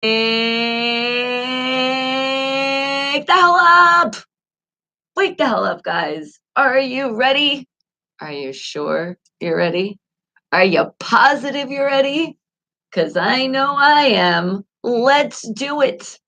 Wake the hell up! Wake the hell up, guys. Are you ready? Are you sure you're ready? Are you positive you're ready? Because I know I am. Let's do it.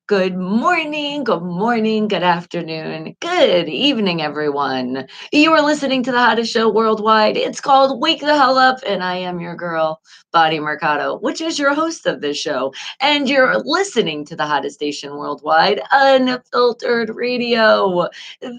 Good morning, good afternoon, good evening, everyone. You are listening to the hottest show worldwide. It's called Wake the Hell Up, and I am your girl, Body Mercado, which is your host of this show. And you're listening to the hottest station worldwide, Unfiltered Radio.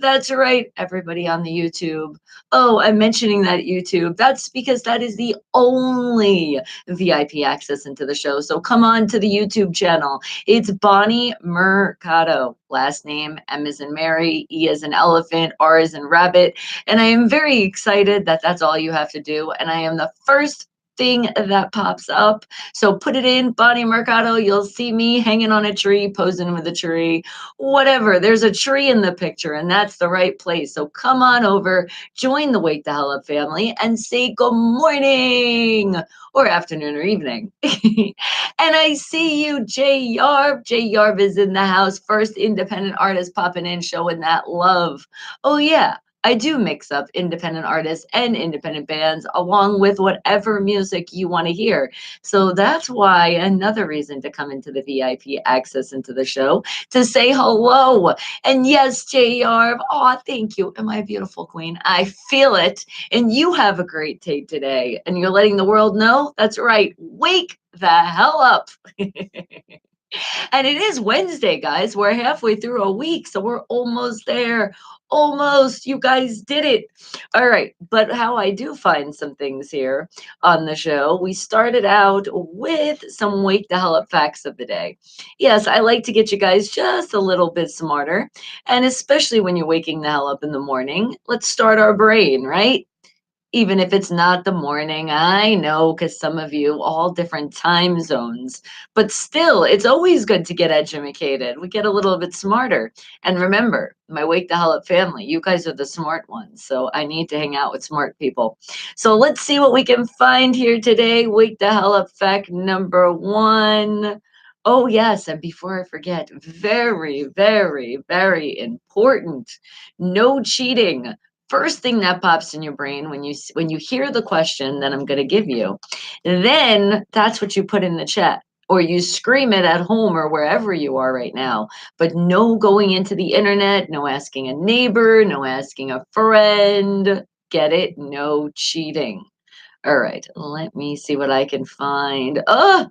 That's right, everybody on the YouTube. Oh, I'm mentioning that YouTube. That's because that is the only VIP access into the show. So come on to the YouTube channel. It's Bonnie Mercado. Last name M as in Mary, E as in elephant, R as in rabbit. And I am very excited that that's all you have to do. And I am the first thing that pops up. So put it in Bonnie Mercado. You'll see me hanging on a tree, posing with a tree, whatever. There's a tree in the picture, and that's the right place. So come on over, join the Wake the Hell Up family, and say good morning or afternoon or evening. And I see you, Jay Yarb. Jay Yarb is in the house. First independent artist popping in, showing that love. Oh, yeah. I do mix up independent artists and independent bands along with whatever music you want to hear. So that's why another reason to come into the VIP access into the show to say hello. And yes, Jay Yarb. Oh, thank you. And my beautiful queen. I feel it. And you have a great day today. And you're letting the world know that's right. Wake the hell up. And it is Wednesday, guys. We're halfway through a week, so we're almost there. Almost. You guys did it. All right. But how I do find some things here on the show, we started out with some Wake the Hell Up facts of the day. Yes, I like to get you guys just a little bit smarter. And especially when you're waking the hell up in the morning, let's start our brain, right? Even if it's not the morning, I know, because some of you, all different time zones, but still, it's always good to get educated. We get a little bit smarter. And remember, my Wake the Hell Up family, you guys are the smart ones. So I need to hang out with smart people. So let's see what we can find here today. Wake the Hell Up fact number one. Oh, yes. And before I forget, very, very, very important, no cheating. First thing that pops in your brain when you hear the question that I'm going to give you, then that's what you put in the chat or you scream it at home or wherever you are right now. But no going into the internet, no asking a neighbor, no asking a friend. Get it? No cheating. All right, let me see what I can find. Oh,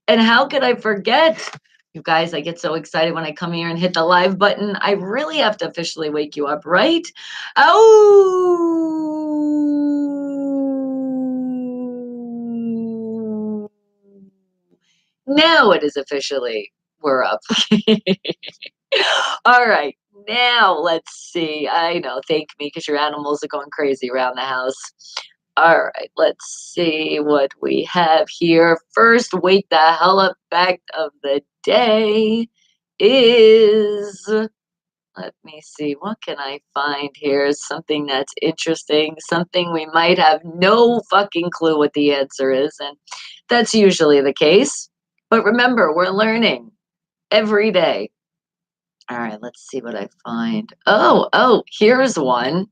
and how could I forget? You guys, I get so excited when I come here and hit the live button. I really have to officially wake you up, right? Oh, now it is officially, we're up. All right, now let's see. I know, thank me because your animals are going crazy around the house. All right, let's see what we have here. First, wake the hell up fact of the day is, let me see, what can I find here? Something that's interesting, something we might have no fucking clue what the answer is, and that's usually the case. But remember, we're learning every day. All right, let's see what I find. Oh, here's one.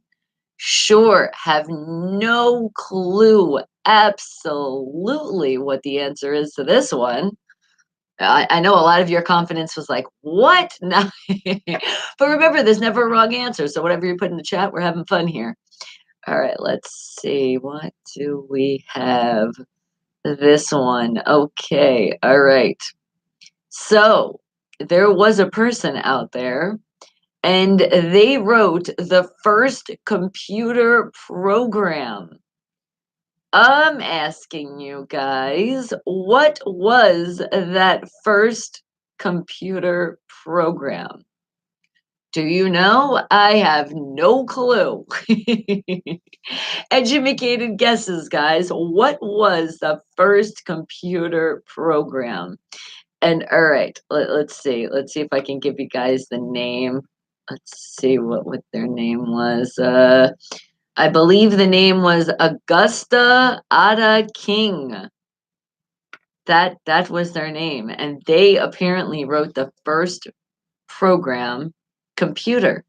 Sure, have no clue absolutely what the answer is to this one. I know a lot of your confidence was like, what? No. But remember, there's never a wrong answer. So whatever you put in the chat, we're having fun here. All right, let's see. What do we have? This one. Okay. All right. So there was a person out there and they wrote the first computer program. I'm asking you guys, what was that first computer program? Do you know? I have no clue. Educated guesses, guys. What was the first computer program? And all right, let's see. Let's see if I can give you guys the name. Let's see what their name was. I believe the name was Augusta Ada King. That was their name, and they apparently wrote the first program computer.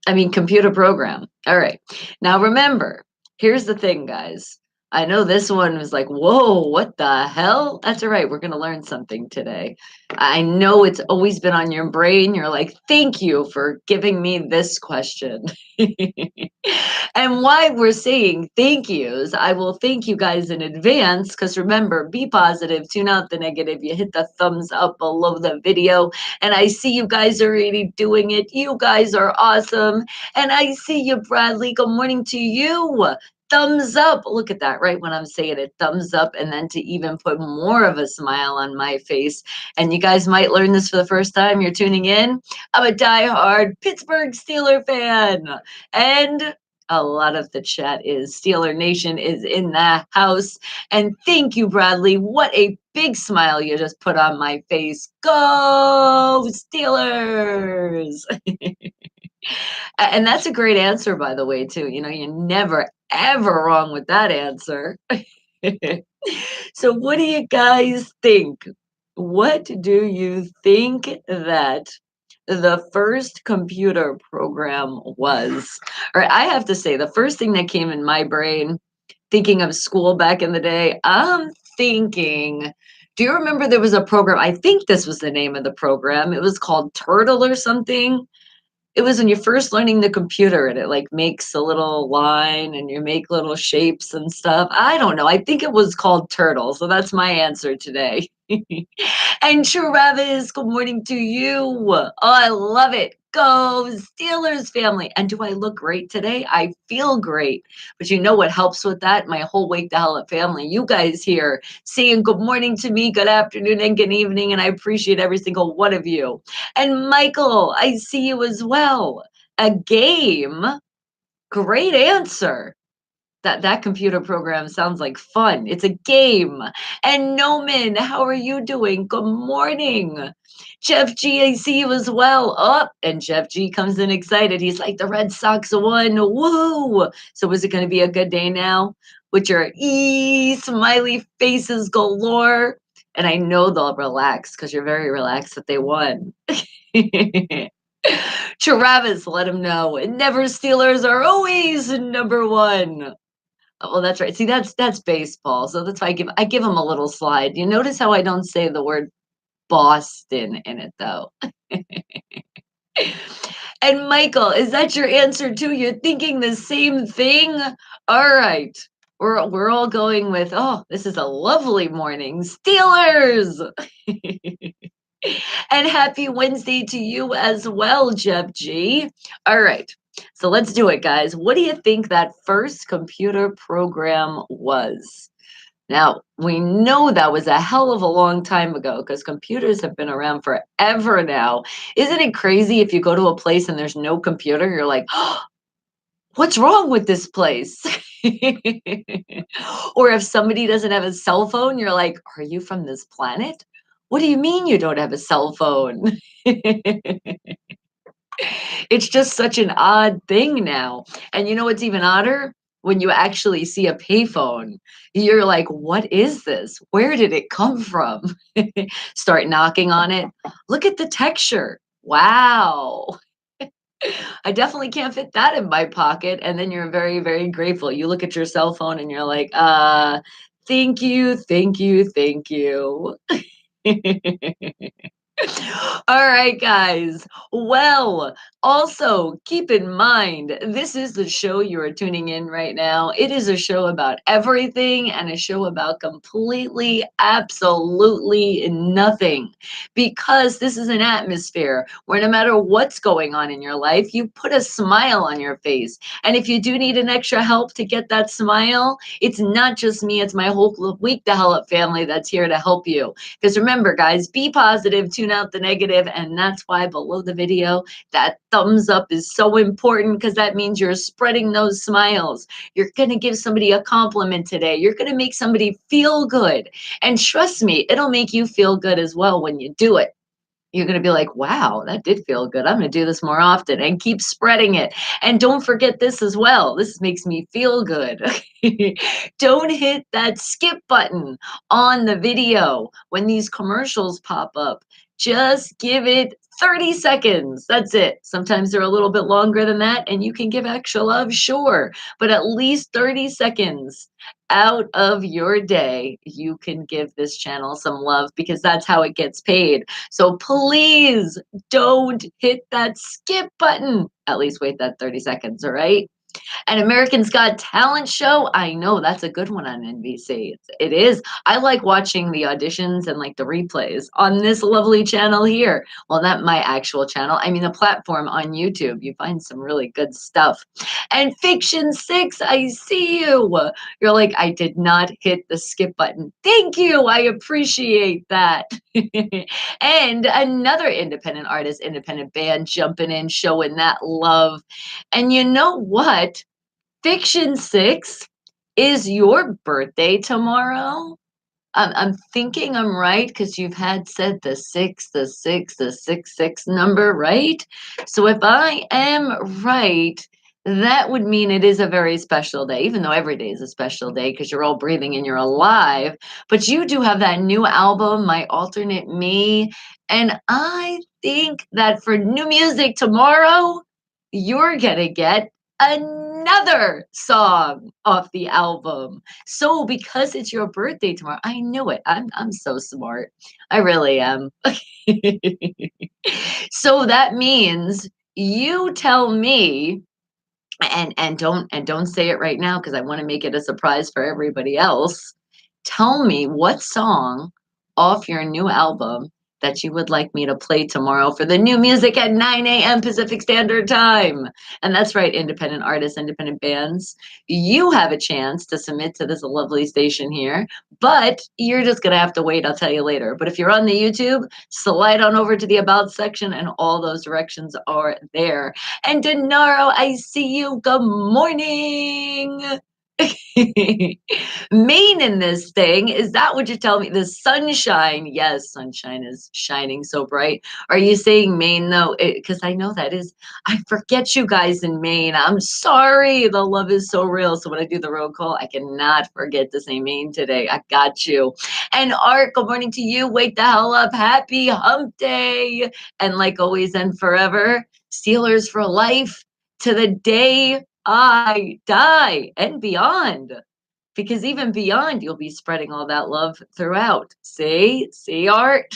I mean, computer program. All right. Now remember, here's the thing, guys. I know this one was like, whoa, what the hell? That's all right. We're going to learn something today. I know it's always been on your brain. You're like, thank you for giving me this question. And why we're saying thank yous, I will thank you guys in advance because remember, be positive, tune out the negative. You hit the thumbs up below the video, and I see you guys are already doing it. You guys are awesome. And I see you, Bradley. Good morning to you. Thumbs up. Look at that, right? When I'm saying it, thumbs up, and then to even put more of a smile on my face. And you guys might learn this for the first time. You're tuning in. I'm a diehard Pittsburgh Steeler fan. And a lot of the chat is Steeler Nation is in the house. And thank you, Bradley. What a big smile you just put on my face. Go Steelers! And that's a great answer, by the way, too. You know, you're never, ever wrong with that answer. So, what do you guys think? What do you think that the first computer program was? Or I have to say, the first thing that came in my brain, thinking of school back in the day, I'm thinking, do you remember there was a program? I think this was the name of the program. It was called Turtle or something. It was when you're first learning the computer and it like makes a little line and you make little shapes and stuff. I don't know. I think it was called Turtle. So that's my answer today. And Travis, good morning to you. Oh, I love it. Go Steelers family. And do I look great today? I feel great. But you know what helps with that? My whole Wake the Hell Up family. You guys here saying good morning to me, good afternoon, and good evening. And I appreciate every single one of you. And Michael, I see you as well. A game. Great answer. That computer program sounds like fun. It's a game. And Noman, how are you doing? Good morning. Jeff G, I see you as well. Up, and Jeff G comes in excited. He's like, the Red Sox won. Woo! So is it going to be a good day now? With your smiley faces galore. And I know they'll relax because you're very relaxed that they won. Travis, let him know. Never Steelers are always number one. Oh, well, that's right. See, that's baseball. So that's why I give him a little slide. You notice how I don't say the word Boston in it though. And Michael, is that your answer too? You're thinking the same thing? All right. We're all going with, oh, this is a lovely morning. Steelers. And happy Wednesday to you as well, Jeff G. All right. So let's do it, guys. What do you think that first computer program was? Now, we know that was a hell of a long time ago because computers have been around forever now. Isn't it crazy if you go to a place and there's no computer, you're like, oh, what's wrong with this place? Or if somebody doesn't have a cell phone, you're like, are you from this planet? What do you mean you don't have a cell phone? It's just such an odd thing now. And you know what's even odder? When you actually see a payphone, you're like, what is this? Where did it come from? Start knocking on it. Look at the texture. Wow. I definitely can't fit that in my pocket. And then you're very, very grateful. You look at your cell phone and you're like, thank you, thank you, thank you. All right, guys. Well, also keep in mind, this is the show you are tuning in right now. It is a show about everything and a show about completely, absolutely nothing. Because this is an atmosphere where no matter what's going on in your life, you put a smile on your face. And if you do need an extra help to get that smile, it's not just me, it's my whole Week the Hell Up family that's here to help you. Because remember, guys, be positive, tune out the negative, and that's why below the video, that thumbs up is so important because that means you're spreading those smiles. You're going to give somebody a compliment today. You're going to make somebody feel good. And trust me, it'll make you feel good as well when you do it. You're going to be like, wow, that did feel good. I'm going to do this more often and keep spreading it. And don't forget this as well. This makes me feel good. Don't hit that skip button on the video when these commercials pop up. Just give it 30 seconds. That's it. Sometimes they're a little bit longer than that, and you can give extra love, sure, but at least 30 seconds out of your day, you can give this channel some love because that's how it gets paid. So please don't hit that skip button. At least wait that 30 seconds, all right? An American's Got Talent show? I know that's a good one on NBC. It is. I like watching the auditions and like the replays on this lovely channel here. Well, not my actual channel. I mean, the platform on YouTube. You find some really good stuff. And Fiction 6, I see you. You're like, I did not hit the skip button. Thank you. I appreciate that. And another independent artist, independent band jumping in, showing that love. And you know what? Fiction 6 is your birthday tomorrow. I'm thinking I'm right because you've had said the six, the six, the 666 number, right? So if I am right, that would mean it is a very special day, even though every day is a special day because you're all breathing and you're alive. But you do have that new album, My Alternate Me. And I think that for new music tomorrow, you're going to get another song off the album. So because it's your birthday tomorrow, I knew it. I'm so smart. I really am. So that means you tell me, and don't say it right now because I want to make it a surprise for everybody else. Tell me what song off your new album that you would like me to play tomorrow for the new music at 9 a.m. Pacific Standard Time. And that's right, independent artists, independent bands. You have a chance to submit to this lovely station here, but you're just going to have to wait. I'll tell you later. But if you're on the YouTube, slide on over to the About section, and all those directions are there. And Denaro, I see you. Good morning. Maine in this thing. Is that what you're telling me? The sunshine. Yes, sunshine is shining so bright. Are you saying Maine though? Because I know that is, I forget you guys in Maine. I'm sorry. The love is so real. So when I do the road call, I cannot forget to say Maine today. I got you. And Art, good morning to you. Wake the hell up. Happy hump day. And like always and forever, Steelers for life to the day I die and beyond. Because even beyond, you'll be spreading all that love throughout. See, Art?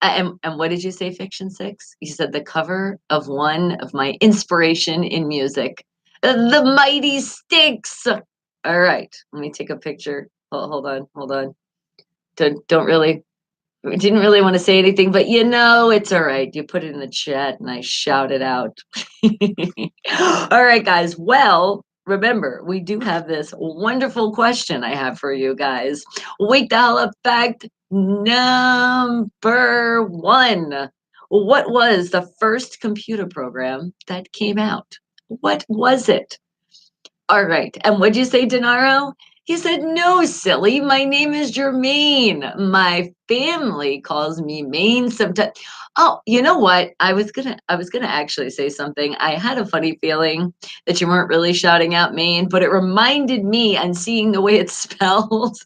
And what did you say, Fiction 6? You said the cover of one of my inspiration in music, The Mighty Sticks. All right, let me take a picture. Hold on. Don't really, didn't really want to say anything, but it's all right. You put it in the chat and I shout it out. All right, guys. Well, remember, we do have this wonderful question I have for you guys. Wake the hell up fact number one. What was the first computer program that came out? What was it? All right. And what'd you say, Denaro? He said, no, silly. My name is Jermaine. My family calls me Maine sometimes. Oh, you know what? I was gonna actually say something. I had a funny feeling that you weren't really shouting out Maine, but it reminded me, and seeing the way it's spelled,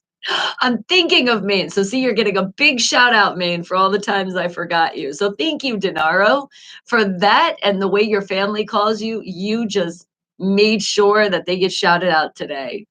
I'm thinking of Maine. So see, you're getting a big shout out, Maine, for all the times I forgot you. So thank you, Denaro, for that, and the way your family calls you. You just made sure that they get shouted out today.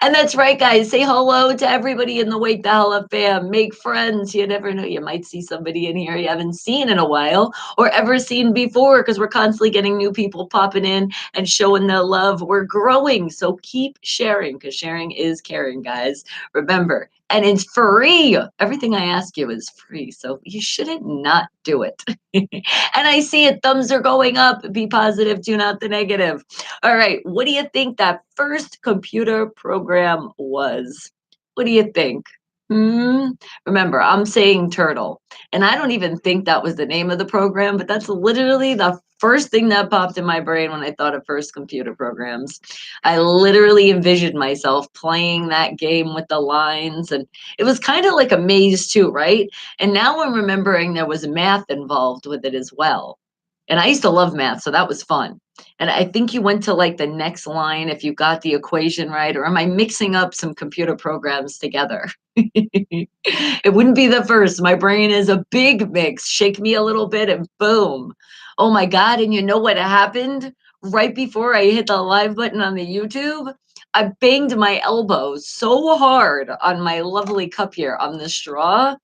And that's right, guys. Say hello to everybody in the Wake the Hell Up fam. Make friends. You never know. You might see somebody in here you haven't seen in a while or ever seen before, because we're constantly getting new people popping in and showing their love. We're growing. So keep sharing, because sharing is caring, guys. Remember, and it's free. Everything I ask you is free. So you shouldn't not do it. And I see it. Thumbs are going up. Be positive. Tune out the negative. All right. What do you think that first computer program was? What do you think? Remember, I'm saying turtle, and I don't even think that was the name of the program, but that's literally the first thing that popped in my brain when I thought of first computer programs. I literally envisioned myself playing that game with the lines, and it was kind of like a maze too, right? And now I'm remembering there was math involved with it as well. And I used to love math, so that was fun. And I think you went to like the next line if you got the equation right, or am I mixing up some computer programs together? It wouldn't be the first. My brain is a big mix. Shake me a little bit and boom. Oh my God. And you know what happened? Right before I hit the live button on the YouTube, I banged my elbow so hard on my lovely cup here on the straw.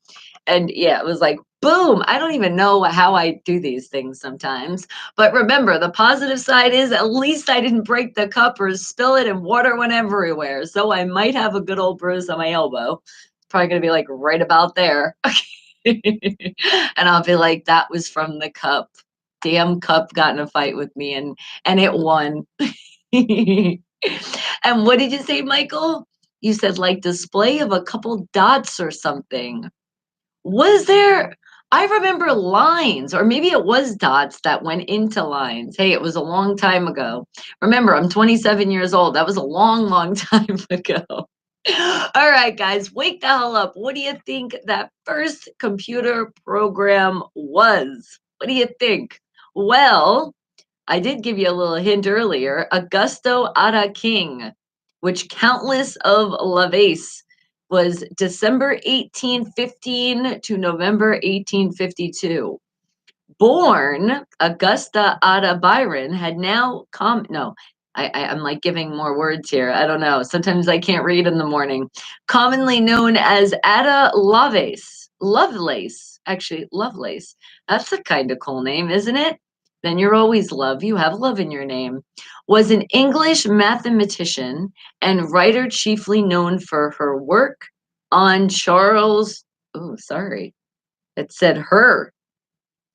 And yeah, it was like, boom. I don't even know how I do these things sometimes. But remember, the positive side is at least I didn't break the cup or spill it and water went everywhere. So I might have a good old bruise on my elbow. It's probably going to be like right about there. And I'll be like, that was from the cup. Damn cup got in a fight with me and it won. And what did you say, Michael? You said like display of a couple dots or something. Was there? I remember lines, or maybe it was dots that went into lines. Hey, it was a long time ago. Remember, I'm 27 years old. That was a long, long time ago. All right, guys, wake the hell up. What do you think that first computer program was? What do you think? Well, I did give you a little hint earlier. Augusto Ada King, which Countless of Lavace was December 1815 to November 1852. Born Augusta Ada Byron had now come. No, I'm like giving more words here. I don't know. Sometimes I can't read in the morning. Commonly known as Ada Lovelace. Actually, Lovelace. That's a kind of cool name, isn't it? Then you're always love. You have love in your name. Was an English mathematician and writer chiefly known for her work on Charles. Oh, sorry. It said her.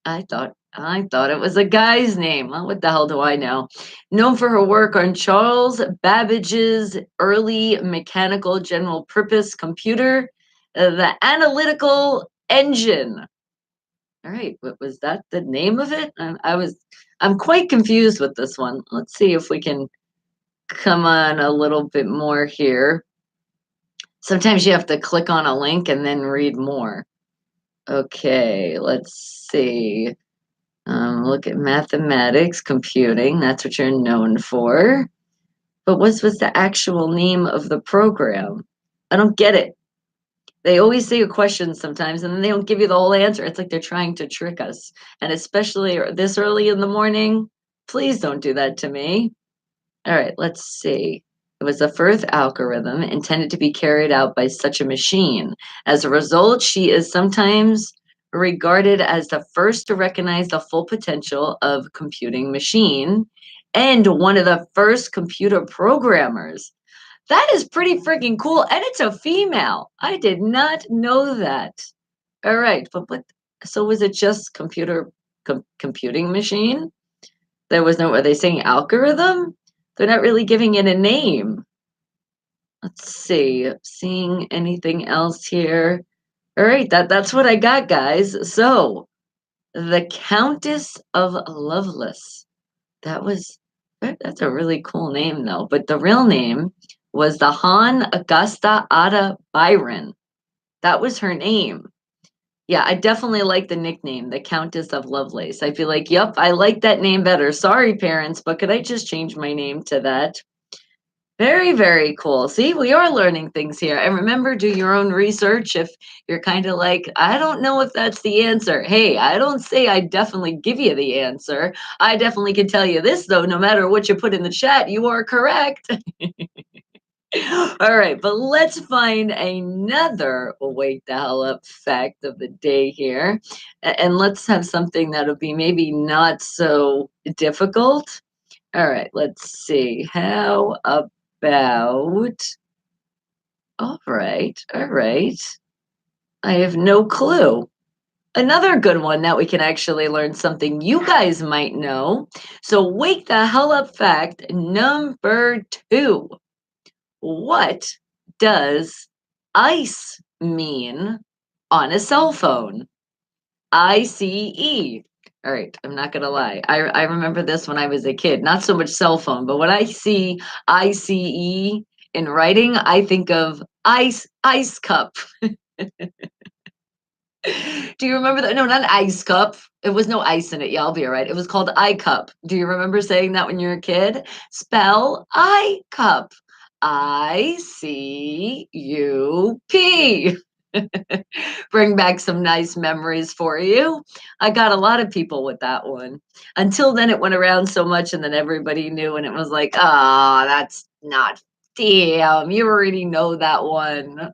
I thought it was a guy's name. Well, what the hell do I know? Known for her work on Charles Babbage's early mechanical general purpose computer, the analytical engine. All right, what was that the name of it? I'm quite confused with this one. Let's see if we can come on a little bit more here. Sometimes you have to click on a link and then read more. Okay, let's see. Look at mathematics, computing. That's what you're known for. But what was the actual name of the program? I don't get it. They always say a question sometimes and then they don't give you the whole answer. It's like they're trying to trick us. And especially this early in the morning, please don't do that to me. All right, let's see. It was the first algorithm intended to be carried out by such a machine. As a result, she is sometimes regarded as the first to recognize the full potential of computing machine and one of the first computer programmers. That is pretty freaking cool. And it's a female. I did not know that. All right, but what? So was it just computing machine? There was no, are they saying algorithm? They're not really giving it a name. Let's see, seeing anything else here. All right, that's what I got, guys. So, the Countess of Lovelace. That's a really cool name, though. But the real name was the Han Augusta Ada Byron. That was her name. Yeah, I definitely like the nickname, the Countess of Lovelace. I feel like, yep, I like that name better. Sorry, parents, but could I just change my name to that? Very, very cool. See, we are learning things here. And remember, do your own research if you're kind of like, I don't know if that's the answer. Hey, I don't say I definitely give you the answer. I definitely can tell you this, though, no matter what you put in the chat, you are correct. All right, but let's find another wake the hell up fact of the day here. And let's have something that'll be maybe not so difficult. All right, let's see. How about. All right, all right. I have no clue. Another good one that we can actually learn something you guys might know. So, wake the hell up fact number 2. What does ice mean on a cell phone? ICE. All right, I'm not gonna lie. I remember this when I was a kid. Not so much cell phone, but when I see ICE in writing, I think of ice cup. Do you remember that? No, not an ice cup. It was no ice in it. Yeah, I'll be all right. It was called I cup. Do you remember saying that when you were a kid? Spell I cup. ICUP. Bring back some nice memories for you. I got a lot of people with that one. Until then, it went around so much, and then everybody knew, and it was like, ah, that's not. Damn, you already know that one.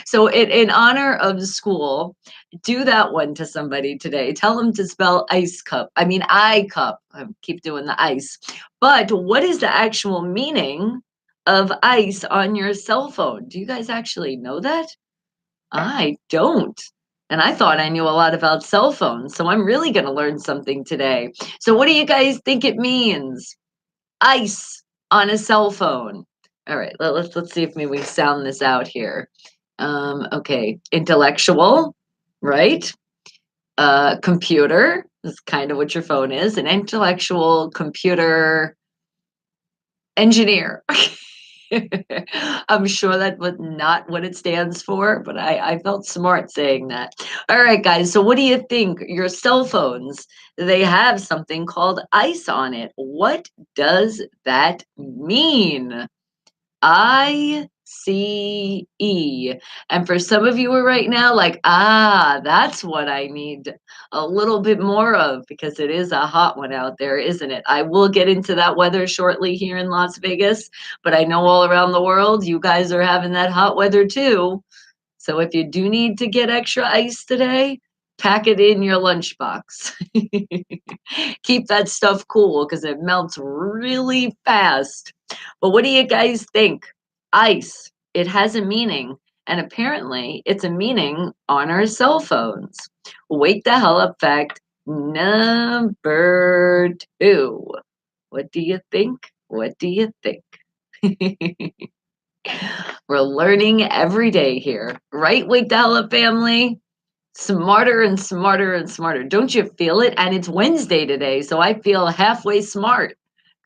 So, in honor of the school, do that one to somebody today. Tell them to spell ice cup. I mean, I cup. I keep doing the ice. But what is the actual meaning of ice on your cell phone? Do you guys actually know that? I don't. And I thought I knew a lot about cell phones. So, I'm really going to learn something today. So, what do you guys think it means? Ice on a cell phone. All right, let's see if maybe we sound this out here. Okay, intellectual, right? Computer is kind of what your phone is. An intellectual computer engineer. I'm sure that was not what it stands for, but I felt smart saying that. All right, guys. So, what do you think? Your cell phones, they have something called ice on it. What does that mean? ICE. And for some of you are right now like, ah, that's what I need a little bit more of because it is a hot one out there, isn't it? I will get into that weather shortly here in Las Vegas, but I know all around the world you guys are having that hot weather too. So if you do need to get extra ice today, pack it in your lunchbox. Keep that stuff cool because it melts really fast. But what do you guys think? Ice, it has a meaning, and apparently it's a meaning on our cell phones. Wake the hell up fact number two. What do you think? What do you think? We're learning every day here, right? Wake the hell up, family. Smarter and smarter and smarter. Don't you feel it? And it's Wednesday today, so I feel halfway smart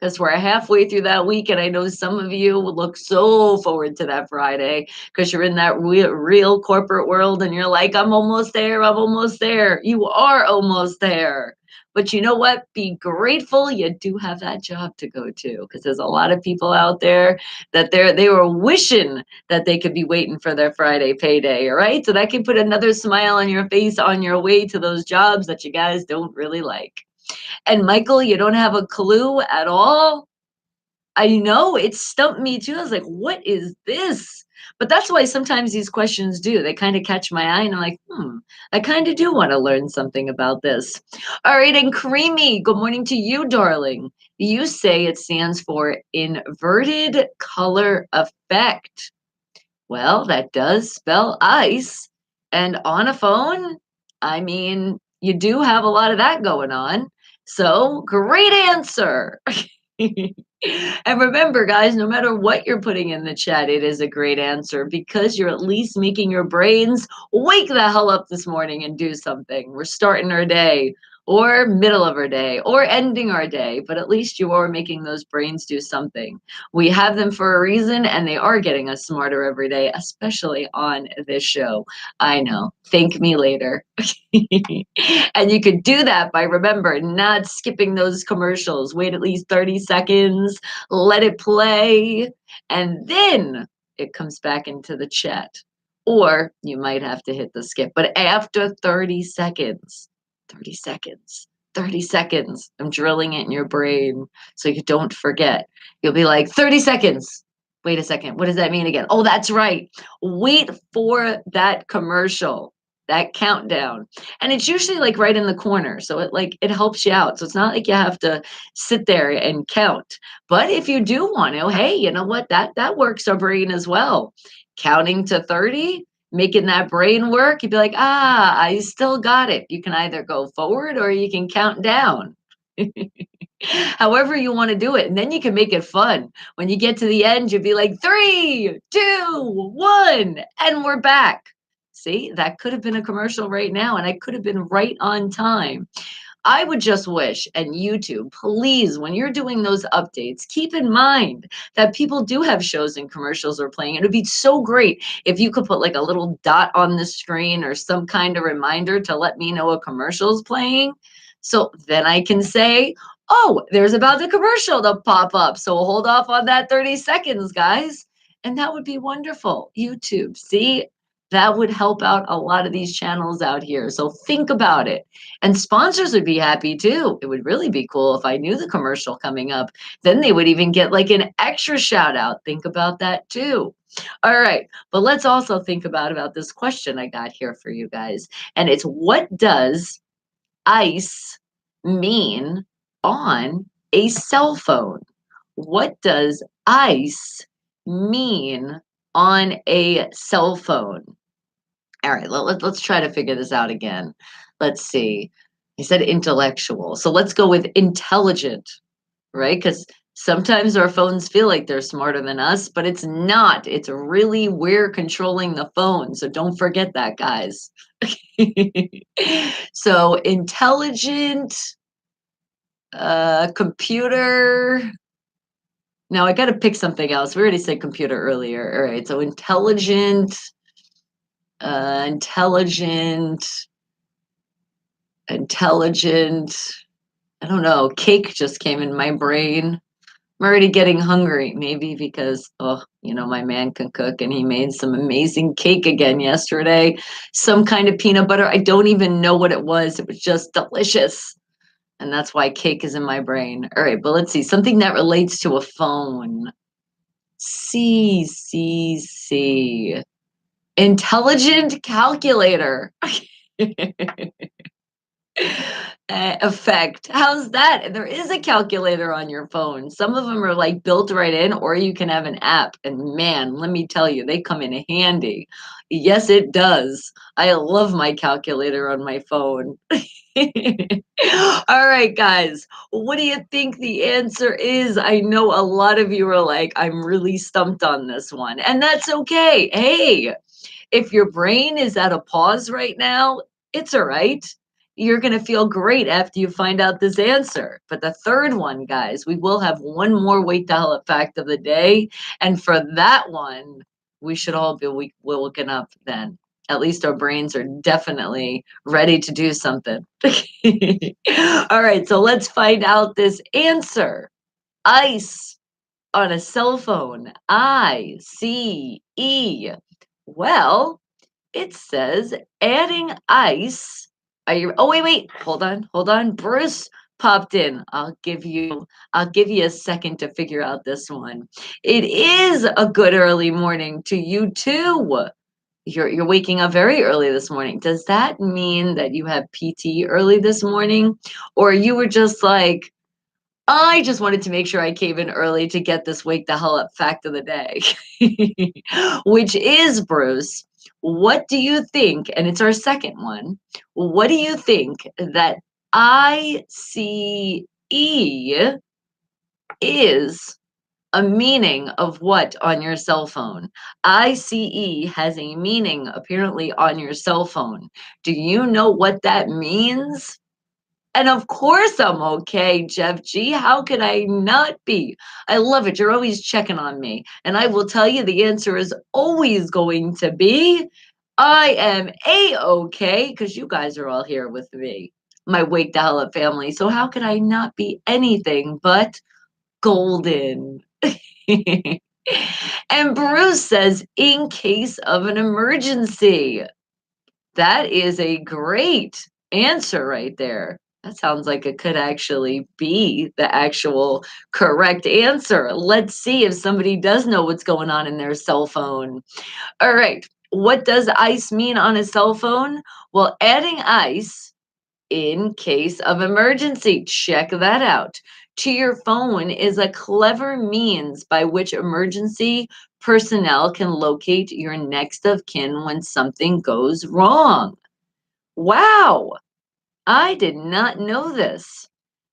because we're halfway through that week. And I know some of you will look so forward to that Friday because you're in that real corporate world and you're like, I'm almost there. I'm almost there. You are almost there. But you know what? Be grateful you do have that job to go to because there's a lot of people out there that they were wishing that they could be waiting for their Friday payday. All right. So that can put another smile on your face on your way to those jobs that you guys don't really like. And Michael, you don't have a clue at all. I know it stumped me too. I was like, what is this? But that's why sometimes these questions do. They kind of catch my eye, and I'm like, I kind of do want to learn something about this. All right, and Creamy, good morning to you, darling. You say it stands for inverted color effect. Well, that does spell ice. And on a phone, I mean, you do have a lot of that going on. So, great answer. And remember, guys, no matter what you're putting in the chat, it is a great answer because you're at least making your brains wake the hell up this morning and do something. We're starting our day or middle of our day or ending our day, but at least you are making those brains do something. We have them for a reason and they are getting us smarter every day, especially on this show. I know. Thank me later. And you could do that by remember not skipping those commercials. Wait at least 30 seconds, let it play, and then it comes back into the chat. Or you might have to hit the skip. But after 30 seconds, 30 seconds, 30 seconds, I'm drilling it in your brain so you don't forget. You'll be like, 30 seconds. Wait a second. What does that mean again? Oh, that's right. Wait for that commercial, that countdown. And it's usually like right in the corner. So it helps you out. So it's not like you have to sit there and count. But if you do want to, hey, you know what? That works our brain as well. Counting to 30, making that brain work, you'd be like, I still got it. You can either go forward or you can count down. However you want to do it. And then you can make it fun. When you get to the end, you'll be like, 3, 2, 1, and we're back. See, that could have been a commercial right now, and I could have been right on time. I would just wish, and YouTube, please, when you're doing those updates, keep in mind that people do have shows and commercials are playing. It would be so great if you could put like a little dot on the screen or some kind of reminder to let me know a commercial is playing. So then I can say, oh, there's about the commercial to pop up. So hold off on that 30 seconds, guys. And that would be wonderful. YouTube, see, that would help out a lot of these channels out here. So think about it. And sponsors would be happy too. It would really be cool if I knew the commercial coming up. Then they would even get like an extra shout out. Think about that too. All right. But let's also think about this question I got here for you guys. And it's, what does ice mean on a cell phone? What does ice mean on a cell phone? All right, let's try to figure this out again. Let's see. He said intellectual. So let's go with intelligent, right? Because sometimes our phones feel like they're smarter than us, but it's not. It's really we're controlling the phone. So don't forget that, guys. So intelligent, computer. Now I got to pick something else. We already said computer earlier. All right, so intelligent, intelligent, intelligent. I don't know. Cake just came in my brain. I'm already getting hungry, maybe because, oh, my man can cook and he made some amazing cake again yesterday. Some kind of peanut butter. I don't even know what it was. It was just delicious. And that's why cake is in my brain. All right, but let's see. Something that relates to a phone. C, C, C. Intelligent calculator. Effect. How's that? There is a calculator on your phone. Some of them are like built right in, or you can have an app. And man, let me tell you, they come in handy. Yes, it does. I love my calculator on my phone. All right, guys, what do you think the answer is? I know a lot of you are like, I'm really stumped on this one, and that's okay. Hey, if your brain is at a pause right now, it's all right. You're going to feel great after you find out this answer. But the third one, guys, we will have one more wake the hell up fact of the day. And for that one, we should all be woken up then. At least our brains are definitely ready to do something. All right, so let's find out this answer. Ice on a cell phone. ICE. Well, it says adding ice. Are you? Oh, wait. Hold on. Bruce popped in. I'll give you a second to figure out this one. It is a good early morning to you too. You're waking up very early this morning. Does that mean that you have PT early this morning? Or you were just like, I just wanted to make sure I came in early to get this wake the hell up fact of the day, which is, Bruce, what do you think? And it's our second one. What do you think that ICE is a meaning of what on your cell phone? ICE has a meaning apparently on your cell phone. Do you know what that means? And of course I'm okay, Jeff G. How could I not be? I love it. You're always checking on me. And I will tell you the answer is always going to be I am A-okay because you guys are all here with me, my Wake the Hell Up family. So how could I not be anything but golden? And Bruce says, in case of an emergency. That is a great answer right there. That sounds like it could actually be the actual correct answer. Let's see if somebody does know what's going on in their cell phone. All right. What does ice mean on a cell phone? Well, adding ice in case of emergency. Check that out. To your phone is a clever means by which emergency personnel can locate your next of kin when something goes wrong. Wow, I did not know this.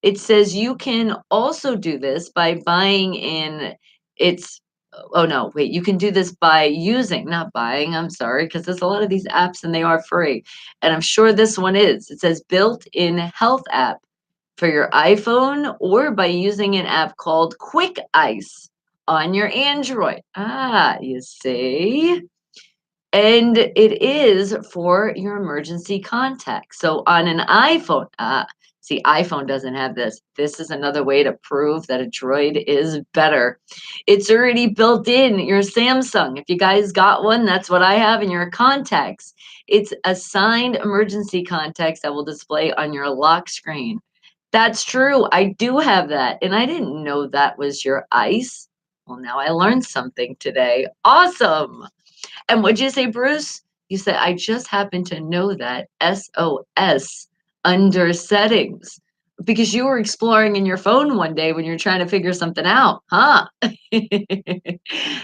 It says you can also do this by buying in it's oh no, wait, you can do this by using, not buying, I'm sorry, because there's a lot of these apps and they are free. And I'm sure this one is. It says built-in health app for your iPhone or by using an app called Quick Ice on your Android. Ah, you see? And it is for your emergency contacts. So on an iPhone, see, iPhone doesn't have this. This is another way to prove that a Droid is better. It's already built in your Samsung. If you guys got one, that's what I have in your contacts. It's assigned emergency contacts that will display on your lock screen. That's true. I do have that. And I didn't know that was your ice. Well, now I learned something today. Awesome. And what'd you say, Bruce? You said, I just happen to know that SOS under settings because you were exploring in your phone one day when you're trying to figure something out, huh?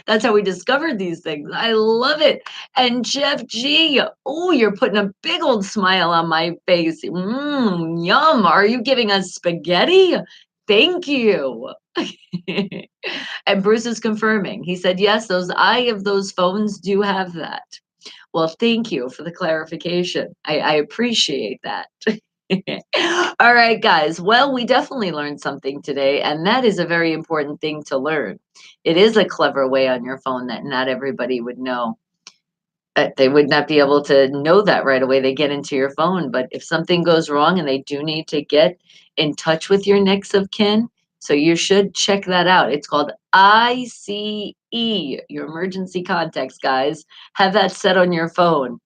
That's how we discovered these things. I love it. And Jeff G, oh, you're putting a big old smile on my face. Yum. Are you giving us spaghetti? Thank you. And Bruce is confirming. He said, yes, those eye of those phones do have that. Well, thank you for the clarification. I appreciate that. All right, guys. Well, we definitely learned something today, and that is a very important thing to learn. It is a clever way on your phone that not everybody would know. They would not be able to know that right away. They get into your phone, but if something goes wrong and they do need to get in touch with your next of kin, so you should check that out. It's called ICE, your emergency contacts, guys. Have that set on your phone.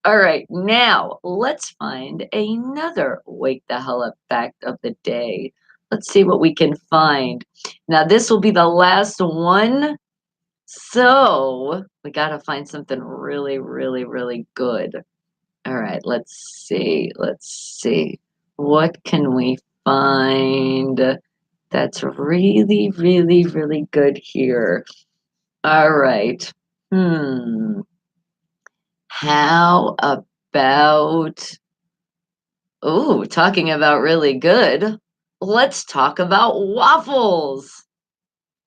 All right, now let's find another wake the hell up fact of the day. Let's see what we can find. Now, this will be the last one. So we got to find something really, really, really good. All right, let's see. Let's see. What can we find that's really, really, really good here? All right. How about, oh, talking about really good, let's talk about waffles.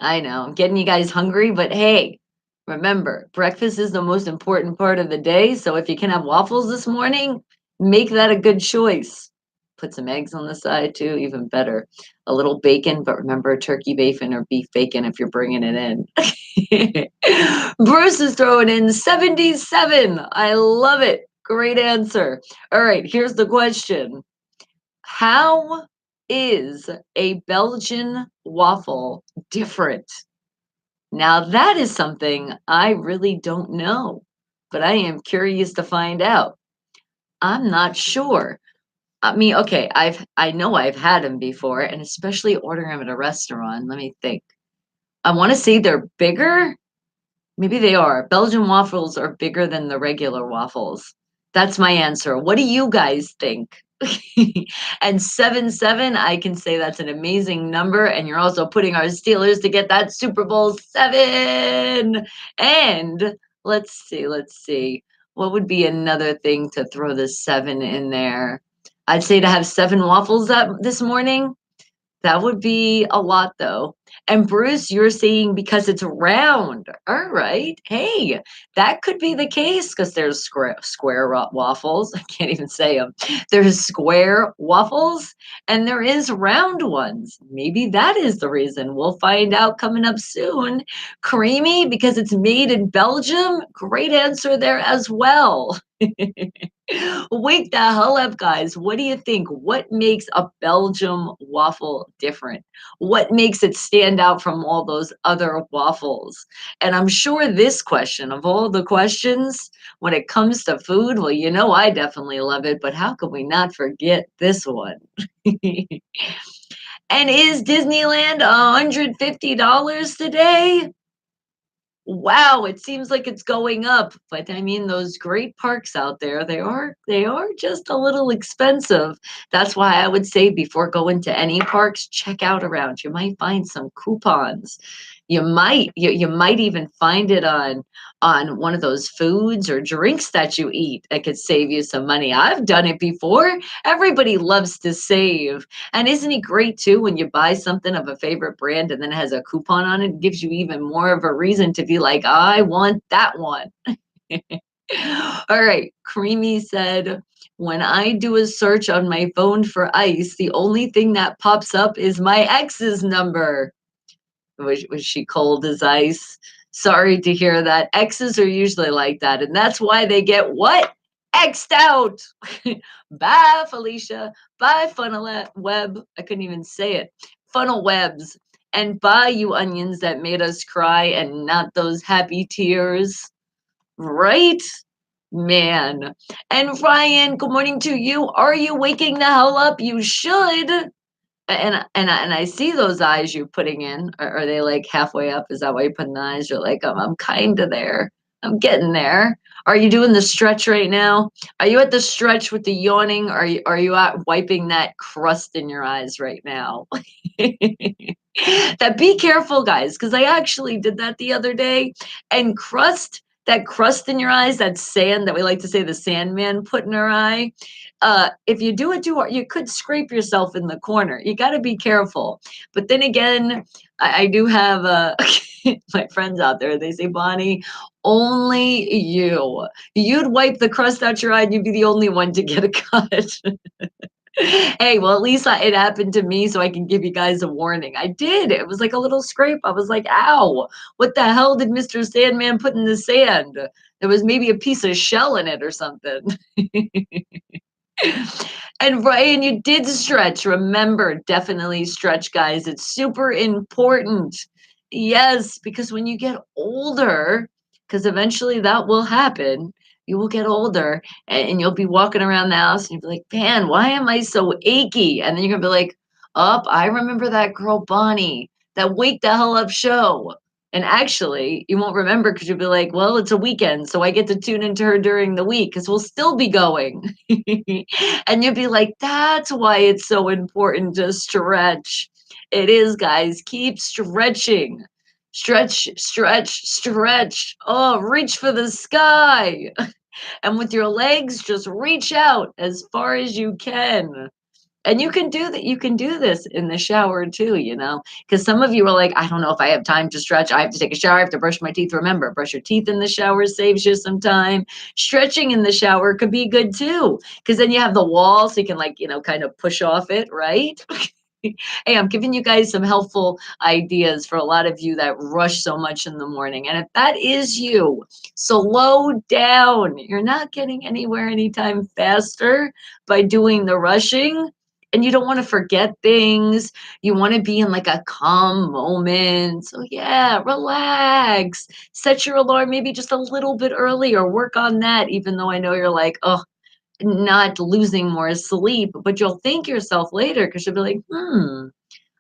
I know, I'm getting you guys hungry, but hey, remember, breakfast is the most important part of the day. So if you can have waffles this morning, make that a good choice. Put some eggs on the side too, even better. A little bacon, but remember turkey bacon or beef bacon if you're bringing it in. Bruce is throwing in 77. I love it. Great answer. All right, here's the question. How is a Belgian waffle different? Now, that is something I really don't know, but I am curious to find out. I'm not sure. I mean, okay, I know I've had them before, and especially ordering them at a restaurant. Let me think. I want to say they're bigger. Maybe they are. Belgian waffles are bigger than the regular waffles. That's my answer. What do you guys think? And 7-7, I can say that's an amazing number. And you're also putting our Steelers to get that Super Bowl 7. And let's see. What would be another thing to throw the 7 in there? I'd say to have 7 waffles this morning. That would be a lot, though. And Bruce, you're saying because it's round. All right. Hey, that could be the case because there's square waffles. I can't even say them. There's square waffles and there is round ones. Maybe that is the reason. We'll find out coming up soon. Creamy because it's made in Belgium. Great answer there as well. Wake the hell up, guys. What do you think? What makes a Belgium waffle different? What makes it stand out from all those other waffles? And I'm sure this question, of all the questions, when it comes to food, well, you know, I definitely love it, but how could we not forget this one? And is Disneyland $150 today? Wow, it seems like it's going up, but I mean those great parks out there, they are just a little expensive. That's why I would say before going to any parks, check out around. You might find some coupons. You might even find it on one of those foods or drinks that you eat that could save you some money. I've done it before. Everybody loves to save. And isn't it great too when you buy something of a favorite brand and then it has a coupon on it? It gives you even more of a reason to be like, I want that one. All right. Creamy said, when I do a search on my phone for ice, the only thing that pops up is my ex's number. Was she cold as ice? Sorry to hear that. Exes are usually like that. And that's why they get what? X'd out. Bye, Felicia. Bye, Funnel Web. I couldn't even say it. Funnel Webs. And bye, you onions that made us cry and not those happy tears. Right? Man. And Ryan, good morning to you. Are you waking the hell up? You should. And I see those eyes you're putting in. Are they like halfway up? Is that why you're putting the eyes? You're like, I'm kind of there. I'm getting there. Are you doing the stretch right now? Are you at the stretch with the yawning? Are you out wiping that crust in your eyes right now? That be careful, guys, because I actually did that the other day. And that crust in your eyes, that sand that we like to say the Sandman put in our eye. If you do it too hard, you could scrape yourself in the corner. You got to be careful. But then again, I do have my friends out there. They say, Bonnie, only you'd wipe the crust out your eye and you'd be the only one to get a cut. Hey, well, at least it happened to me, so I can give you guys a warning. I did. It was like a little scrape. I was like, ow, what the hell did Mr. Sandman put in the sand? There was maybe a piece of shell in it or something. And Ryan, you did stretch. Remember, definitely stretch, guys. It's super important. Yes, because when you get older, because eventually that will happen, you will get older and you'll be walking around the house and you'll be like, man, why am I so achy? And then you're gonna be like, up, I remember that girl Bonnie, that Wake the Hell Up show. And actually, you won't remember because you'll be like, well, it's a weekend, so I get to tune into her during the week because we'll still be going. And you'll be like, that's why it's so important to stretch. It is, guys. Keep stretching. Stretch, stretch, stretch. Oh, reach for the sky. And with your legs, just reach out as far as you can. And you can do that. You can do this in the shower too, because some of you are like, I don't know if I have time to stretch. I have to take a shower. I have to brush my teeth. Remember, brush your teeth in the shower saves you some time. Stretching in the shower could be good too, because then you have the wall so you can kind of push off it, right? Hey, I'm giving you guys some helpful ideas for a lot of you that rush so much in the morning. And if that is you, slow down. You're not getting anywhere anytime faster by doing the rushing. And you don't want to forget things. You want to be in like a calm moment. So, yeah, relax. Set your alarm maybe just a little bit earlier. Work on that, even though I know you're like, oh, not losing more sleep, but you'll thank yourself later because you'll be like,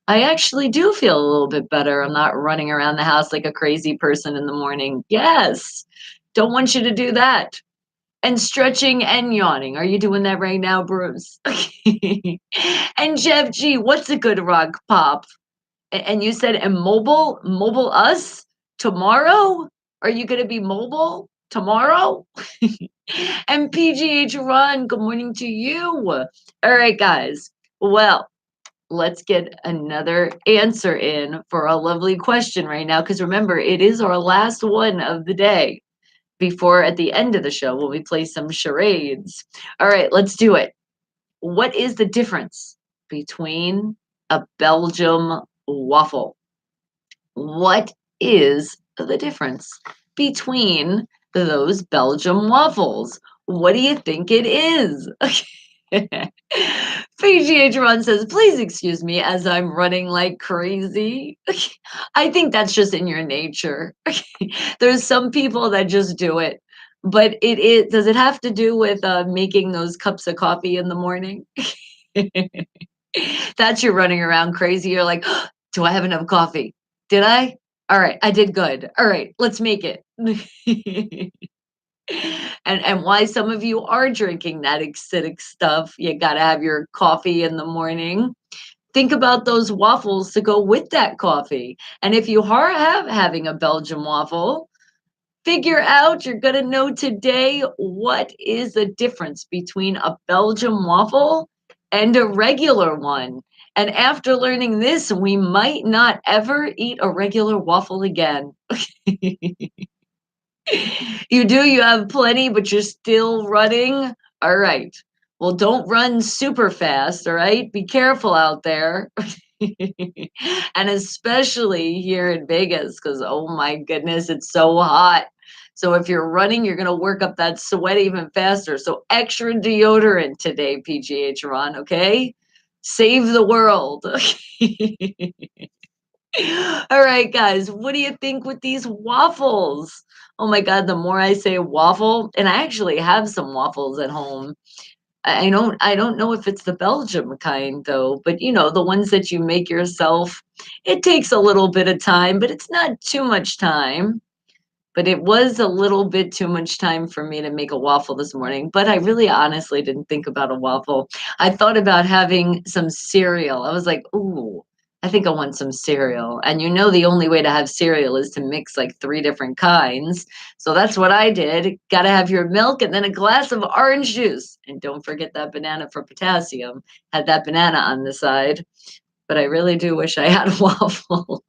I actually do feel a little bit better. I'm not running around the house like a crazy person in the morning. Yes. Don't want you to do that. And stretching and yawning. Are you doing that right now, Bruce? And Jeff G, what's a good rock pop? And you said, and mobile us tomorrow? Are you going to be mobile tomorrow? And PGH Run, good morning to you. All right, guys. Well, let's get another answer in for a lovely question right now. Because remember, it is our last one of the day before at the end of the show when we play some charades. All right, let's do it. What is the difference between a Belgium waffle? What is the difference between those Belgium waffles? What do you think it is? PGH Run says, please excuse me as I'm running like crazy. I think that's just in your nature. There's some people that just do it. But does it have to do with making those cups of coffee in the morning? That's you running around crazy. You're like, do I have enough coffee? Did I? All right, I did good. All right, let's make it. And why some of you are drinking that acidic stuff. You got to have your coffee in the morning. think about those waffles to go with that coffee. And if you are having a Belgian waffle, figure out, you're going to know today what is the difference between a Belgian waffle and a regular one. And after learning this, we might not ever eat a regular waffle again. You do, you have plenty, but you're still running. All right. Well, don't run super fast, all right? Be careful out there. And especially here in Vegas, because oh my goodness, it's so hot. So if you're running, you're going to work up that sweat even faster. So extra deodorant today, PGH Ron, okay? Save the world. All right, guys, what do you think with these waffles? Oh my God, the more I say waffle, and I actually have some waffles at home. I don't know if it's the Belgium kind though, but you know, the ones that you make yourself. It takes a little bit of time, but it's not too much time. But it was a little bit too much time for me to make a waffle this morning, but I really honestly didn't think about a waffle. I thought about having some cereal. I was like, "Ooh, I think I want some cereal." And you know the only way to have cereal is to mix like 3 different kinds. So that's what I did. Gotta have your milk and then a glass of orange juice. And don't forget that banana for potassium. Had that banana on the side. But I really do wish I had a waffle.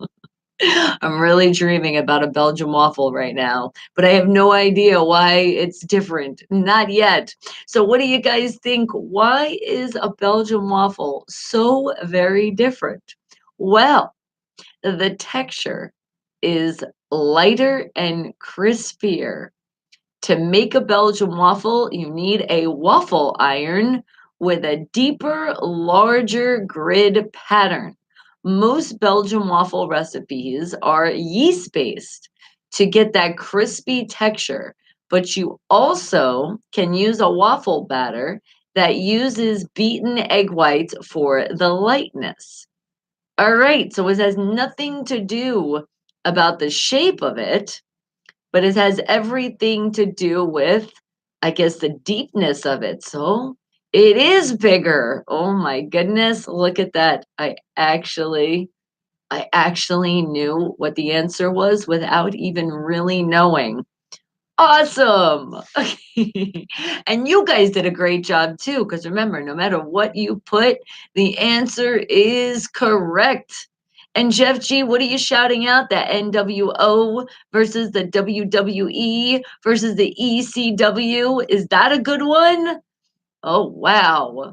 I'm really dreaming about a Belgian waffle right now, but I have no idea why it's different. Not yet. So, what do you guys think? Why is a Belgian waffle so very different? Well, the texture is lighter and crispier. To make a Belgian waffle, you need a waffle iron with a deeper, larger grid pattern. Most Belgian waffle recipes are yeast based to get that crispy texture, but you also can use a waffle batter that uses beaten egg whites for the lightness. All right, so it has nothing to do about the shape of it, but it has everything to do with, I guess, the deepness of it. So it is bigger. Oh my goodness, look at that. I actually knew what the answer was without even really knowing. Awesome. And you guys did a great job too, because remember, no matter what you put, the answer is correct. And Jeff G, what are you shouting out? The NWO versus the WWE versus the ECW. Is that a good one? Oh, wow.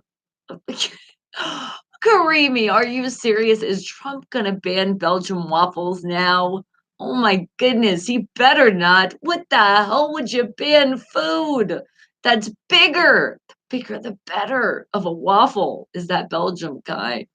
Karimi, are you serious? Is Trump gonna ban Belgian waffles now? Oh my goodness, he better not. What the hell would you ban food that's bigger? The bigger the better of a waffle is that Belgium kind.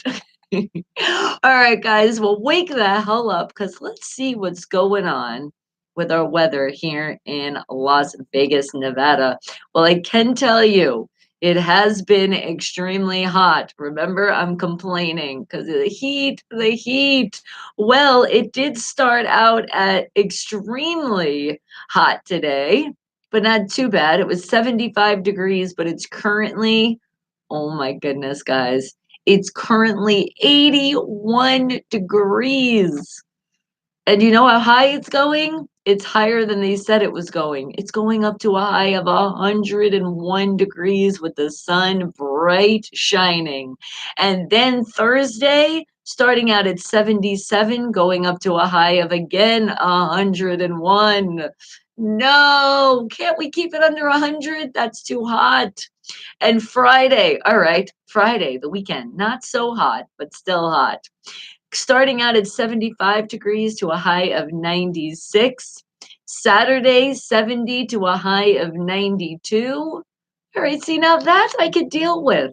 All right, guys, well, wake the hell up because let's see what's going on with our weather here in Las Vegas, Nevada. Well, I can tell you it has been extremely hot. Remember, I'm complaining because of the heat, the heat. Well, it did start out at extremely hot today, but not too bad. It was 75 degrees, but it's currently, oh my goodness, guys, it's currently 81 degrees. And you know how high it's going? It's higher than they said it was going. It's going up to a high of 101 degrees with the sun bright shining. And then Thursday, starting out at 77, going up to a high of again 101. No, can't we keep it under 100? That's too hot. And Friday, all right, Friday, the weekend, not so hot, but still hot. Starting out at 75 degrees to a high of 96. Saturday, 70 to a high of 92. All right, see, now that I could deal with.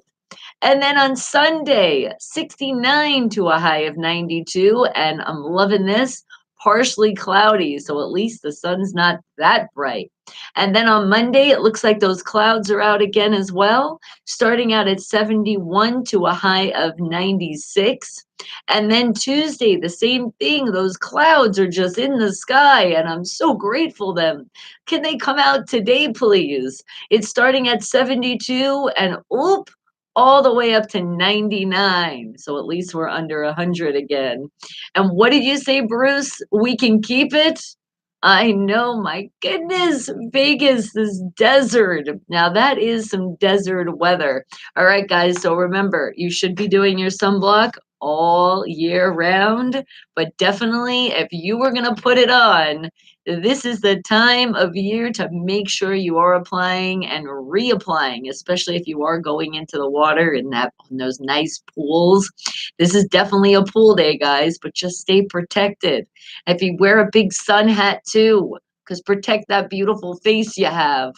And then on Sunday, 69 to a high of 92. And I'm loving this. Partially cloudy, so at least the sun's not that bright. And then on Monday, it looks like those clouds are out again as well, starting out at 71 to a high of 96. And then Tuesday, the same thing. Those clouds are just in the sky, and I'm so grateful them. Can they come out today, please? It's starting at 72, and oop, all the way up to 99. So at least we're under 100 again. And what did you say, Bruce? We can keep it? I know, my goodness, Vegas, this desert. Now that is some desert weather. All right, guys. So remember, you should be doing your sunblock all year round, but definitely if you were going to put it on, this is the time of year to make sure you are applying and reapplying, especially if you are going into the water in those nice pools. This is definitely a pool day, guys, but just stay protected. If you wear a big sun hat too, because protect that beautiful face you have.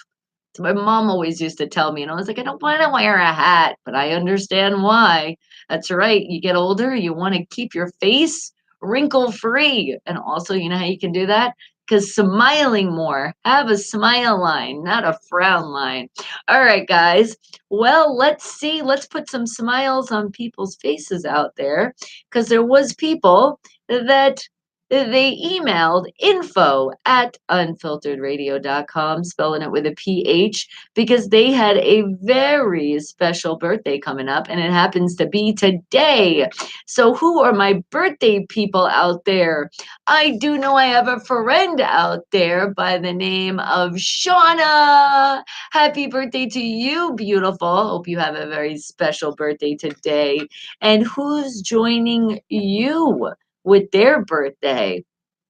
So my mom always used to tell me, and I was like, I don't want to wear a hat, but I understand why. That's right. You get older, you want to keep your face wrinkle free. And also, you know how you can do that? Because smiling more. Have a smile line, not a frown line. All right, guys. Well, let's see. Let's put some smiles on people's faces out there. Because there was people that they emailed info@unfilteredradio.com, spelling it with a PH, because they had a very special birthday coming up, and it happens to be today. So, who are my birthday people out there? I do know I have a friend out there by the name of Shauna. Happy birthday to you, beautiful. Hope you have a very special birthday today. And who's joining you with their birthday?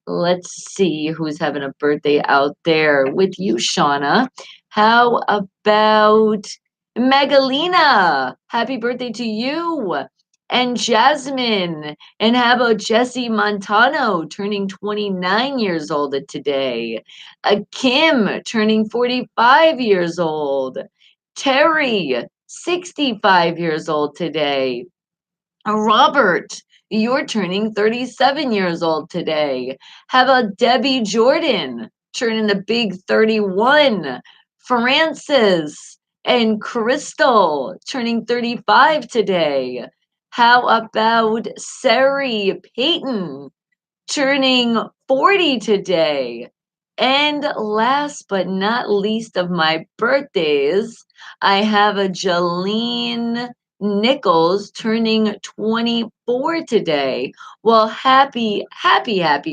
Let's see who's having a birthday out there with you, Shauna. How about Megalina? Happy birthday to you. And Jasmine. And how about Jesse Montano turning 29 years old today? Kim turning 45 years old. Terry, 65 years old today. Robert, you're turning 37 years old today. How about Debbie Jordan turning the big 31? Francis and Crystal turning 35 today. How about Sari Payton turning 40 today? And last but not least of my birthdays, I have a Jolene Nichols turning 24 today. Well, happy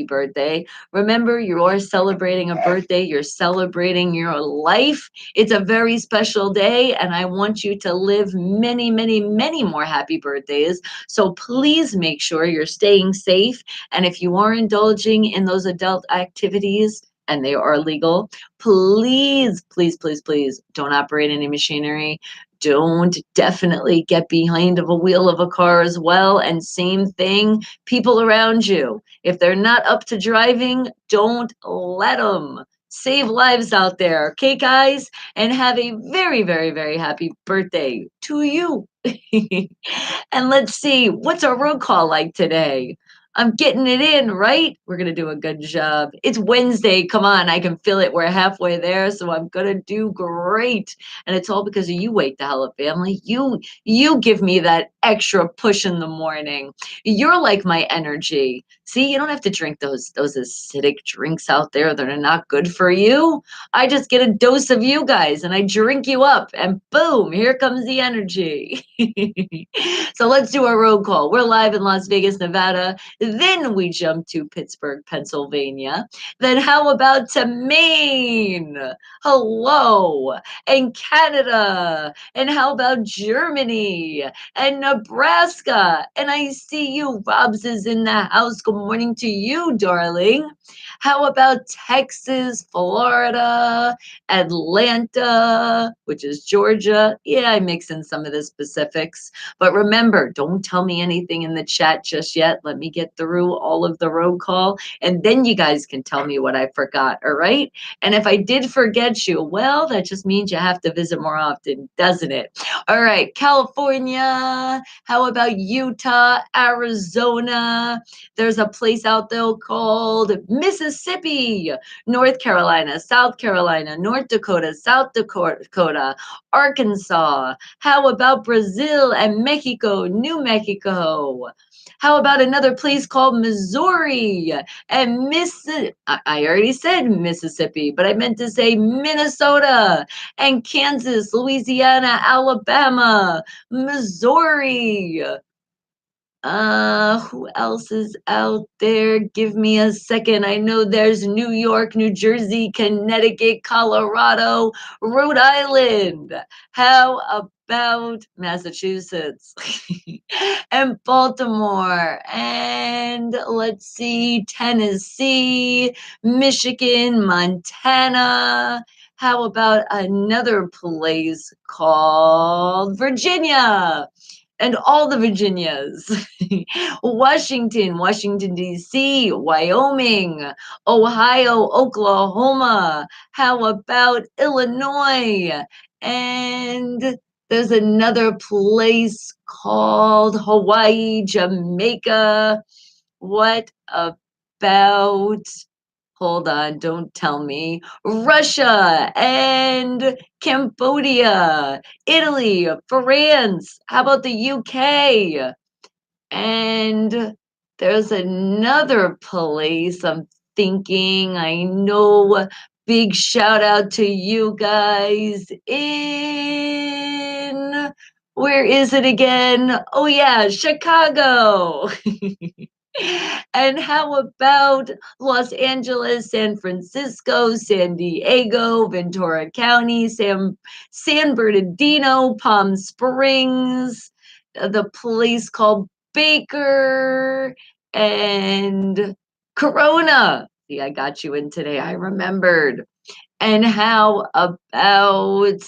birthday. Remember, you are celebrating a birthday, you're celebrating your life. It's a very special day, and I want you to live many, many, many more happy birthdays. So please make sure you're staying safe. And if you are indulging in those adult activities, and they are legal, please, please, please, please don't operate any machinery. Don't definitely get behind of a wheel of a car as well. And same thing, people around you. If they're not up to driving, don't let them. Save lives out there. Okay, guys? And have a very, very, very happy birthday to you. And let's see, what's our road call like today? I'm getting it in, right? We're going to do a good job. It's Wednesday. Come on. I can feel it. We're halfway there. So I'm going to do great. And it's all because of you, Wake the Hell Up family. You give me that extra push in the morning. You're like my energy. See, you don't have to drink those acidic drinks out there that are not good for you. I just get a dose of you guys and I drink you up and boom, here comes the energy. So let's do a road call. We're live in Las Vegas, Nevada. Then we jump to Pittsburgh, Pennsylvania. Then how about to Maine? Hello. And Canada. And how about Germany? And Nebraska. And I see you. Robs is in the house. Good morning to you, darling. How about Texas, Florida, Atlanta, which is Georgia? Yeah, I mix in some of the specifics. But remember, don't tell me anything in the chat just yet. Let me get through all of the roll call, and then you guys can tell me what I forgot, all right? And if I did forget you, well, that just means you have to visit more often, doesn't it? All right, California. How about Utah, Arizona? There's a place out there called Mississippi, North Carolina, South Carolina, North Dakota, South Dakota, Arkansas. How about Brazil and Mexico, New Mexico? How about another place called Missouri and I already said Mississippi, but I meant to say Minnesota and Kansas, Louisiana, Alabama, Missouri. Who else is out there? Give me a second. I know there's New York, New Jersey, Connecticut, Colorado, Rhode Island. How about Massachusetts and Baltimore? And let's see, Tennessee, Michigan, Montana. How about another place called Virginia? And all the Virginias, Washington, Washington, D.C., Wyoming, Ohio, Oklahoma. How about Illinois? And there's another place called Hawaii, Jamaica. What about, hold on, don't tell me, Russia and Cambodia, Italy, France. How about the UK? And there's another place I'm thinking. I know. Big shout out to you guys in, where is it again? Oh, yeah, Chicago. And how about Los Angeles, San Francisco, San Diego, Ventura County, San Bernardino, Palm Springs, the place called Baker, and Corona. See, I got you in today. I remembered. And how about,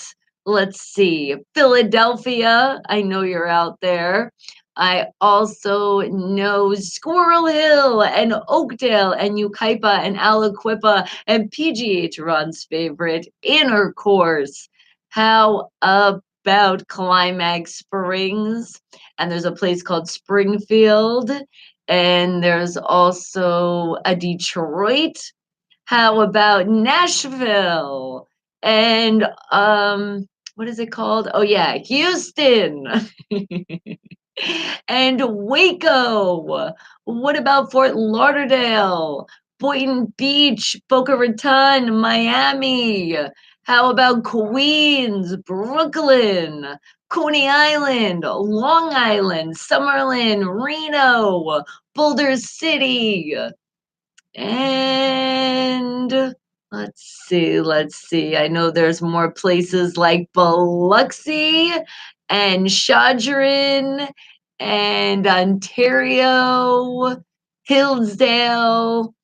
let's see, Philadelphia? I know you're out there. I also know Squirrel Hill and Oakdale and Ukaipa and Aliquippa and PGH Ron's favorite, Intercourse. How about Climax Springs? And there's a place called Springfield. And there's also a Detroit. How about Nashville? And what is it called? Oh yeah, Houston. And Waco. What about Fort Lauderdale? Boynton Beach, Boca Raton, Miami. How about Queens, Brooklyn, Coney Island, Long Island, Summerlin, Reno, Boulder City? And let's see. I know there's more places like Biloxi and Shadrin and Ontario, Hillsdale.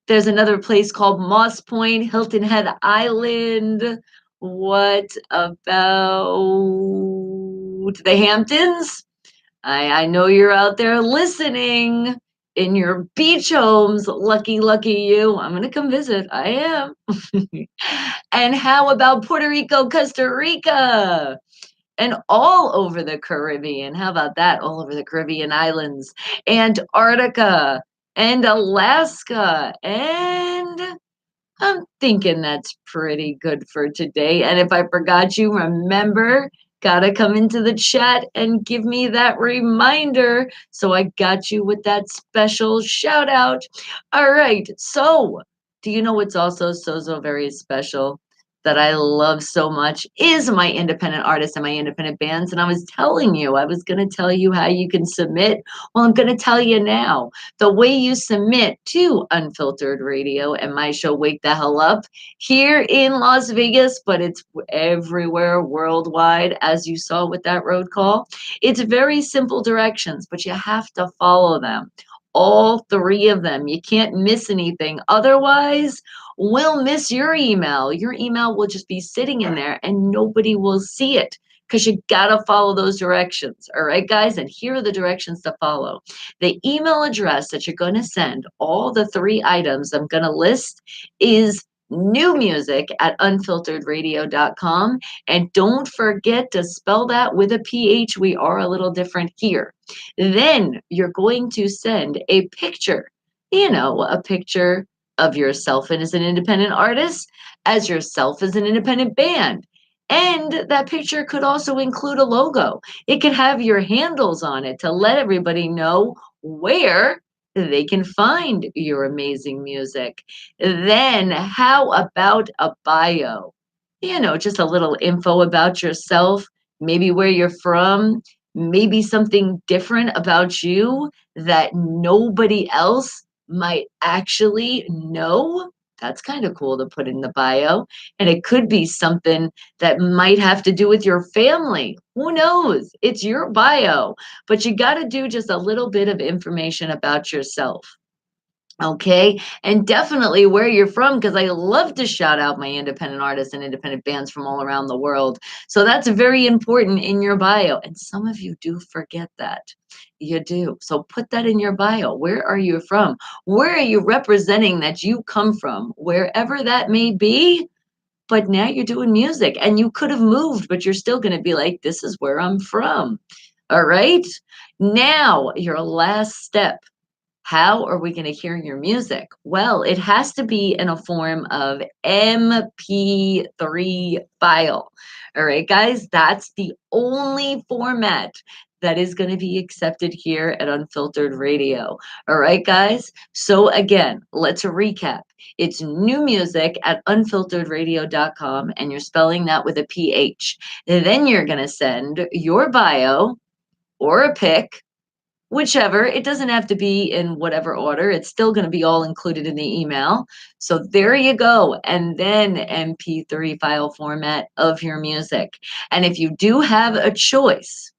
There's another place called Moss Point, Hilton Head Island. What about the Hamptons? I know you're out there listening in your beach homes. Lucky, lucky you. I'm going to come visit. I am. And how about Puerto Rico, Costa Rica? And all over the Caribbean. How about that? All over the Caribbean islands, Antarctica and Alaska. And I'm thinking that's pretty good for today. And if I forgot you, remember, gotta come into the chat and give me that reminder. So I got you with that special shout out. All right. So, do you know what's also so very special that I love so much is my independent artists and my independent bands. And I was telling you, I was going to tell you how you can submit. Well, I'm going to tell you now. The way you submit to Unfiltered Radio and my show, Wake the Hell Up, here in Las Vegas, but it's everywhere worldwide, as you saw with that road call. It's very simple directions, but you have to follow them. All three of them. You can't miss anything. Otherwise, we'll miss your email. Your email will just be sitting in there and nobody will see it because you got to follow those directions. All right, guys? And here are the directions to follow. The email address that you're going to send all the three items I'm going to list is newmusic@unfilteredradio.com. And don't forget to spell that with a PH. We are a little different here. Then you're going to send a picture, a picture of yourself as an independent artist, as yourself as an independent band. And that picture could also include a logo. It could have your handles on it to let everybody know where they can find your amazing music. Then, how about a bio? Just a little info about yourself. maybe where you're from, maybe something different about you that nobody else might actually know. That's kind of cool to put in the bio. And it could be something that might have to do with your family. Who knows? It's your bio, but you got to do just a little bit of information about yourself. Okay, and definitely where you're from, because I love to shout out my independent artists and independent bands from all around the world. So that's very important in your bio. And some of you do forget that. You do. So put that in your bio. Where are you from? Where are you representing that you come from? Wherever that may be. But now you're doing music and you could have moved, but you're still going to be like, this is where I'm from. All right. Now, your last step, how are we going to hear your music? Well, it has to be in a form of MP3 file. All right, guys, that's the only format that is going to be accepted here at Unfiltered Radio. All right, guys. So, again, let's recap. It's new music at unfilteredradio.com, and you're spelling that with a PH. Then you're going to send your bio or a pic, whichever. It doesn't have to be in whatever order. It's still going to be all included in the email. So there you go. And then MP3 file format of your music. And if you do have a choice,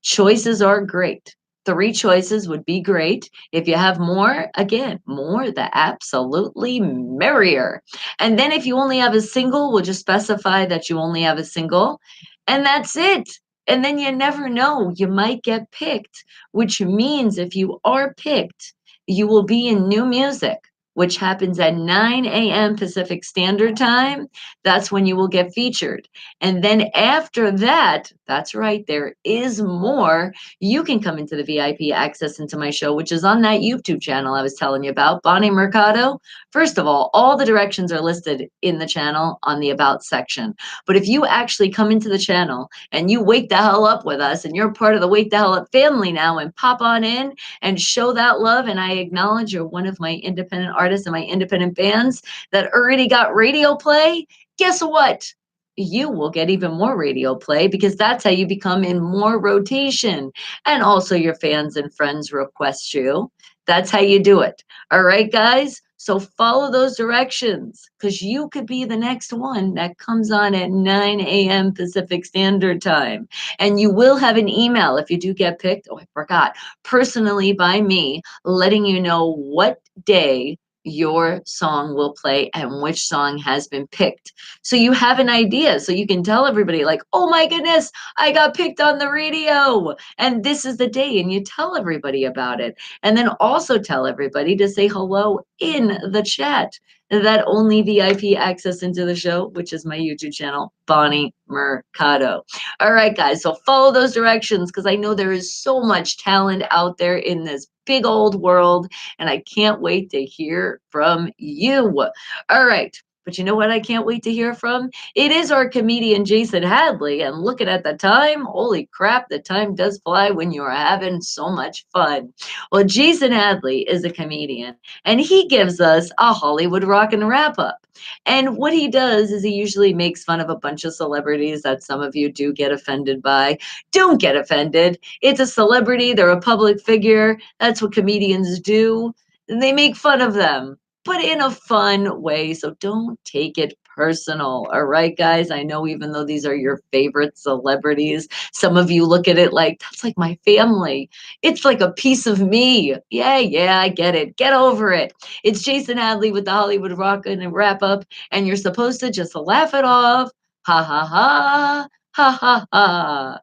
choices are great. 3 choices would be great. If you have more, again, more the absolutely merrier. And then if you only have a single, we'll just specify that you only have a single. And that's it. And then you never know, you might get picked, which means if you are picked, you will be in new music, which happens at 9 a.m. Pacific Standard Time. That's when you will get featured. And then after that, that's right, there is more. You can come into the VIP access into my show, which is on that YouTube channel I was telling you about, Bonnie Mercado. First of all the directions are listed in the channel on the About section. But if you actually come into the channel and you wake the hell up with us and you're part of the Wake the Hell Up family now and pop on in and show that love, and I acknowledge you're one of my independent artists and my independent bands that already got radio play, guess what? You will get even more radio play because that's how you become in more rotation. And also your fans and friends request you. That's how you do it. All right, guys? So follow those directions because you could be the next one that comes on at 9 a.m. Pacific Standard Time. And you will have an email if you do get picked. Oh, I forgot. Personally by me, letting you know what day your song will play and which song has been picked. So you have an idea. So you can tell everybody, like, oh my goodness, I got picked on the radio. And this is the day. And you tell everybody about it. And then also tell everybody to say hello in the chat. That only VIP access into the show, which is my YouTube channel, Bonnie Mercado. All right, guys. So follow those directions because I know there is so much talent out there in this big old world, and I can't wait to hear from you. All right. But you know what I can't wait to hear from? It is our comedian, Jason Hadley. And looking at the time, holy crap, the time does fly when you're having so much fun. Well, Jason Hadley is a comedian, and he gives us a Hollywood rock and wrap up. And what he does is he usually makes fun of a bunch of celebrities that some of you do get offended by. Don't get offended. It's a celebrity, they're a public figure. That's what comedians do. And they make fun of them, but in a fun way. So don't take it personal. All right, guys. I know even though these are your favorite celebrities, some of you look at it like, that's like my family. It's like a piece of me. Yeah, I get it. Get over it. It's Jason Hadley with the Hollywood Rock and Wrap Up, and you're supposed to just laugh it off. Ha ha ha. Ha ha ha.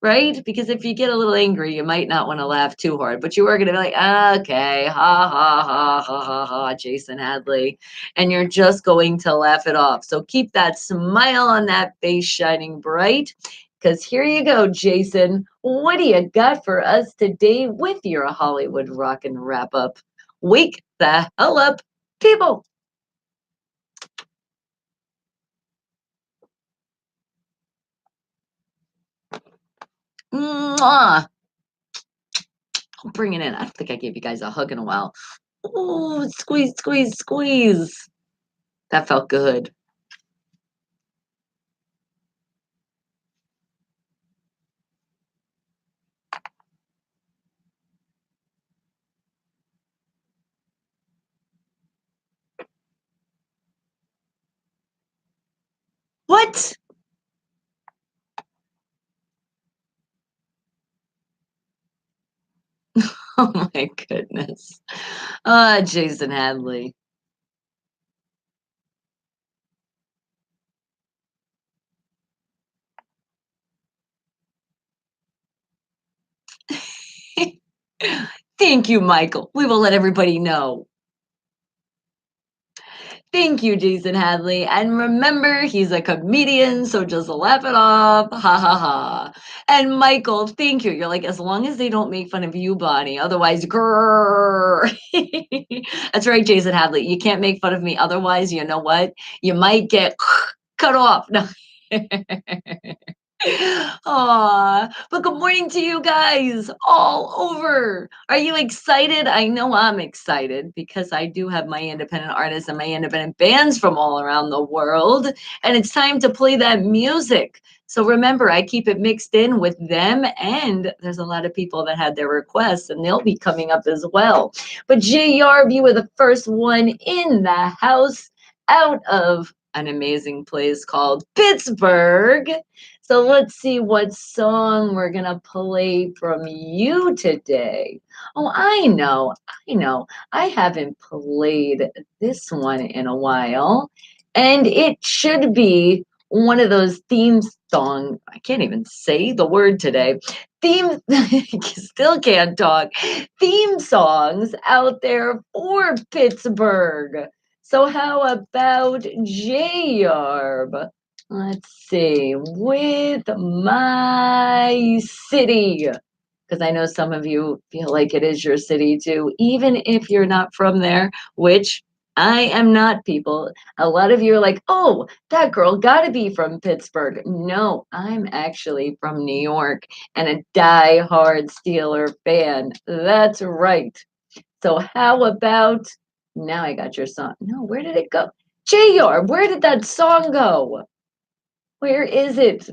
Right? Because if you get a little angry, you might not want to laugh too hard, but you are going to be like, okay, ha, ha, ha, ha, ha, ha, Jason Hadley. And you're just going to laugh it off. So keep that smile on that face shining bright. Because here you go, Jason. What do you got for us today with your Hollywood Rock and Wrap Up? Wake the hell up, people. Mwah. I'll bring it in. I don't think I gave you guys a hug in a while. Oh, squeeze, squeeze, squeeze. That felt good. What? Oh my goodness. Jason Hadley. Thank you, Michael. We will let everybody know. Thank you, Jason Hadley. And remember, he's a comedian, so just laugh it off. Ha ha ha. And Michael, thank you. You're like, as long as they don't make fun of you, Bonnie. Otherwise, grrr. That's right, Jason Hadley. You can't make fun of me. Otherwise, you know what? You might get cut off. No. Aw, but good morning to you guys all over. Are you excited? I know I'm excited because I do have my independent artists and my independent bands from all around the world, and it's time to play that music. So remember, I keep it mixed in with them, and there's a lot of people that had their requests, and they'll be coming up as well. But J Yarb, you were the first one in the house out of an amazing place called Pittsburgh. So let's see what song we're going to play from you today. Oh, I know. I know. I haven't played this one in a while. And it should be one of those theme song. I can't even say the word today. Theme still can't talk. Theme songs out there for Pittsburgh. So how about J Yarb? Let's see, with my city, because I know some of you feel like it is your city too, even if you're not from there, which I am not, people. A lot of you are like, oh, that girl got to be from Pittsburgh. No, I'm actually from New York and a die-hard Steeler fan. That's right. So how about, now I got your song. No, where did it go? J.R., where did that song go? Where is it?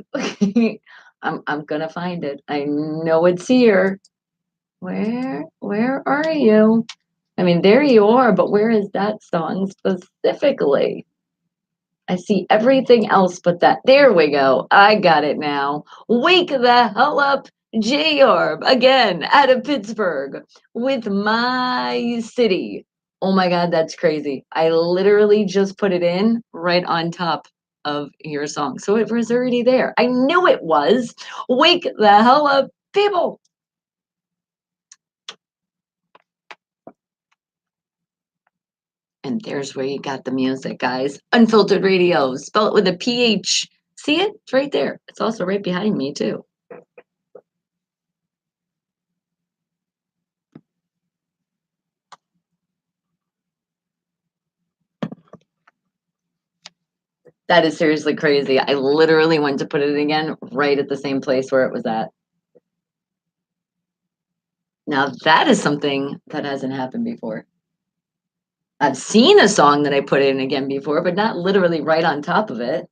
I'm gonna find it. I know it's here. Where are you? I mean, there you are, but where is that song specifically? I see everything else but that. There we go. I got it now. Wake the hell up, J-Orb, again, out of Pittsburgh with my city. Oh my God, that's crazy. I literally just put it in right on top of your song. So it was already there. I knew it was. Wake the hell up, people. And there's where you got the music, guys. Unfiltered radio. Spell it with a PH. See it? It's right there. It's also right behind me, too. That is seriously crazy. I literally went to put it again right at the same place where it was at. Now, that is something that hasn't happened before. I've seen a song that I put in again before, but not literally right on top of it.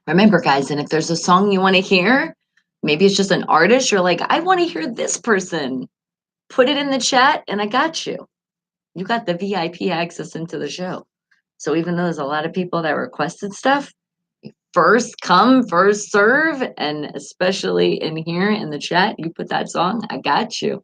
Remember, guys, and if there's a song you want to hear, maybe it's just an artist, you're like, I want to hear this person. Put it in the chat, and I got you. You got the VIP access into the show. So even though there's a lot of people that requested stuff, first come, first serve, and especially in here in the chat, you put that song, I got you.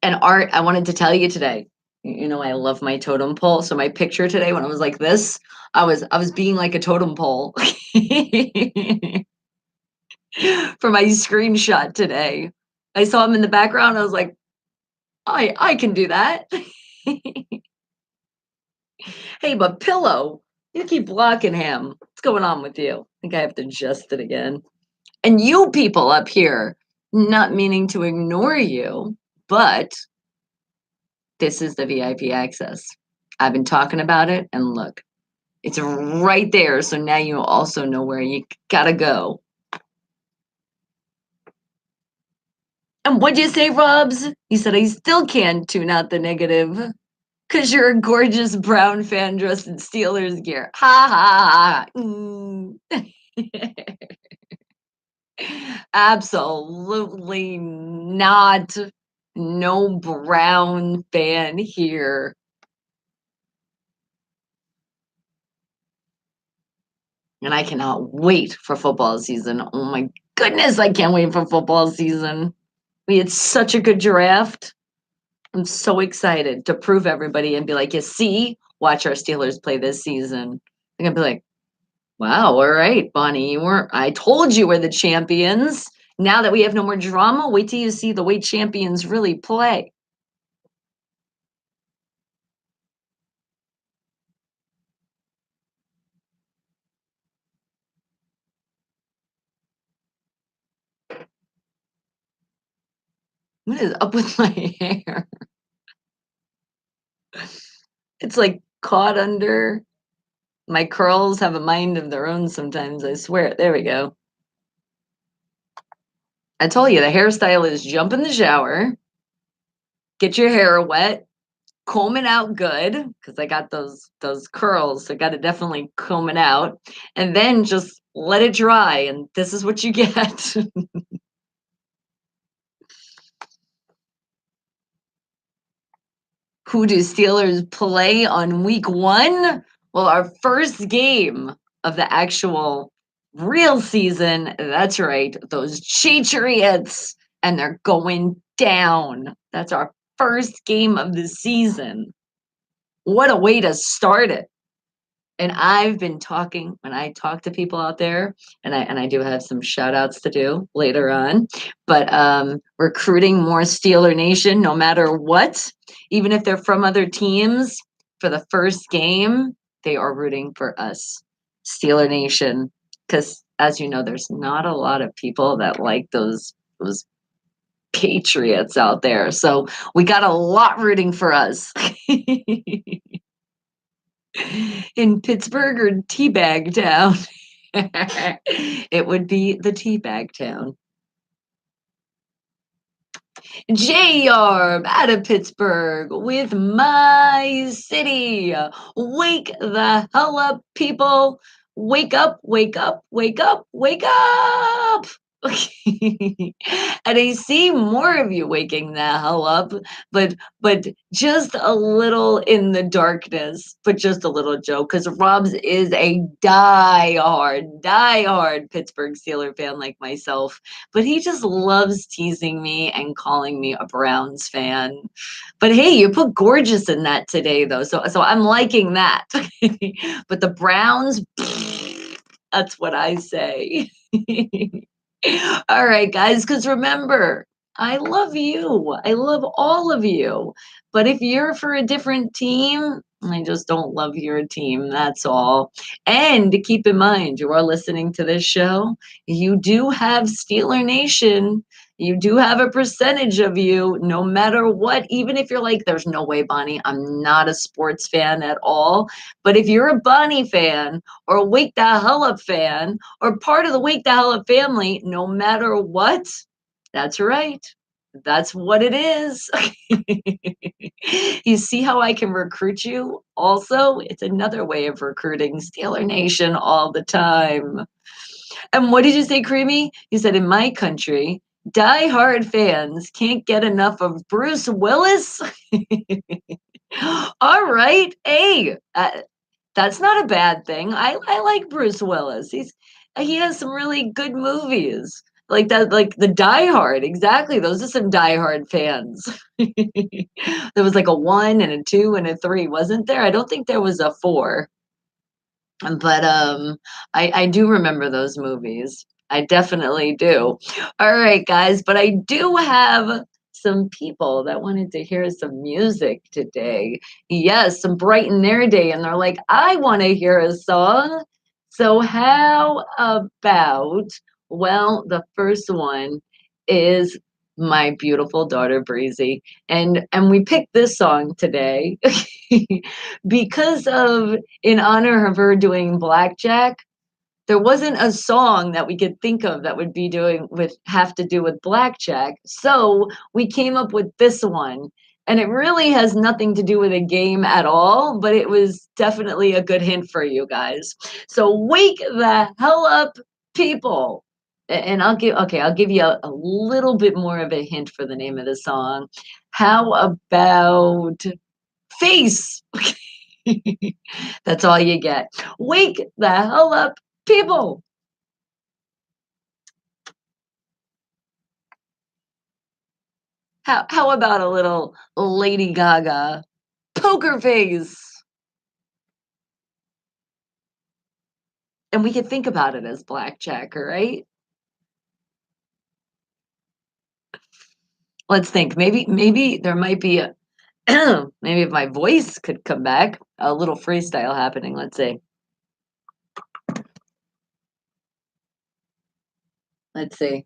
And Art, I wanted to tell you today, you know, I love my totem pole. So my picture today, when I was like this, I was being like a totem pole for my screenshot today. I saw him in the background. I was like, I can do that. Hey, but Pillow, you keep blocking him. What's going on with you? I think I have to adjust it again. And you people up here, not meaning to ignore you, but this is the VIP access. I've been talking about it, and look, it's right there. So now you also know where you gotta go. And what'd you say, Robs? He said, I still can't tune out the negative 'Cause you're a gorgeous brown fan dressed in Steelers gear. Ha ha ha. Mm. Absolutely not. No brown fan here. And I cannot wait for football season. Oh my goodness, I can't wait for football season. We had such a good draft. I'm so excited to prove everybody and be like, you see, watch our Steelers play this season. They're gonna be like, wow, all right, Bonnie, you weren't I told you we're the champions. Now that we have no more drama, wait till you see the way champions really play. What is up with my hair? It's like caught under. My curls have a mind of their own sometimes, I swear. There we go. I told you the hairstyle is jump in the shower, get your hair wet, comb it out good because I got those curls. So I got to definitely comb it out, and then just let it dry. And this is what you get. Who do Steelers play on week 1? Well, our first game of the actual real season. That's right, those Patriots, and they're going down. That's our first game of the season. What a way to start it. And I've been talking when I talk to people out there, and I do have some shout outs to do later on, but recruiting more Steeler Nation no matter what, even if they're from other teams, for the first game, they are rooting for us, Steeler Nation, because as you know, there's not a lot of people that like those Patriots out there. So we got a lot rooting for us. In Pittsburgh or Teabag Town? It would be the Teabag Town. J-Yarb out of Pittsburgh with my city. Wake the hell up, people. Wake up, wake up, wake up, wake up. And I see more of you waking the hell up, but just a little in the darkness, but just a little joke, because Rob's is a die hard Pittsburgh Steeler fan like myself, but he just loves teasing me and calling me a Browns fan. But hey, you put gorgeous in that today though, so I'm liking that. But the Browns, that's what I say. All right, guys, because remember, I love you. I love all of you. But if you're for a different team, I just don't love your team. That's all. And keep in mind, you are listening to this show. You do have Steeler Nation. You do have a percentage of you, no matter what. Even if you're like, there's no way, Bonnie, I'm not a sports fan at all. But if you're a Bonnie fan or a Wake the Hell Up fan or part of the Wake the Hell Up family, no matter what, that's right. That's what it is. You see how I can recruit you? Also, it's another way of recruiting Steeler Nation all the time. And what did you say, Creamy? You said in my country, die-hard fans can't get enough of Bruce Willis. All right. Hey, that's not a bad thing. I like Bruce Willis. He has some really good movies. Like that, like the Die Hard. Exactly. Those are some Die Hard fans. There was like a 1 and a 2 and a 3, wasn't there? I don't think there was a 4. But I do remember those movies. I definitely do. All right, guys, but I do have some people that wanted to hear some music today. Yes, some brighten their day, and they're like, I want to hear a song. So how about, well, the first one is my beautiful daughter Breezy. And we picked this song today because of, in honor of her doing blackjack. There wasn't a song that we could think of that would be doing with have to do with blackjack. So we came up with this one. And it really has nothing to do with a game at all, but it was definitely a good hint for you guys. So wake the hell up, people. And I'll give you a little bit more of a hint for the name of the song. How about face? That's all you get. Wake the hell up, people. How about a little Lady Gaga? Poker face. And we could think about it as blackjack, right? Let's think. Maybe there might be a maybe if my voice could come back, a little freestyle happening. Let's see. Let's see.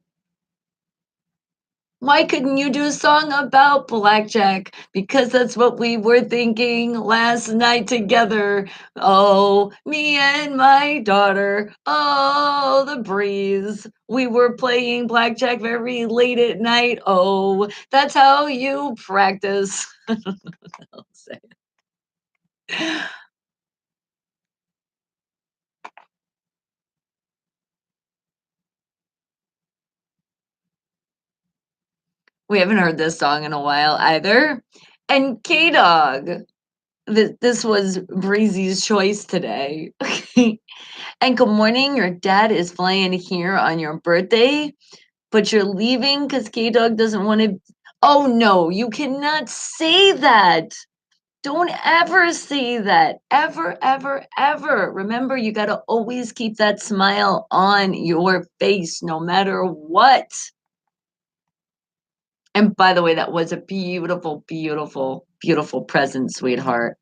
Why couldn't you do a song about blackjack? Because that's what we were thinking last night together. Oh, me and my daughter. Oh, the breeze. We were playing blackjack very late at night. Oh, that's how you practice. I'll say. We haven't heard this song in a while either. And K Dog. This was Breezy's choice today. And good morning. Your dad is flying here on your birthday, but you're leaving because K Dog doesn't want to. Oh no, you cannot say that. Don't ever say that. Ever, ever, ever. Remember, you got to always keep that smile on your face no matter what. And by the way, that was a beautiful, beautiful, beautiful present, sweetheart.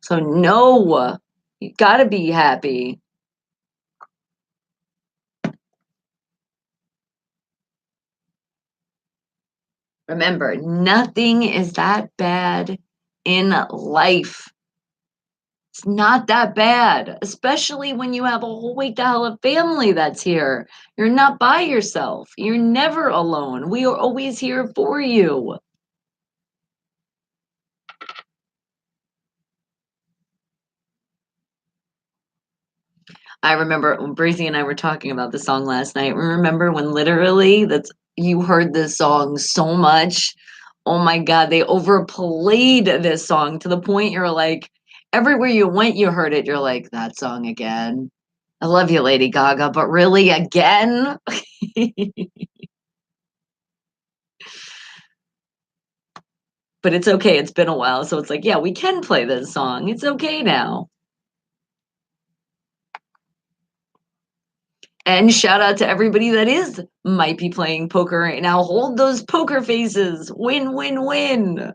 So, no, you got to be happy. Remember, nothing is that bad in life. It's not that bad, especially when you have a whole Wake the Hell Up family that's here. You're not by yourself. You're never alone. We are always here for you. I remember when Breezy and I were talking about the song last night. Remember when literally that's you heard this song so much. Oh my God, they overplayed this song to the point you're like, everywhere you went, you heard it. You're like, that song again. I love you, Lady Gaga, but really again? But it's okay. It's been a while. So it's like, yeah, we can play this song. It's okay now. And shout out to everybody that is might be playing poker right now. Hold those poker faces. Win, win, win.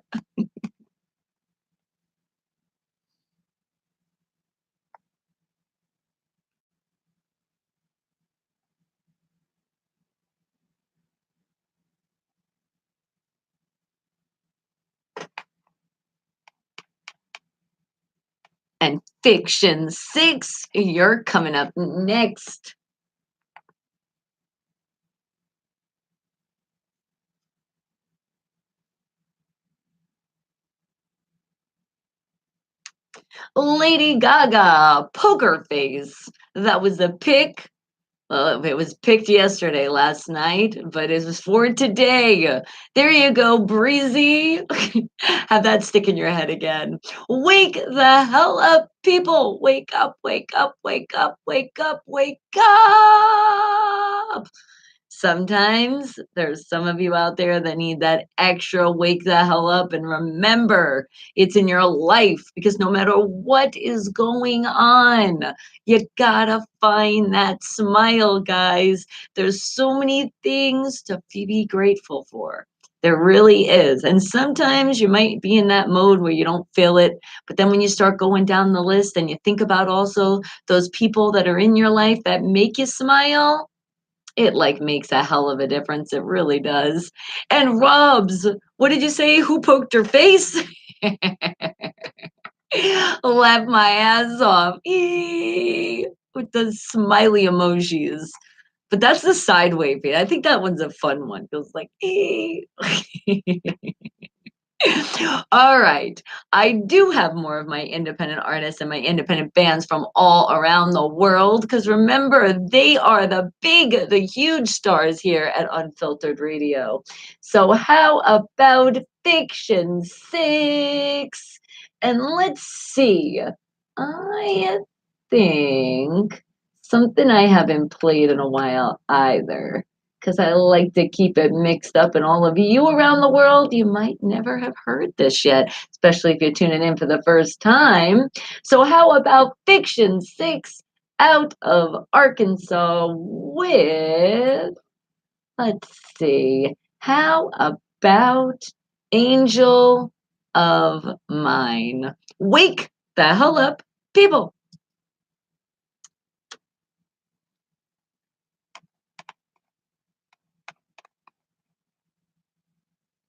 And Fiction 6, you're coming up next. Lady Gaga, Poker Face. That was the pick. Well, it was picked yesterday, last night, but it was for today. There you go, Breezy. Have that stick in your head again. Wake the hell up, people. Wake up, wake up, wake up, wake up, wake up. Sometimes there's some of you out there that need that extra wake the hell up. And remember, it's in your life because no matter what is going on, you gotta find that smile, guys. There's so many things to be grateful for. There really is. And sometimes you might be in that mode where you don't feel it. But then when you start going down the list and you think about also those people that are in your life that make you smile, it like makes a hell of a difference. It really does. And Robs, what did you say? Who poked her face? Laugh my ass off. Eee! With the smiley emojis. But that's the side waving. I think that one's a fun one. Feels like, eh. All right. I do have more of my independent artists and my independent bands from all around the world because remember, they are the huge stars here at Unfiltered Radio. So, how about Fiction 6? And let's see. I think something I haven't played in a while either because I like to keep it mixed up. And all of you around the world, you might never have heard this yet, especially if you're tuning in for the first time. So, how about Fiction 6 out of Arkansas with, let's see, how about Angel of Mine? Wake the hell up, people.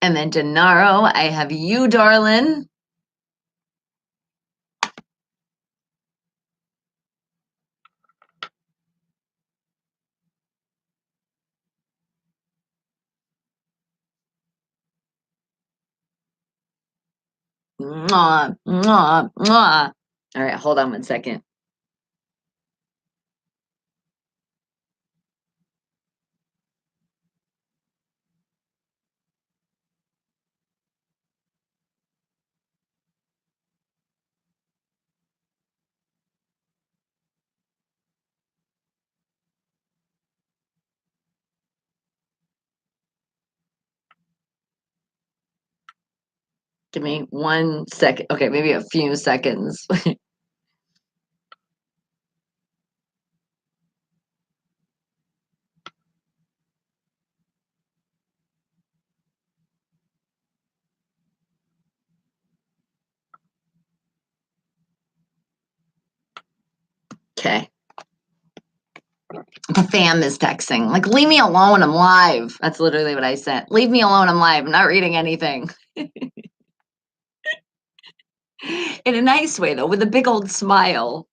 And then Gennaro, I have you, darling. Mwah, mwah, mwah. All right, hold on one second. Give me 1 second. Okay, maybe a few seconds. Okay. The fam is texting. Like, leave me alone. I'm live. That's literally what I said. Leave me alone. I'm live. I'm not reading anything. In a nice way, though, with a big old smile.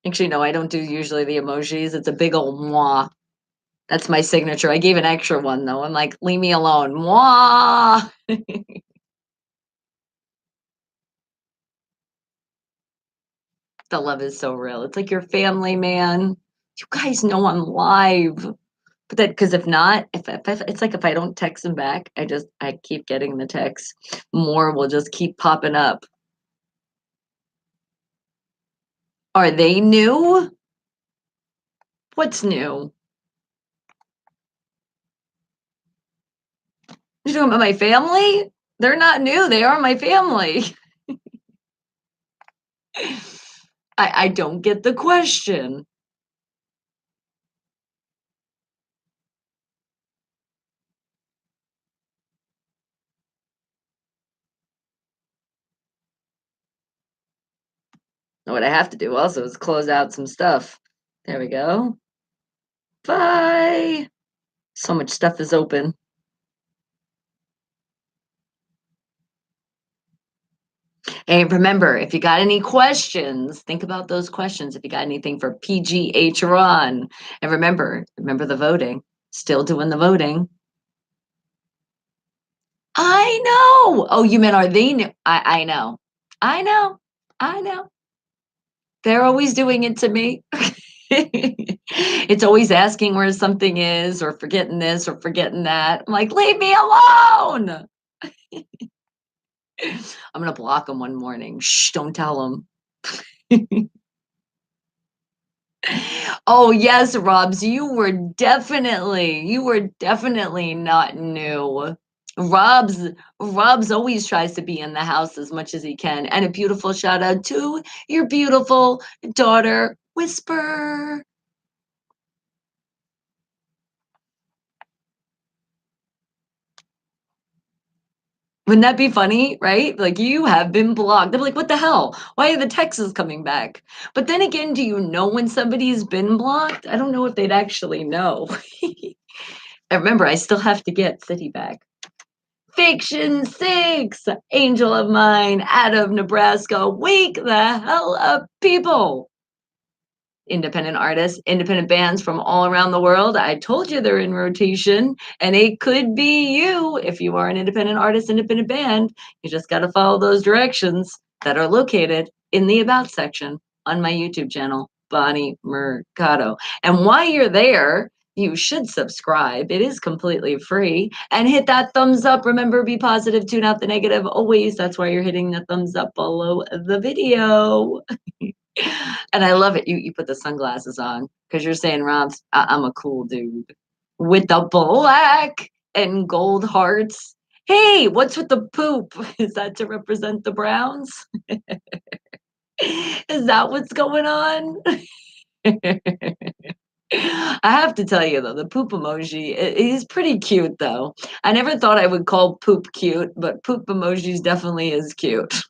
Actually, no, I don't do usually the emojis. It's a big old moi. That's my signature. I gave an extra one, though. I'm like, leave me alone. Moi. The love is so real. It's like your family, man. You guys know I'm live. But that because if not, if it's like if I don't text them back, I keep getting the text. More will just keep popping up. Are they new? What's new? You talking about my family? They're not new. They are my family. I don't get the question. What I have to do also is close out some stuff. There we go. Bye. So much stuff is open. Hey, remember, if you got any questions, think about those questions. If you got anything for PGH Ron. And remember the voting. Still doing the voting. I know. Oh, you meant are they new? I know. I know. I know. They're always doing it to me. It's always asking where something is or forgetting this or forgetting that. I'm like, leave me alone. I'm going to block them one morning. Shh, don't tell them. Oh, yes, Robs, you were definitely not new. Robs Robs always tries to be in the house as much as he can. And a beautiful shout out to your beautiful daughter, Whisper. Wouldn't that be funny, right? Like you have been blocked. They're like, what the hell? Why are the texts coming back? But then again, do you know when somebody's been blocked? I don't know if they'd actually know. And remember, I still have to get City back. Fiction 6, Angel of Mine, out of Nebraska. Wake the hell up, people. independent artists, independent bands from all around the world. I told you they're in rotation, and it could be you if you are an independent artist, independent band. You just got to follow those directions that are located in the About section on my YouTube channel, Bonnie Mercado. And while you're there, you should subscribe. It is completely free. And hit that thumbs up. Remember, be positive, tune out the negative always. That's why you're hitting the thumbs up below the video. And I love it. You put the sunglasses on because you're saying, Robs, I'm a cool dude with the black and gold hearts. Hey, what's with the poop? Is that to represent the Browns? Is that what's going on? I have to tell you though, the poop emoji, he's pretty cute though. I never thought I would call poop cute, but poop emojis definitely is cute.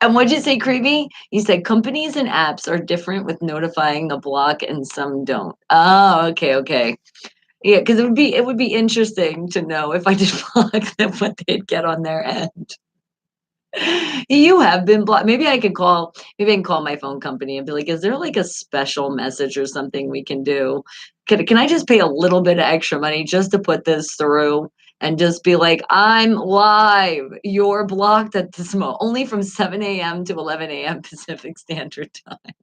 And what'd you say, creepy? You said companies and apps are different with notifying the block and some don't. Oh, okay, okay. Yeah, because it would be interesting to know if I did block them what they'd get on their end. You have been blocked. Maybe I can call my phone company and be like, is there like a special message or something we can do? Can I just pay a little bit of extra money just to put this through and just be like, I'm live. You're blocked at this moment, only from 7 a.m. to 11 a.m. Pacific Standard Time.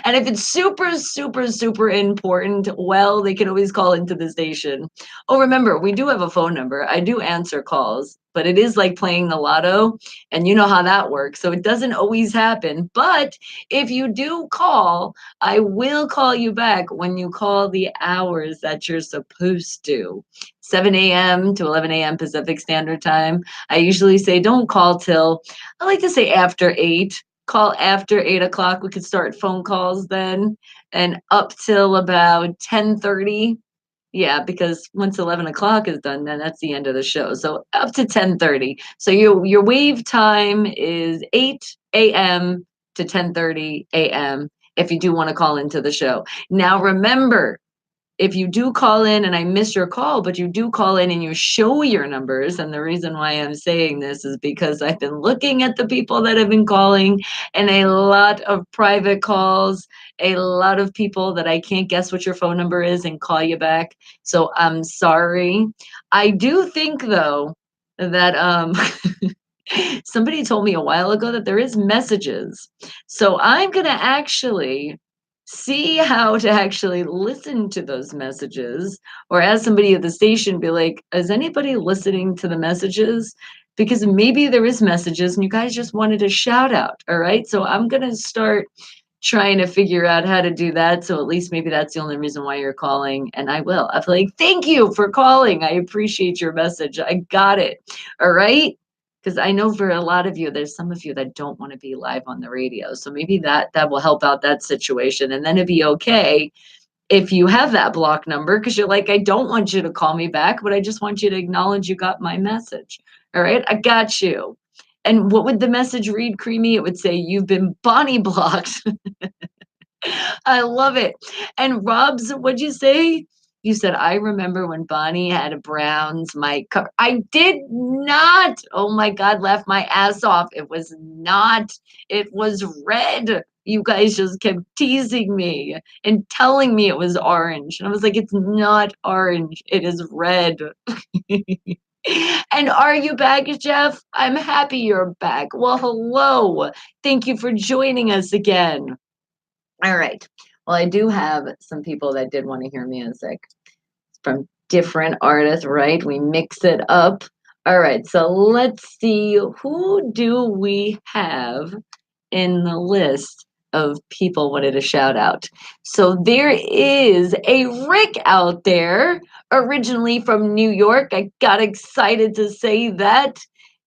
And if it's super, super, super important, well, they can always call into the station. Oh, remember, we do have a phone number. I do answer calls, but it is like playing the lotto, and you know how that works. So it doesn't always happen. But if you do call, I will call you back when you call the hours that you're supposed to. 7 a.m. to 11 a.m. Pacific Standard Time. I usually say don't call till, I like to say after 8. Call after 8 o'clock. We could start phone calls then, and up till about 10:30. Yeah, because once 11 o'clock is done, then that's the end of the show. So up to 10:30. So your wave time is 8 a.m. to 10:30 a.m. if you do want to call into the show. Now remember, if you do call in and I miss your call, but you do call in and you show your numbers, and the reason why I'm saying this is because I've been looking at the people that have been calling, and a lot of private calls, a lot of people that I can't guess what your phone number is and call you back. So I'm sorry. I do think though that somebody told me a while ago that there is messages. So I'm going to actually see how to actually listen to those messages, or ask somebody at the station, be like, is anybody listening to the messages? Because maybe there is messages and you guys just wanted a shout out. All right. So I'm going to start trying to figure out how to do that. So at least maybe that's the only reason why you're calling. And I will. I'll be like, thank you for calling. I appreciate your message. I got it. All right. Because I know for a lot of you, there's some of you that don't want to be live on the radio. So maybe that will help out that situation. And then it'd be okay if you have that block number, because you're like, I don't want you to call me back, but I just want you to acknowledge you got my message. All right. I got you. And what would the message read, Creamy? It would say, you've been Bonnie blocked. I love it. And Rob's, what'd you say? You said, I remember when Bonnie had a Browns mic cover. I did not. Oh my God, laughed my ass off. It was not, it was red. You guys just kept teasing me and telling me it was orange. And I was like, it's not orange, it is red. And are you back, Jeff? I'm happy you're back. Well, hello. Thank you for joining us again. All right. Well, I do have some people that did want to hear music from different artists, right? We mix it up. All right. So let's see, who do we have in the list of people wanted a shout out? So there is a Rick out there, originally from New York. I got excited to say that,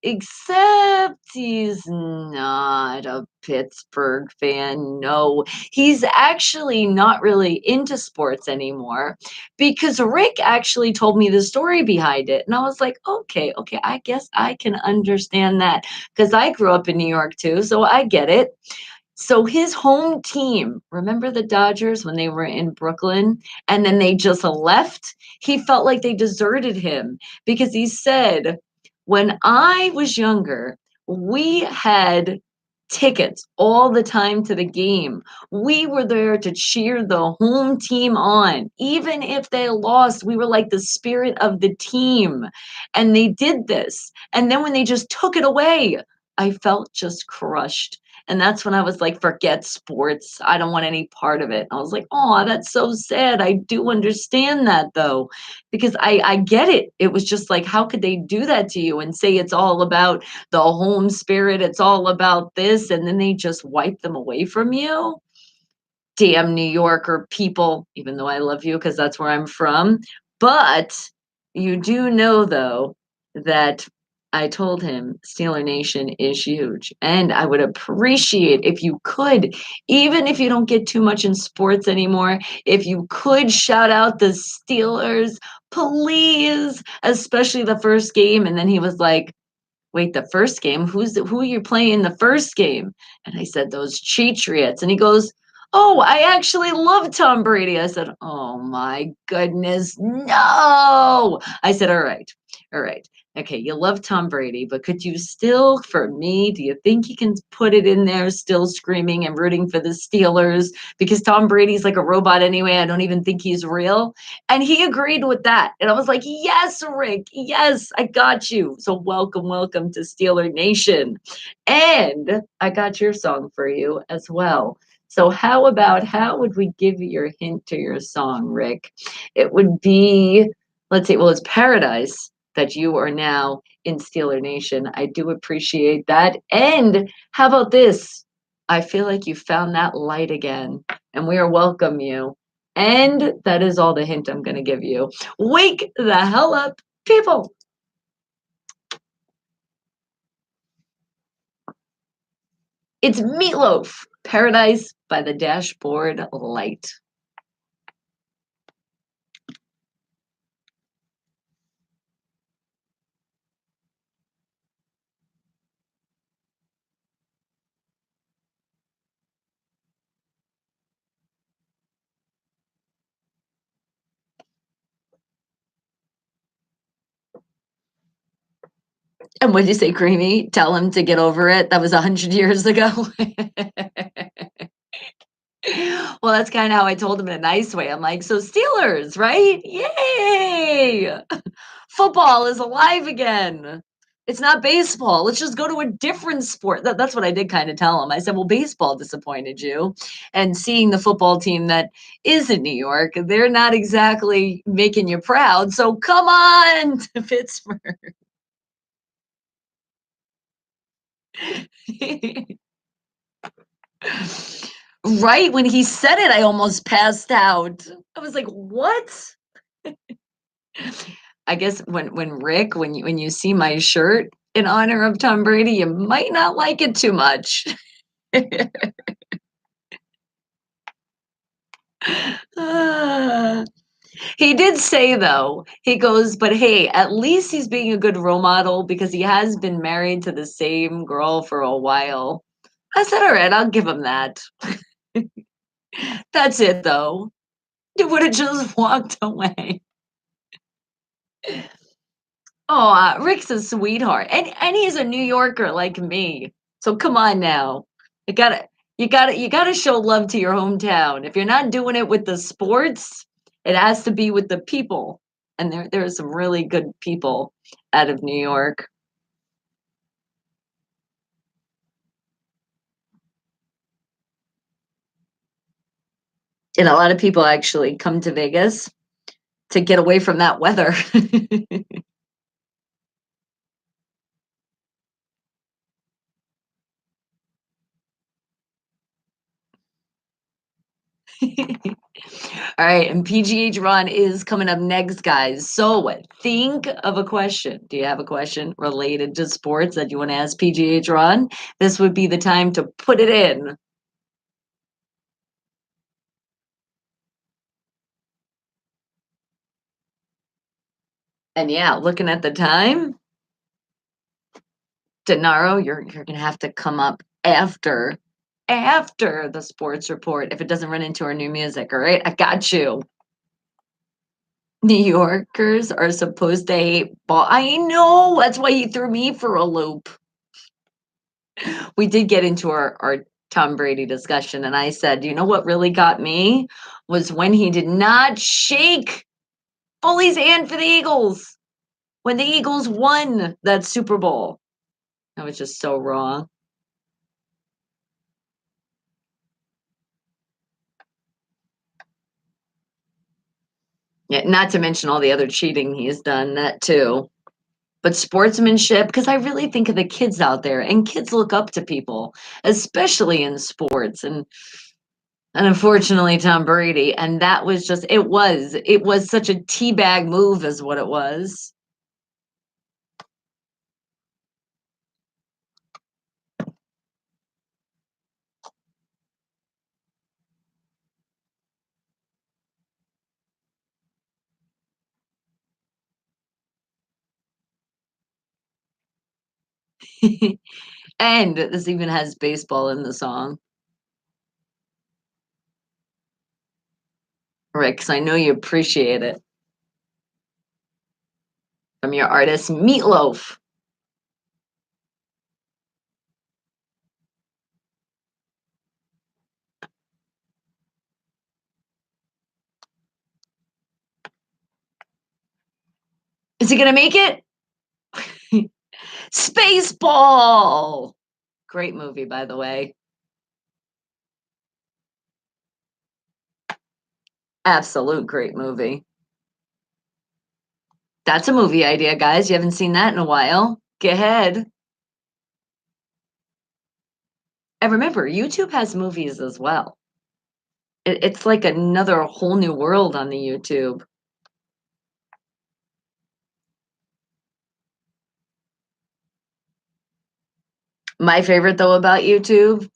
except he's not a Pittsburgh fan. No, he's actually not really into sports anymore, because Rick actually told me the story behind it. And I was like, okay, okay, I guess I can understand that, because I grew up in New York too, so I get it. So his home team, remember the Dodgers when they were in Brooklyn and then they just left? He felt like they deserted him, because he said, when I was younger, we had tickets all the time to the game. We were there to cheer the home team on. Even if they lost, we were like the spirit of the team. And they did this. And then when they just took it away, I felt just crushed. And that's when I was like, forget sports. I don't want any part of it. I was like, oh, that's so sad. I do understand that though, because I get it. It was just like, how could they do that to you and say it's all about the home spirit, it's all about this, and then they just wipe them away from you? Damn New Yorker people, even though I love you because that's where I'm from. But you do know, though, that I told him Steeler Nation is huge. And I would appreciate if you could, even if you don't get too much in sports anymore, if you could shout out the Steelers, please, especially the first game. And then he was like, wait, the first game? Who are you playing in the first game? And I said, those Cheatriots. And he goes, oh, I actually love Tom Brady. I said, oh my goodness, no. I said, all right, all right. Okay, you love Tom Brady, but could you still, for me, do you think you can put it in there, still screaming and rooting for the Steelers? Because Tom Brady's like a robot anyway. I don't even think he's real. And he agreed with that. And I was like, yes, Rick, yes, I got you. So welcome, welcome to Steeler Nation. And I got your song for you as well. So how would we give you your hint to your song, Rick? It would be, let's see, well, it's Paradise that you are now in Steeler Nation. I do appreciate that. And how about this? I feel like you found that light again, and we are welcome you. And that is all the hint I'm going to give you. Wake the hell up, people. It's Meatloaf, Paradise by the Dashboard Light. And what did you say, Creamy? Tell him to get over it. That was 100 years ago. Well, that's kind of how I told him in a nice way. I'm like, so Steelers, right? Yay! Football is alive again. It's not baseball. Let's just go to a different sport. That's what I did kind of tell him. I said, well, baseball disappointed you. And seeing the football team that is in New York, they're not exactly making you proud. So come on to Pittsburgh. Right when he said it, I almost passed out. I was like, "What?" I guess when Rick, when you see my shirt in honor of Tom Brady, you might not like it too much. Ah. He did say though, he goes, "But hey, at least he's being a good role model because he has been married to the same girl for a while." I said, "All right, I'll give him that." That's it though. He would have just walked away. Oh, Rick's a sweetheart, and he's a New Yorker like me. So come on now, you gotta you gotta show love to your hometown. If you're not doing it with the sports, it has to be with the people. And there are some really good people out of New York, and a lot of people actually come to Vegas to get away from that weather. All right, and PGH Ron is coming up next, guys. So think of a question. Do you have a question related to sports that you want to ask PGH Ron? This would be the time to put it in. And yeah, looking at the time, Denaro, you're gonna have to come up after the sports report if it doesn't run into our new music. All right, I got you. New Yorkers are supposed to hate ball. I know that's why he threw me for a loop. We did get into our Tom Brady discussion, and I said, you know what really got me was when he did not shake Foley's hand for the Eagles when the Eagles won that Super Bowl. That was just so wrong. Yeah, not to mention all the other cheating he's done, that too. But sportsmanship, because I really think of the kids out there, and kids look up to people, especially in sports. And unfortunately, Tom Brady. And that was just, it was such a teabag move, is what it was. And this even has baseball in the song, Rick, because I know you appreciate it from your artist, Meatloaf. Is he going to make it? Spaceball! Great movie, by the way. Absolute great movie. That's a movie idea, guys. You haven't seen that in a while. Get ahead. And remember, YouTube has movies as well. It's like another whole new world on the YouTube. My favorite, though, about YouTube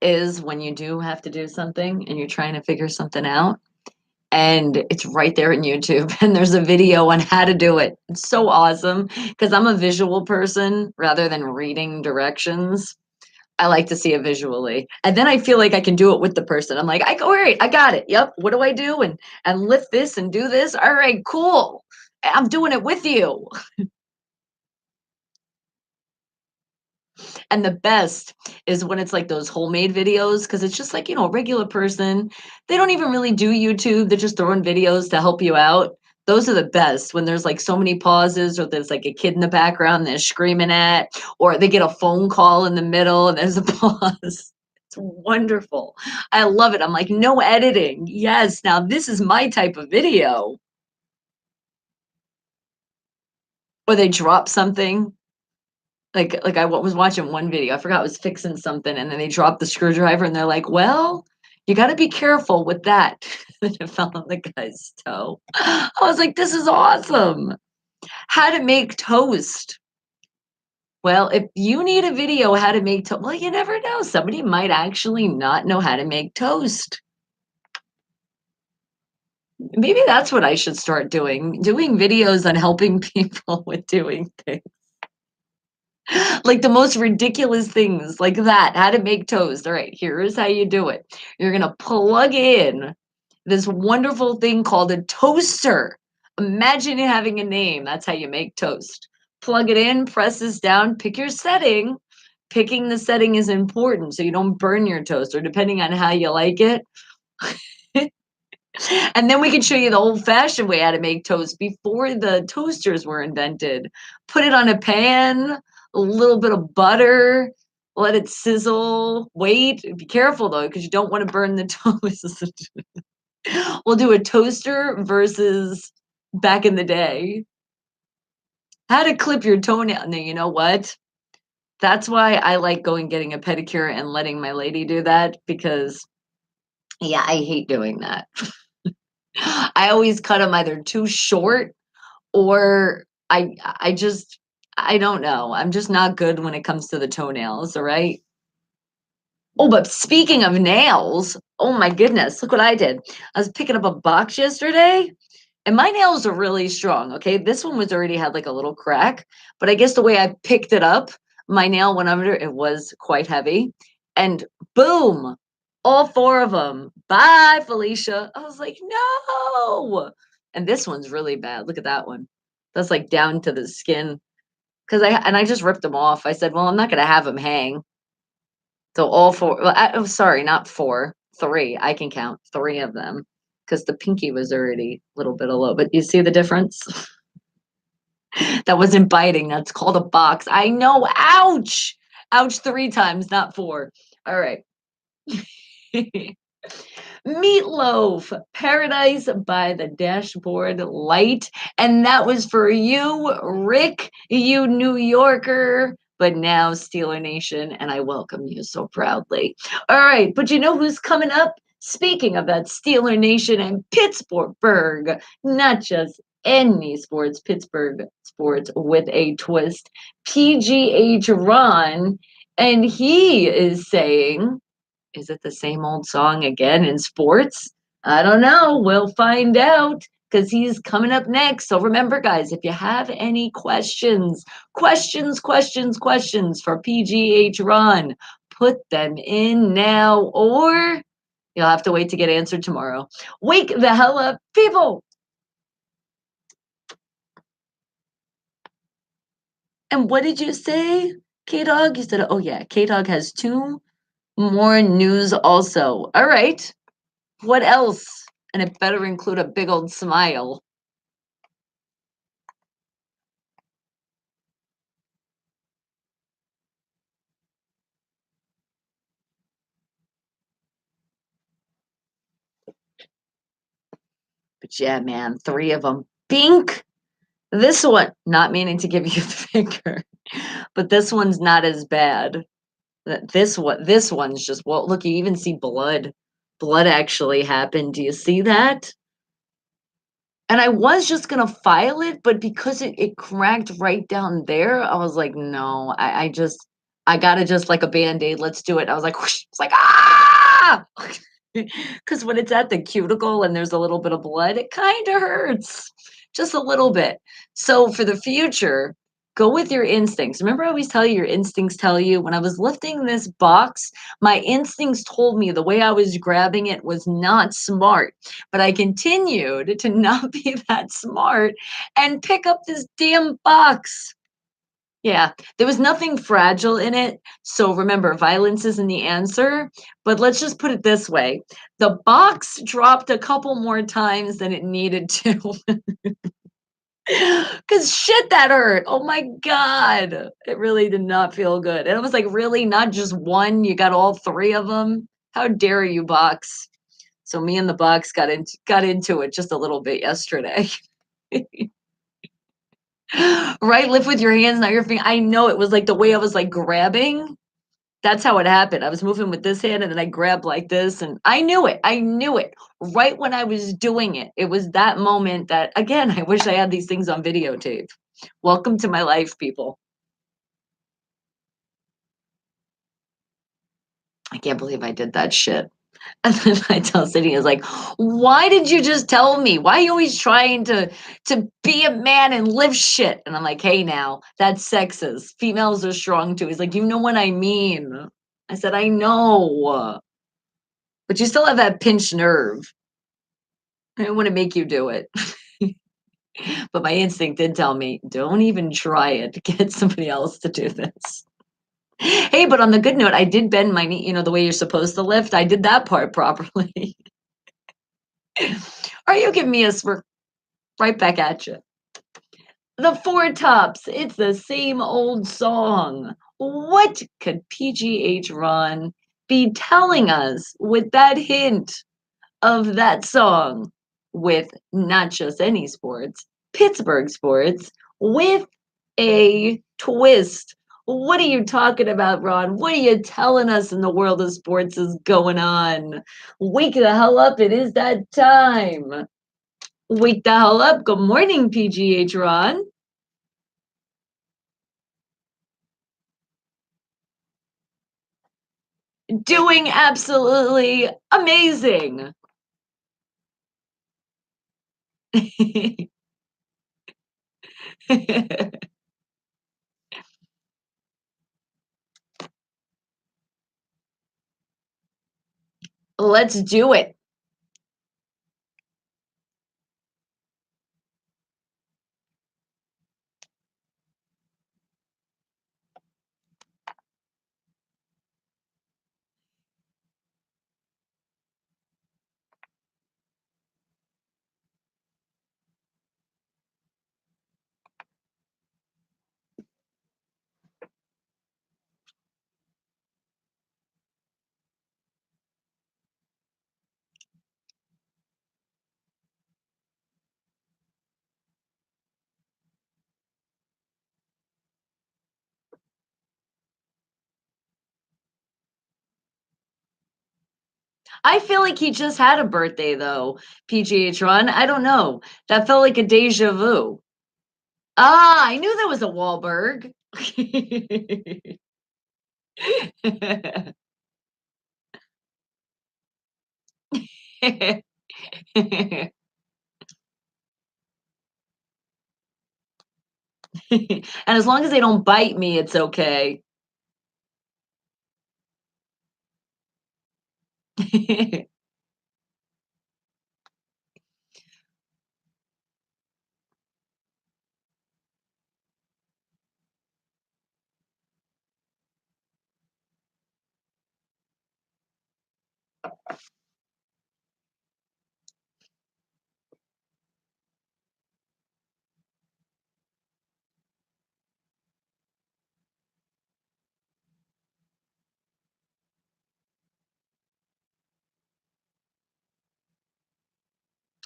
is when you do have to do something and you're trying to figure something out, and it's right there in YouTube, and there's a video on how to do it. It's so awesome because I'm a visual person rather than reading directions. I like to see it visually. And then I feel like I can do it with the person. I'm like, all right, I got it. Yep. What do I do? And lift this and do this. All right, cool. I'm doing it with you. And the best is when it's like those homemade videos, because it's just like, a regular person. They don't even really do YouTube. They're just throwing videos to help you out. Those are the best when there's like so many pauses, or there's like a kid in the background they're screaming at, or they get a phone call in the middle and there's a pause. It's wonderful. I love it. I'm like, no editing. Yes, now this is my type of video. Or they drop something. Like I was watching one video, I forgot I was fixing something, and then they dropped the screwdriver, and they're like, "Well, you got to be careful with that." And it fell on the guy's toe. I was like, "This is awesome! How to make toast." Well, if you need a video how to make toast, well, you never know. Somebody might actually not know how to make toast. Maybe that's what I should start doing videos on helping people with doing things. Like the most ridiculous things like that. How to make toast. All right, here's how you do it. You're going to plug in this wonderful thing called a toaster. Imagine it having a name. That's how you make toast. Plug it in, press this down, pick your setting. Picking the setting is important so you don't burn your toast, or depending on how you like it. And then we can show you the old fashioned way how to make toast before the toasters were invented. Put it on a pan, a little bit of butter, let it sizzle. Wait, be careful though, because you don't want to burn the toast. We'll do a toaster versus back in the day. How to clip your toenail. Now, you know what? That's why I like going getting a pedicure and letting my lady do that, because, yeah, I hate doing that. I always cut them either too short, or I just, I don't know. I'm just not good when it comes to the toenails, all right? Oh, but speaking of nails, oh my goodness, look what I did. I was picking up a box yesterday, and my nails are really strong, okay? This one was already had like a little crack, but I guess the way I picked it up, my nail went under, it was quite heavy, and boom, all four of them. Bye, Felicia. I was like, no. And this one's really bad. Look at that one. That's like down to the skin. Because I just ripped them off. I said, well, I'm not gonna have them hang. So all four. Well, oh, sorry, not four. Three. I can count three of them because the pinky was already a little bit low. But you see the difference? That wasn't biting. That's called a box. I know. Ouch. Ouch. Three times, not four. All right. Meatloaf, Paradise by the Dashboard Light. And that was for you, Rick, you New Yorker, but now Steeler Nation, and I welcome you so proudly. All right, but you know who's coming up? Speaking of that Steeler Nation and Pittsburgh, not just any sports, Pittsburgh sports with a twist. PGH Ron, and he is saying, is it the same old song again in sports? I don't know. We'll find out because he's coming up next. So remember, guys, if you have any questions for PGH Ron, put them in now or you'll have to wait to get answered tomorrow. Wake the hell up, people. And what did you say, K-Dog? You said, oh yeah, K-Dog has two more news also. All right. What else? And it better include a big old smile. But yeah, man, three of them. Pink. This one, not meaning to give you the finger, but this one's not as bad. This one's just, well, look, you even see blood. Blood actually happened. Do you see that? And I was just gonna file it, but because it cracked right down there, I was like, no, I gotta just like a band-aid, let's do it. I was like, whoosh, it's like, ah! Because when it's at the cuticle and there's a little bit of blood, it kind of hurts just a little bit. So for the future, go with your instincts. Remember, I always tell you your instincts tell you. When I was lifting this box, my instincts told me the way I was grabbing it was not smart. But I continued to not be that smart and pick up this damn box. Yeah, there was nothing fragile in it. So remember, violence isn't the answer. But let's just put it this way, the box dropped a couple more times than it needed to. Because shit, that hurt. Oh my God. It really did not feel good. And it was like, really, not just one? You got all three of them? How dare you, box? So me and the box got into it just a little bit yesterday. Right? Lift with your hands, not your finger. I know it was like the way I was like grabbing. That's how it happened. I was moving with this hand and then I grabbed like this and I knew it. I knew it. Right when I was doing it. It was that moment that, again, I wish I had these things on videotape. Welcome to my life, people. I can't believe I did that shit. And then I tell Sydney, is like, why did you just tell me? Why are you always trying to be a man and live shit? And I'm like, hey now, that's sexist. Females are strong too. He's like, you know what I mean. I said, I know. But you still have that pinched nerve. I don't want to make you do it. But my instinct did tell me, don't even try it. Get somebody else to do this. Hey, but on the good note, I did bend my knee, the way you're supposed to lift. I did that part properly. Are you giving me a smirk? Right back at you. The Four Tops. It's the same old song. What could PGH Ron be telling us with that hint of that song with not just any sports, Pittsburgh sports, with a twist? What are you talking about, Ron? What are you telling us in the world of sports is going on? Wake the hell up. It is that time. Wake the hell up. Good morning, PGH Ron. Doing absolutely amazing. Let's do it. I feel like he just had a birthday though, PGH Run. I don't know. That felt like a deja vu. Ah, I knew there was a Wahlberg. And as long as they don't bite me, it's okay.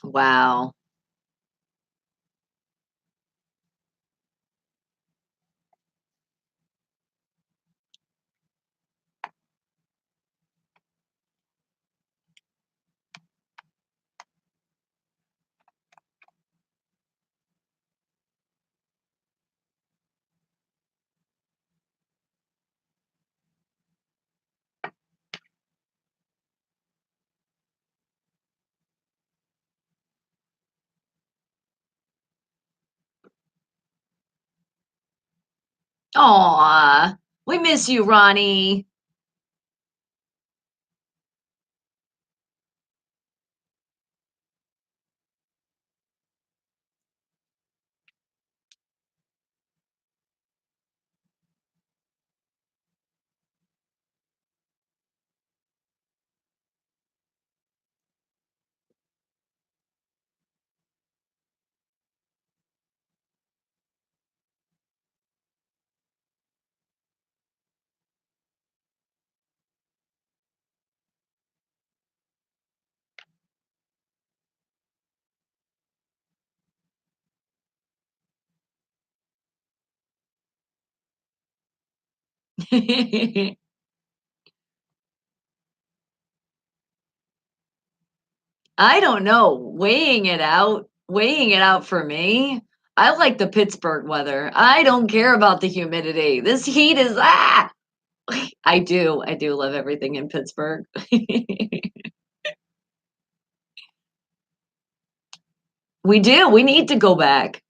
Wow. Aw, we miss you, Ronnie. I don't know. Weighing it out for me, I like the Pittsburgh weather. I don't care about the humidity. This heat is I do love everything in Pittsburgh. We do. We need to go back.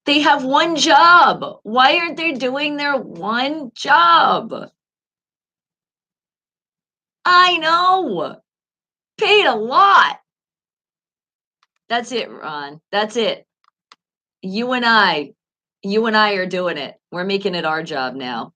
They have one job. Why aren't they doing their one job? I know. Paid a lot. That's it, Ron. That's it. You and I, you and I are doing it. We're making it our job now.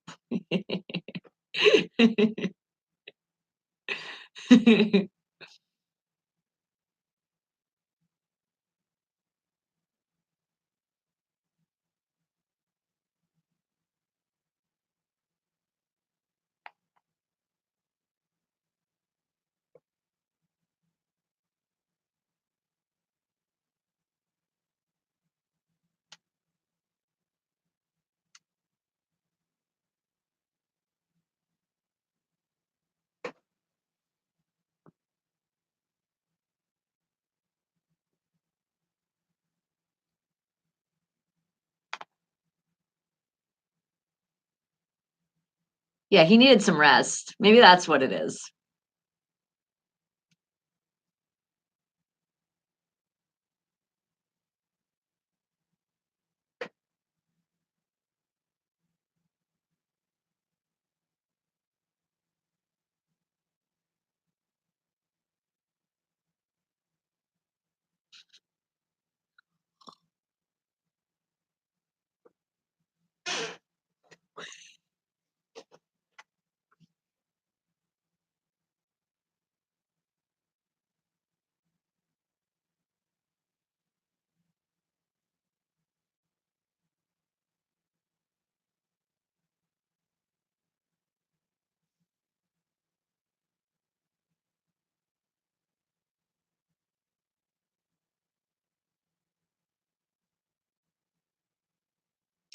Yeah, he needed some rest. Maybe that's what it is.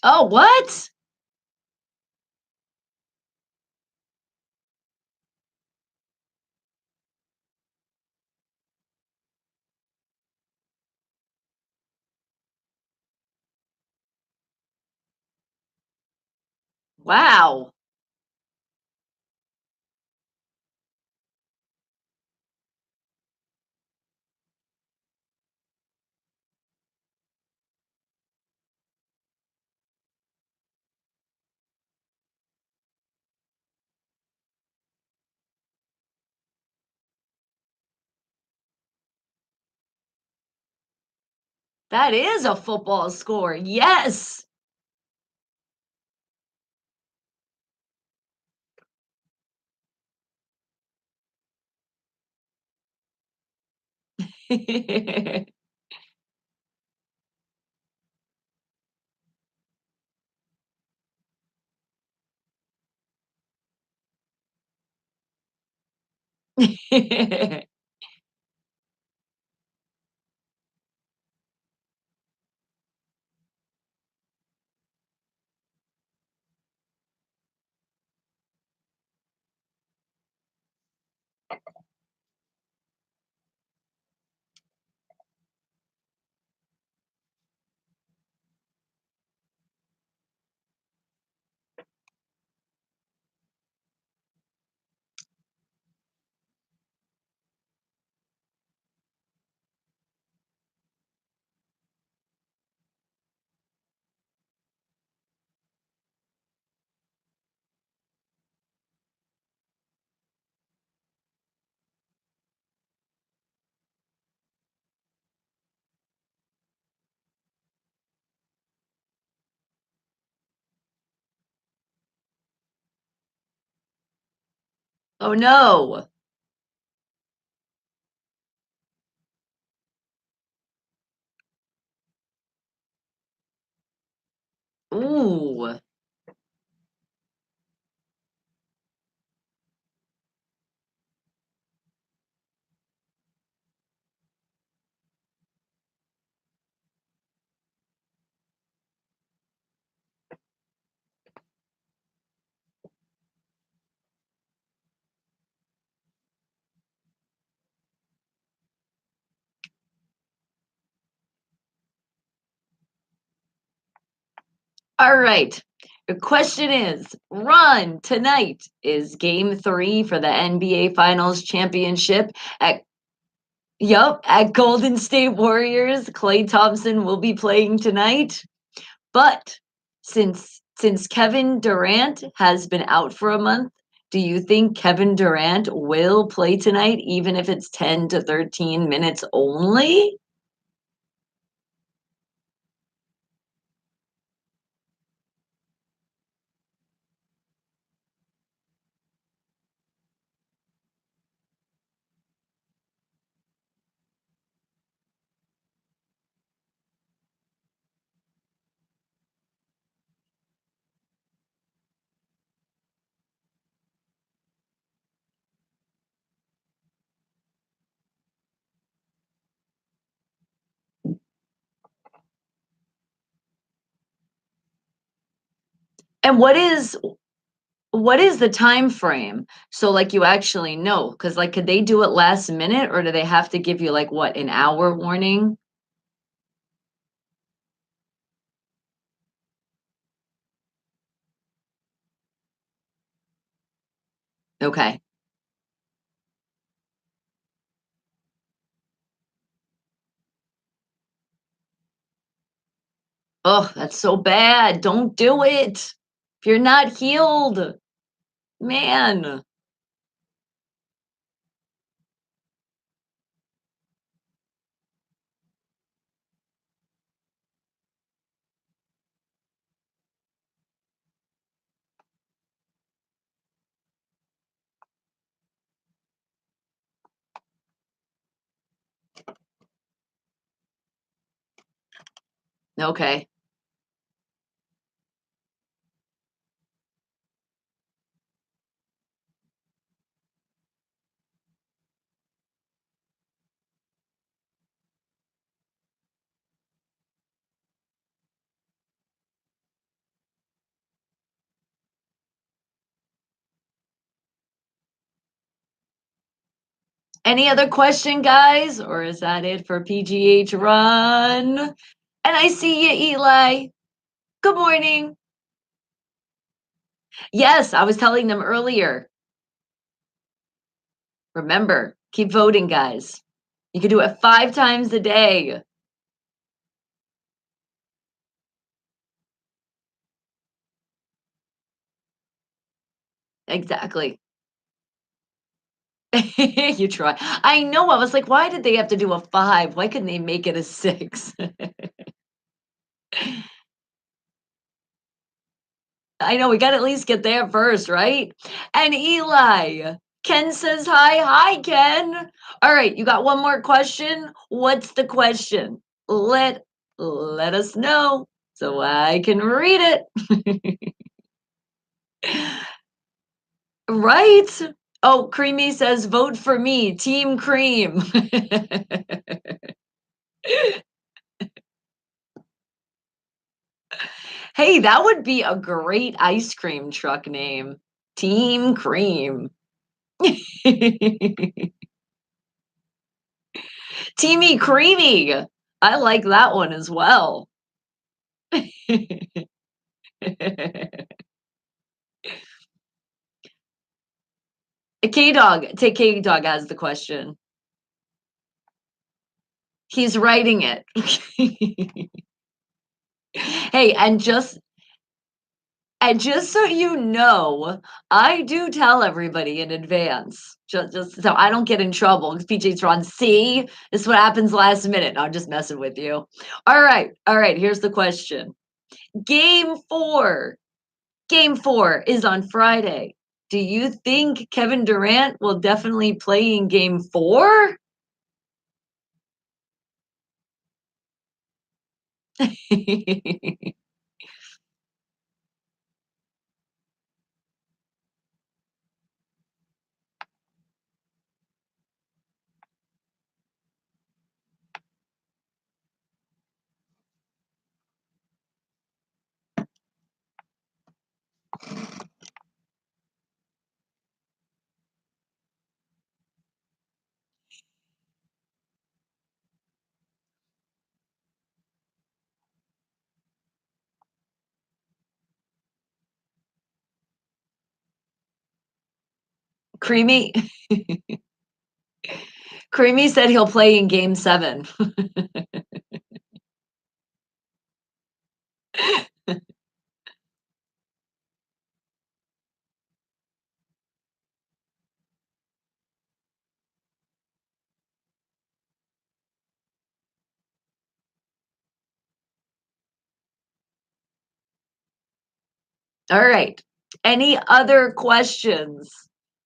Oh, what? Wow. That is a football score. Yes. Oh, no. Ooh. All right. The question is, Ron, tonight is game 3 for the NBA Finals championship at at Golden State Warriors. Clay Thompson will be playing tonight. But since Kevin Durant has been out for a month, do you think Kevin Durant will play tonight, even if it's 10 to 13 minutes only? And what is the time frame? So like you actually know, because like could they do it last minute or do they have to give you like what, an hour warning? Okay. Oh, that's so bad. Don't do it. If you're not healed, man. Okay. Any other question, guys? Or is that it for PGH Run? And I see you, Eli. Good morning. Yes, I was telling them earlier. Remember, keep voting, guys. You can do it 5 times a day. Exactly. You try. I know. I was like, why did they have to do a 5? Why couldn't they make it a 6? I know we got to at least get there first, right? And Eli, Ken says hi. Hi, Ken. All right, you got one more question? What's the question? Let us know so I can read it. Right? Oh, Creamy says vote for me, Team Cream. Hey, that would be a great ice cream truck name. Team Cream. Teamy Creamy. I like that one as well. K Dog, take K Dog as the question. He's writing it. Hey, and just so you know, I do tell everybody in advance, just so I don't get in trouble. Because PJ's Ron, see, this is what happens last minute. No, I'm just messing with you. All right. Here's the question. Game four. Game four is on Friday. Do you think Kevin Durant will definitely play in game four? Creamy Creamy said he'll play in game seven. All right. Any other questions?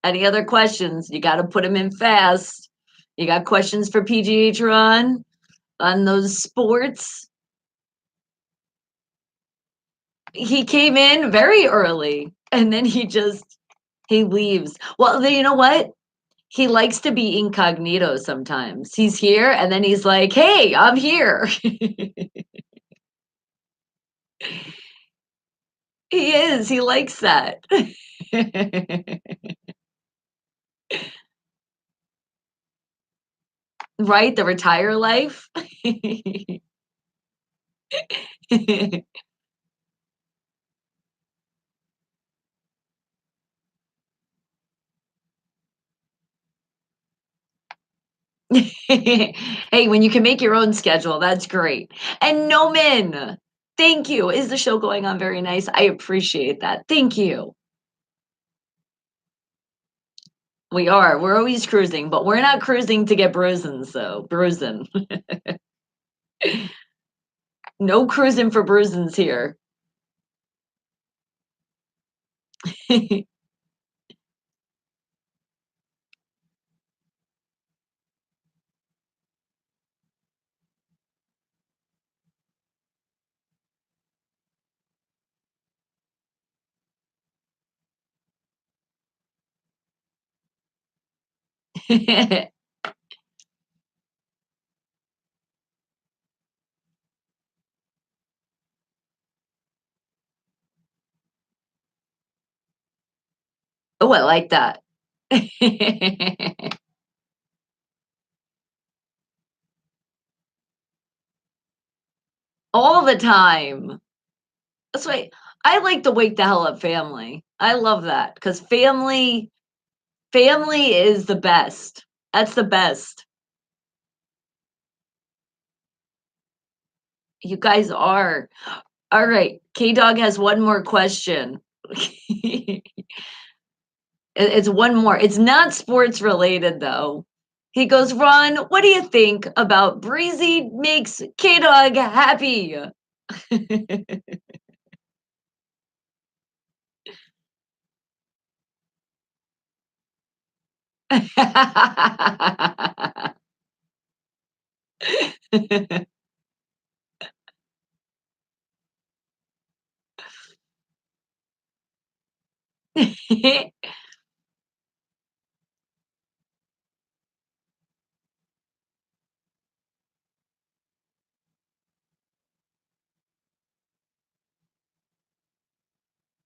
Any other questions? You got to put them in fast. You got questions for PGH Ron on those sports? He came in very early and then he leaves. Well, then you know what? He likes to be incognito sometimes. He's here and then he's like, "Hey, I'm here." He is. He likes that. Right? The retire life. Hey, when you can make your own schedule, that's great. And Nomin, thank you. Is the show going on very nice? I appreciate that. Thank you. We are. We're always cruising, but we're not cruising to get bruising, so bruising. No cruising for bruisings here. Oh, I like that. all the time. That's why I like the Wake the Hell Up family. I love that because family is the best. That's the best. You guys are. All right. K Dog has one more question. It's one more. It's not sports related though. He goes, Ron, what do you think about Breezy makes K Dog happy?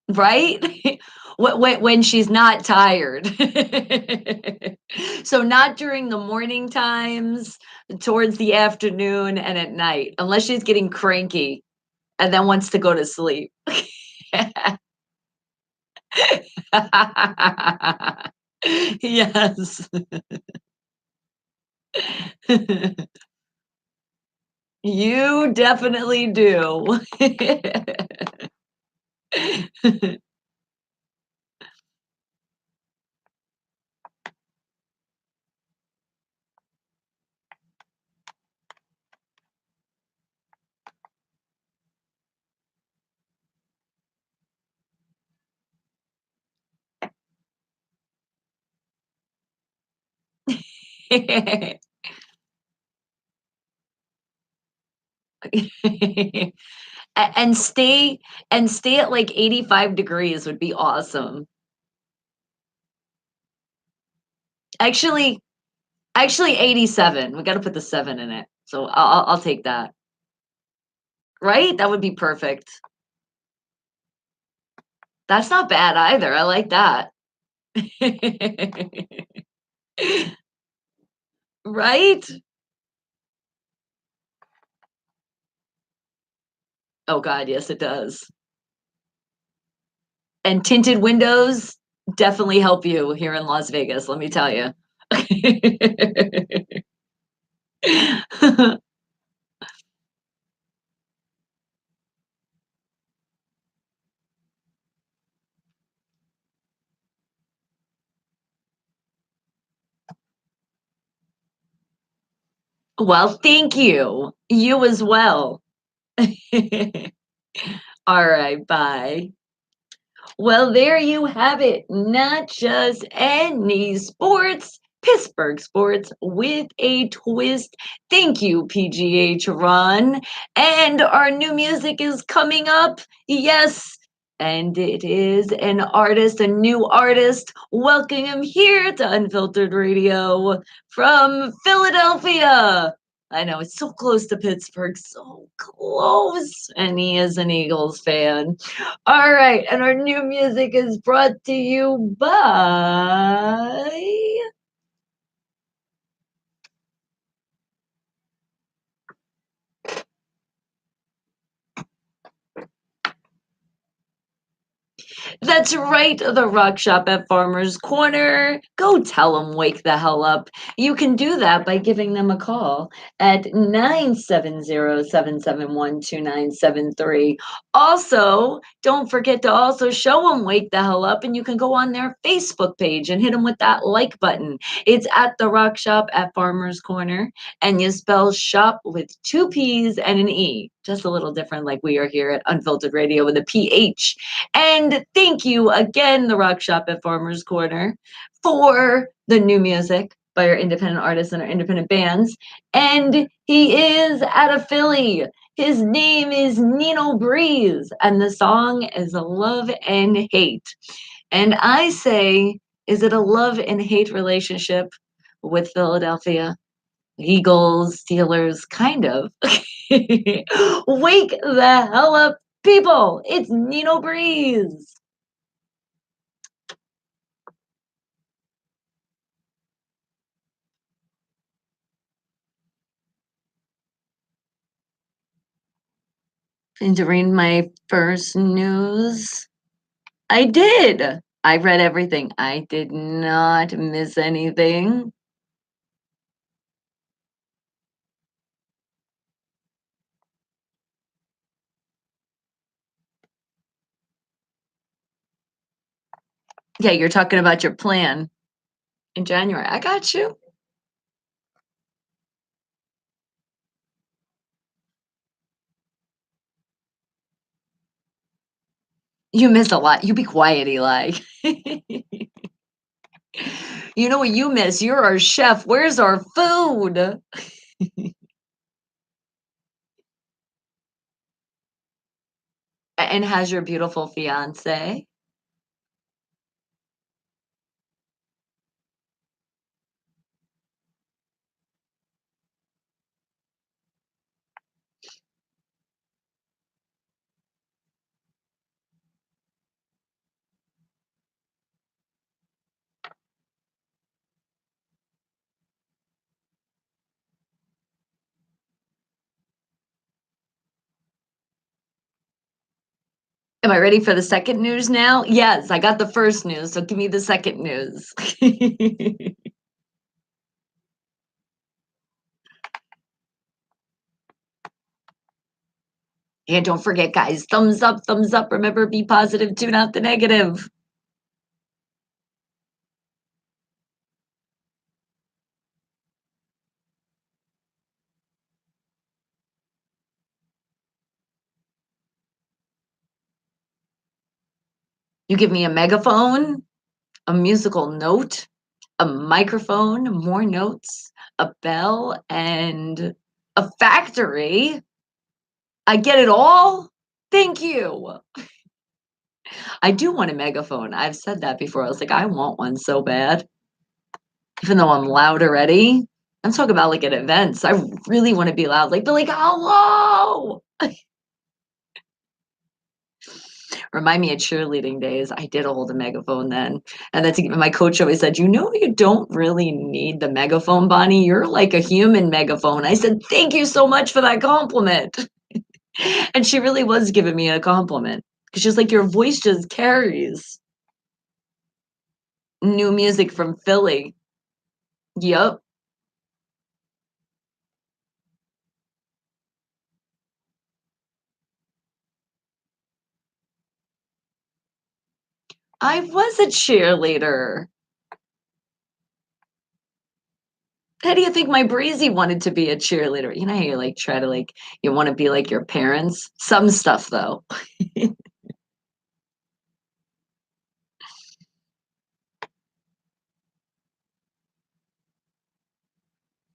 Right? When she's not tired. So not during the morning times, towards the afternoon and at night, unless she's getting cranky and then wants to go to sleep. Yes. You definitely do. And stay at like 85 degrees would be awesome. Actually, actually 87. We got to put the 7 in it. So I'll take that. Right? That would be perfect. That's not bad either. I like that. Right? Oh god, yes it does. And tinted windows definitely help you here in Las Vegas, let me tell you. Well, thank you. You as well. All right, bye. Well, there you have it. Not just any sports, Pittsburgh sports with a twist. Thank you, PGH Ron. And our new music is coming up. Yes. And it is an artist, a new artist. Welcome him here to Unfiltered Radio from Philadelphia. I know it's so close to Pittsburgh, so close. And he is an Eagles fan. All right, and our new music is brought to you by That's right, the Rock Shop at Farmer's Corner. Go tell them wake the hell up. You can do that by giving them a call at 970-771-2973. Also, don't forget to also show them wake the hell up, and you can go on their Facebook page and hit them with that like button. It's at the Rock Shop at Farmer's Corner, and you spell shop with 2 P's and an E. Just a little different like we are here at Unfiltered Radio with a PH. And thank you again, the Rock Shop at Farmer's Corner, for the new music by our independent artists and our independent bands. And he is out of Philly. His name is Nino Breeze, and the song is Love and Hate. And I say, is it a love and hate relationship with Philadelphia? Eagles, Steelers, kind of. Wake the hell up, people! It's Nino Breeze. And to read my first news, I did. I read everything. I did not miss anything. Yeah, you're talking about your plan in January. I got you. You miss a lot. You be quiet, Eli. You know what you miss? You're our chef. Where's our food? And how's your beautiful fiance? Am I ready for the second news now? Yes, I got the first news, so give me the second news. And don't forget, guys, thumbs up, thumbs up. Remember, be positive, tune out the negative. You give me a megaphone, a musical note, a microphone, more notes, a bell, and a factory. I get it all. Thank you. I do want a megaphone. I've said that before. I was like, I want one so bad. Even though I'm loud already. I'm talking about like at events. I really want to be loud. Like, be like, hello. Remind me of cheerleading days. I did hold a megaphone then. And that's my coach always said, you know, you don't really need the megaphone, Bonnie. You're like a human megaphone. I said, thank you so much for that compliment. And she really was giving me a compliment because she's like, your voice just carries. New music from Philly. Yep. I was a cheerleader. How do you think my breezy wanted to be a cheerleader? You know how you like try to like you want to be like your parents? Some stuff though.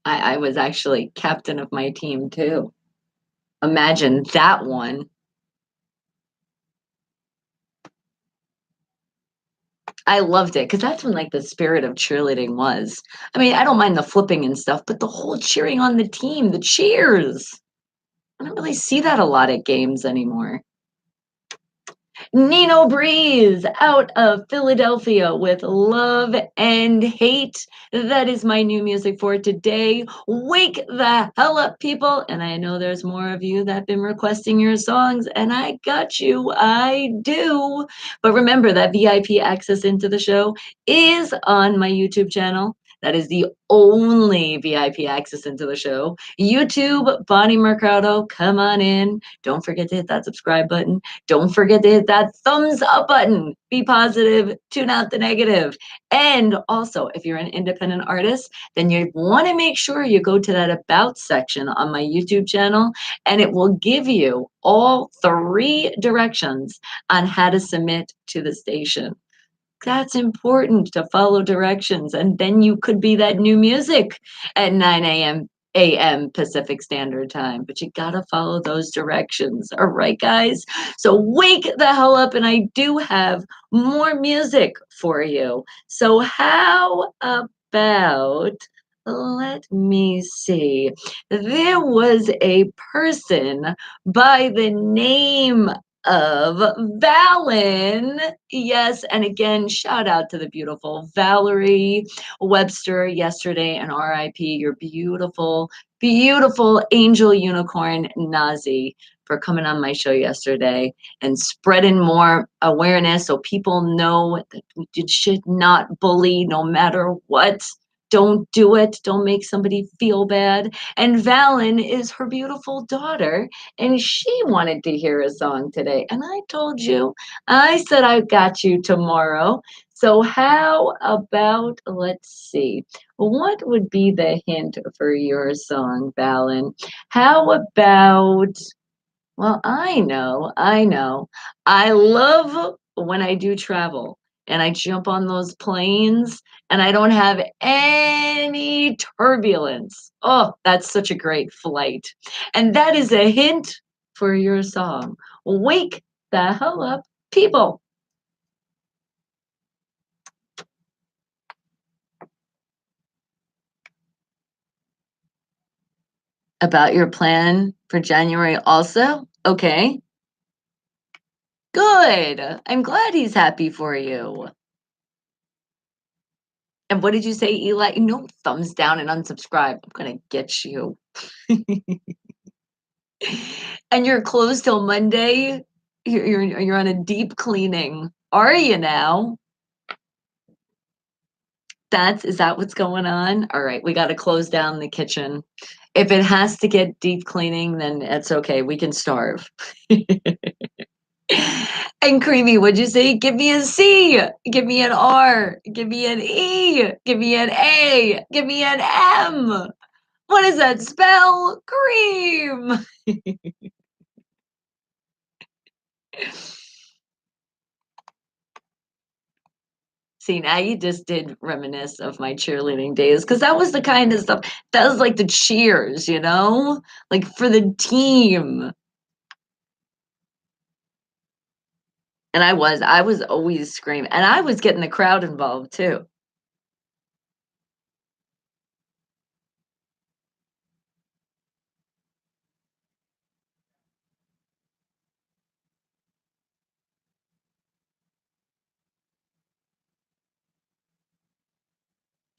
I was actually captain of my team too. Imagine that one. I loved it because that's when like the spirit of cheerleading was. I mean, I don't mind the flipping and stuff, but the whole cheering on the team, the cheers. I don't really see that a lot at games anymore. Nino Breeze out of Philadelphia with Love and Hate. That is my new music for today. Wake the hell up, people. And I know there's more of you that have been requesting your songs, and I got you. I do. But remember that VIP access into the show is on my YouTube channel. That is the only VIP access into the show. YouTube, Bonnie Mercado, come on in. Don't forget to hit that subscribe button. Don't forget to hit that thumbs up button. Be positive, tune out the negative. And also, if you're an independent artist, then you want to make sure you go to that About section on my YouTube channel, and it will give you all three directions on how to submit to the station. That's important to follow directions, and then you could be that new music at 9 a.m. Pacific Standard Time. But you gotta follow those directions. All right, guys. So wake the hell up, and I do have more music for you. So how about let me see. There was a person by the name of Valen. Yes, and again, shout out to the beautiful Valerie Webster yesterday, and RIP your beautiful, beautiful angel unicorn Nazi for coming on my show yesterday and spreading more awareness so people know that we should not bully no matter what. Don't do it. Don't make somebody feel bad. And Valen is her beautiful daughter, and she wanted to hear a song today. And I told you, I said I got you tomorrow. So how about, let's see, what would be the hint for your song, Valen? How about, well, I know. I love when I do travel and I jump on those planes and I don't have any turbulence. Oh, that's such a great flight. And that is a hint for your song. Wake the hell up, people. About your plan for January also? Okay, good. I'm glad he's happy for you. And what did you say, Eli? No thumbs down and unsubscribe. I'm gonna get you. And you're closed till Monday. You're on a deep cleaning. Are you now? Is that what's going on? All right, we got to close down the kitchen. If it has to get deep cleaning, then it's okay. We can starve. And Creamy, what'd you say? Give me a C, give me an R, give me an E, give me an A, give me an M. What does that spell? Cream. See, now you just did reminisce of my cheerleading days because that was the kind of stuff that was like the cheers, like for the team. And I was always screaming, and I was getting the crowd involved too.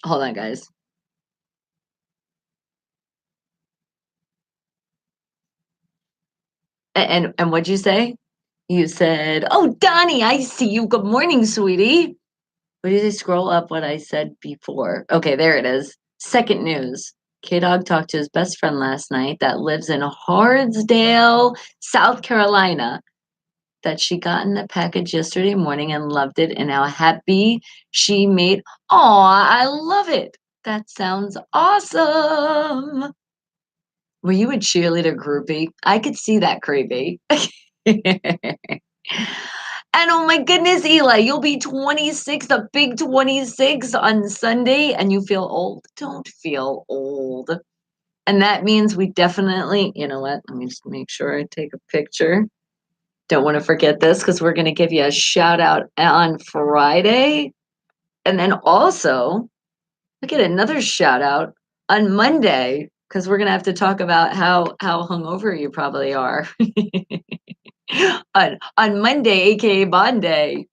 Hold on, guys. And what'd you say? You said, "Oh, Donnie, I see you. Good morning, sweetie." What did I scroll up what I said before? Okay, there it is. Second news. K Dog talked to his best friend last night that lives in Hardsdale, South Carolina, that she got in the package yesterday morning and loved it and how happy she made. Aw, I love it. That sounds awesome. Were you a cheerleader groupie? I could see that, creepy. And oh my goodness, Eli, you'll be 26, a big 26 on Sunday, and you feel old. Don't feel old. And that means we definitely, you know what? Let me just make sure I take a picture. Don't want to forget this because we're going to give you a shout out on Friday. And then also, I get another shout out on Monday because we're going to have to talk about how hungover you probably are on Monday, aka Bond Day.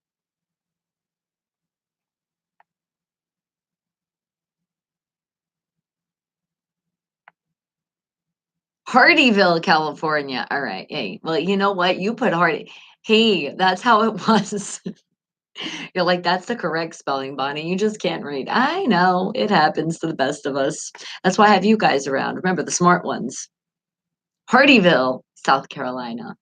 Hardyville, California. All right. Hey, well, you know what? You put Hardy. Hey, that's how it was. You're like, that's the correct spelling, Bonnie. You just can't read. I know it happens to the best of us. That's why I have you guys around. Remember the smart ones. Hardyville, South Carolina.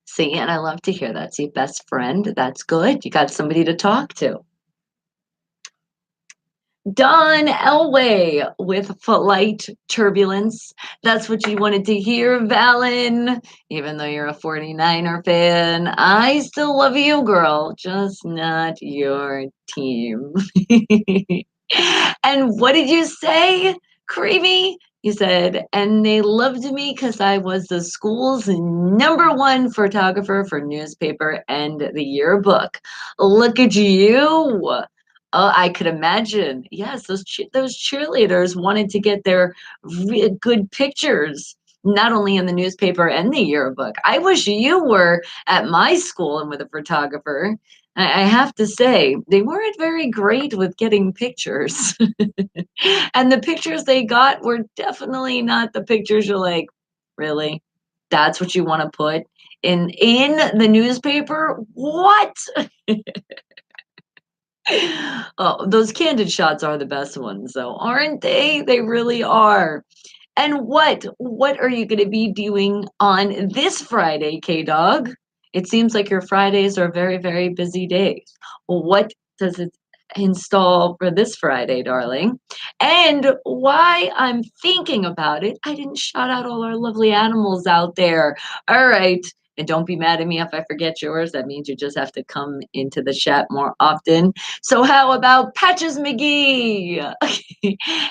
See, and I love to hear that. See, best friend. That's good. You got somebody to talk to. Don Elway with Flight Turbulence. That's what you wanted to hear, Valen. Even though you're a 49er fan, I still love you, girl, just not your team. And what did you say, Creamy? You said, and they loved me because I was the school's number one photographer for newspaper and the yearbook. Look at you. Oh, I could imagine. Yes, those cheerleaders wanted to get their good pictures not only in the newspaper and the yearbook. I wish you were at my school and with a photographer. I have to say, they weren't very great with getting pictures. And the pictures they got were definitely not the pictures you're like, really? That's what you want to put in the newspaper? What? Oh, those candid shots are the best ones, though, aren't they? They really are. And what are you gonna be doing on this Friday, K-Dog? It seems like your Fridays are very, very busy days. Well, what does it install for this Friday, darling? And why I'm thinking about it, I didn't shout out all our lovely animals out there. All right. And don't be mad at me if I forget yours. That means you just have to come into the chat more often. So how about Patches McGee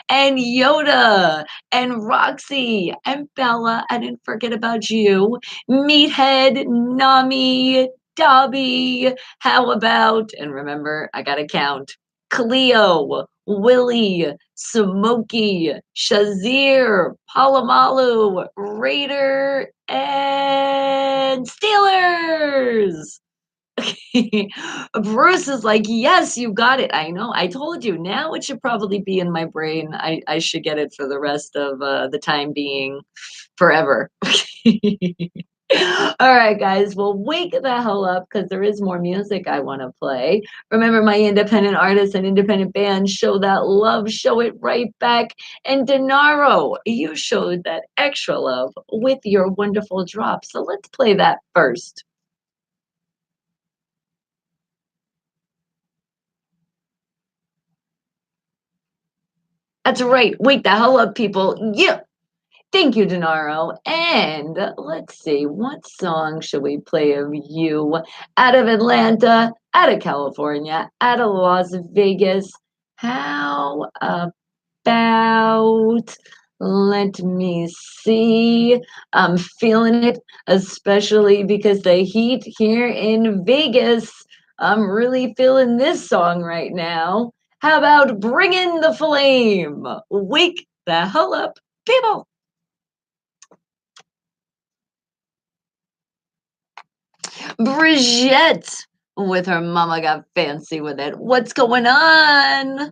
and Yoda and Roxy and Bella? I didn't forget about you. Meathead, Nami, Dobby. How about, and remember, I gotta count, Cleo, Willie, Smokey, Shazir, Palomalu, Raider, and Steelers. Bruce is like, yes, you got it. I know. I told you. Now it should probably be in my brain. I should get it for the rest of the time being, forever. All right, guys. Well, wake the hell up because there is more music I want to play. Remember, my independent artists and independent bands show that love, show it right back. And Denaro, you showed that extra love with your wonderful drop. So let's play that first. That's right. Wake the hell up, people. Yeah. Thank you, Denaro. And let's see, what song should we play of you? Out of Atlanta, out of California, out of Las Vegas. How about, let me see. I'm feeling it, especially because the heat here in Vegas. I'm really feeling this song right now. How about Bring in the Flame? Wake the hell up, people. Brigitte with her mama got fancy with it. What's going on?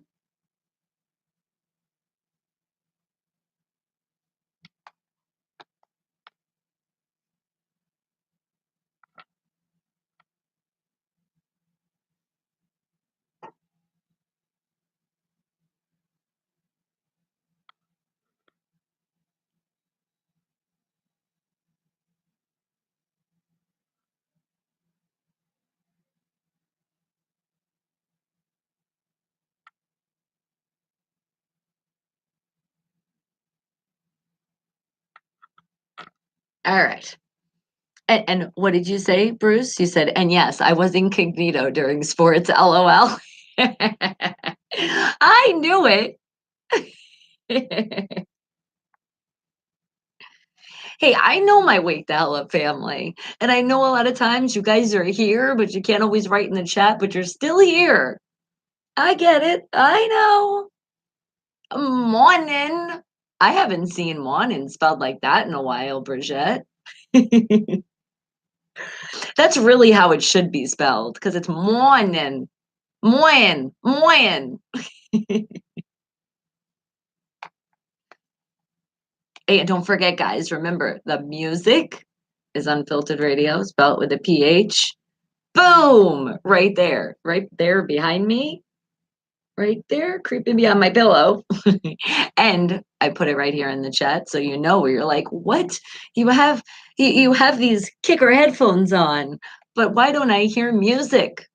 All right. And what did you say, Bruce? You said, and yes, I was incognito during sports, LOL. I knew it. Hey, I know my Wake the Hell Up family. And I know a lot of times you guys are here, but you can't always write in the chat, but you're still here. I get it. I know. Morning. I haven't seen morning spelled like that in a while, Brigitte. That's really how it should be spelled because it's morning. Morning. Morning. And don't forget, guys, remember the music is Unfiltered Radio, spelled with a PH. Boom! Right there behind me. Right there, creeping me on my pillow. And I put it right here in the chat so you know where you're like, what? You have these kicker headphones on, but why don't I hear music?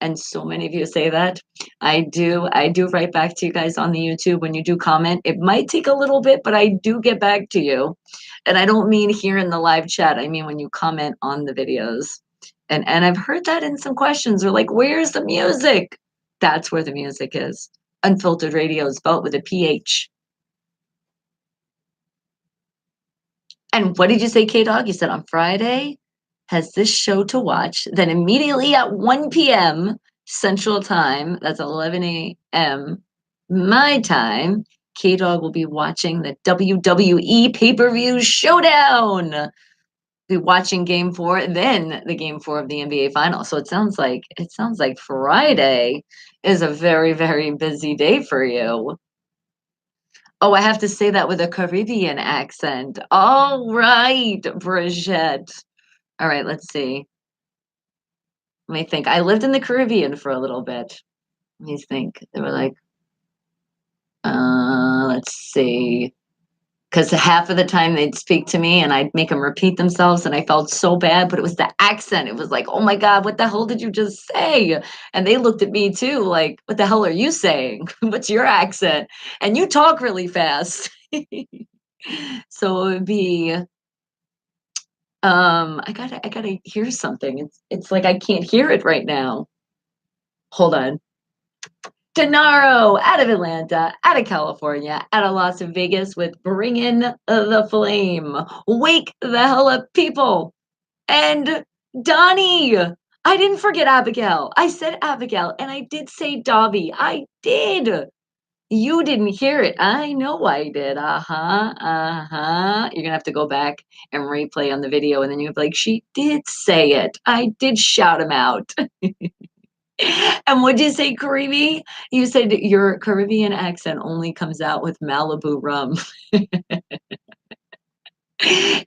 And so many of you say that. I do write back to you guys on the YouTube when you do comment. It might take a little bit, but I do get back to you. And I don't mean here in the live chat. I mean when you comment on the videos. And I've heard that in some questions. They're like, where's the music? That's where the music is. Unfiltered Radio is spelled with a PH. And what did you say, K Dog? You said on Friday has this show to watch. Then immediately at 1 p.m. Central Time, that's 11 a.m. my time, K-Dog will be watching the WWE pay-per-view showdown. Be watching game 4, then the game 4 of the NBA Finals. So it sounds like Friday is a very, very busy day for you. Oh, I have to say that with a Caribbean accent. All right, Brigitte. All right, let's see. Let me think. I lived in the Caribbean for a little bit. Let me think. They were like, let's see. Because half of the time they'd speak to me and I'd make them repeat themselves, and I felt so bad, but it was the accent. It was like, oh my God, what the hell did you just say? And they looked at me too, like, what the hell are you saying? What's your accent? And you talk really fast. So it would be, I gotta hear something. It's like I can't hear it right now. Hold on. Denaro out of Atlanta, out of California, out of Las Vegas with Bring In the Flame. Wake the hell up, people. And Donnie. I didn't forget Abigail. I said Abigail, and I did say Dobby. I did. You didn't hear it. I know I did. Uh-huh. Uh-huh. You're gonna have to go back and replay on the video, and then you're like, she did say it. I did shout him out. And what'd you say, Caribbean? You said your Caribbean accent only comes out with Malibu rum.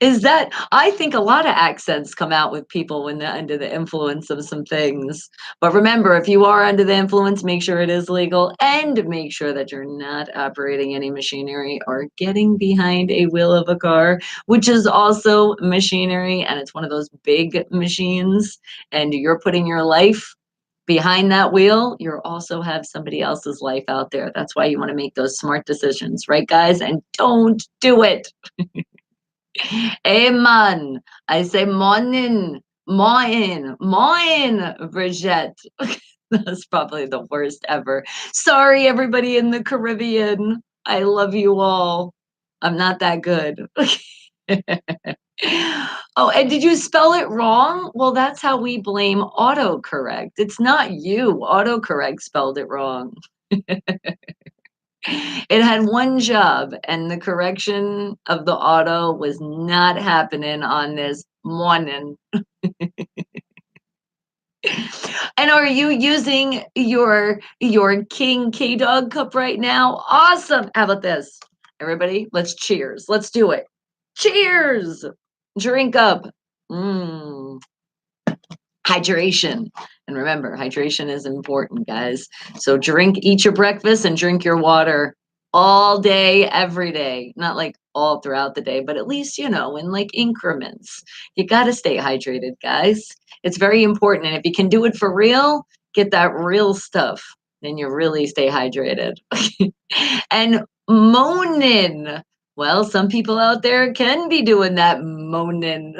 Is that I think a lot of accents come out with people when they're under the influence of some things. But remember, if you are under the influence, make sure it is legal and make sure that you're not operating any machinery or getting behind a wheel of a car, which is also machinery, and it's one of those big machines, and you're putting your life behind that wheel. You also have somebody else's life out there. That's why you want to make those smart decisions, right, guys? And don't do it. Amen. I say morning, morning, morning, Brigitte. That's probably the worst ever. Sorry, everybody in the Caribbean. I love you all. I'm not that good. Oh, and did you spell it wrong? Well, that's how we blame autocorrect. It's not you. Autocorrect spelled it wrong. It had one job, and the correction of the auto was not happening on this morning. And are you using your King K-Dog cup right now? Awesome. How about this? Everybody, let's cheers. Let's do it. Cheers. Drink up. Mm. Hydration. And remember, hydration is important, guys. So eat your breakfast and drink your water all day, every day. Not like all throughout the day, but at least, in like increments. You got to stay hydrated, guys. It's very important. And if you can do it for real, get that real stuff. Then you really stay hydrated. And moaning. Well, some people out there can be doing that moaning.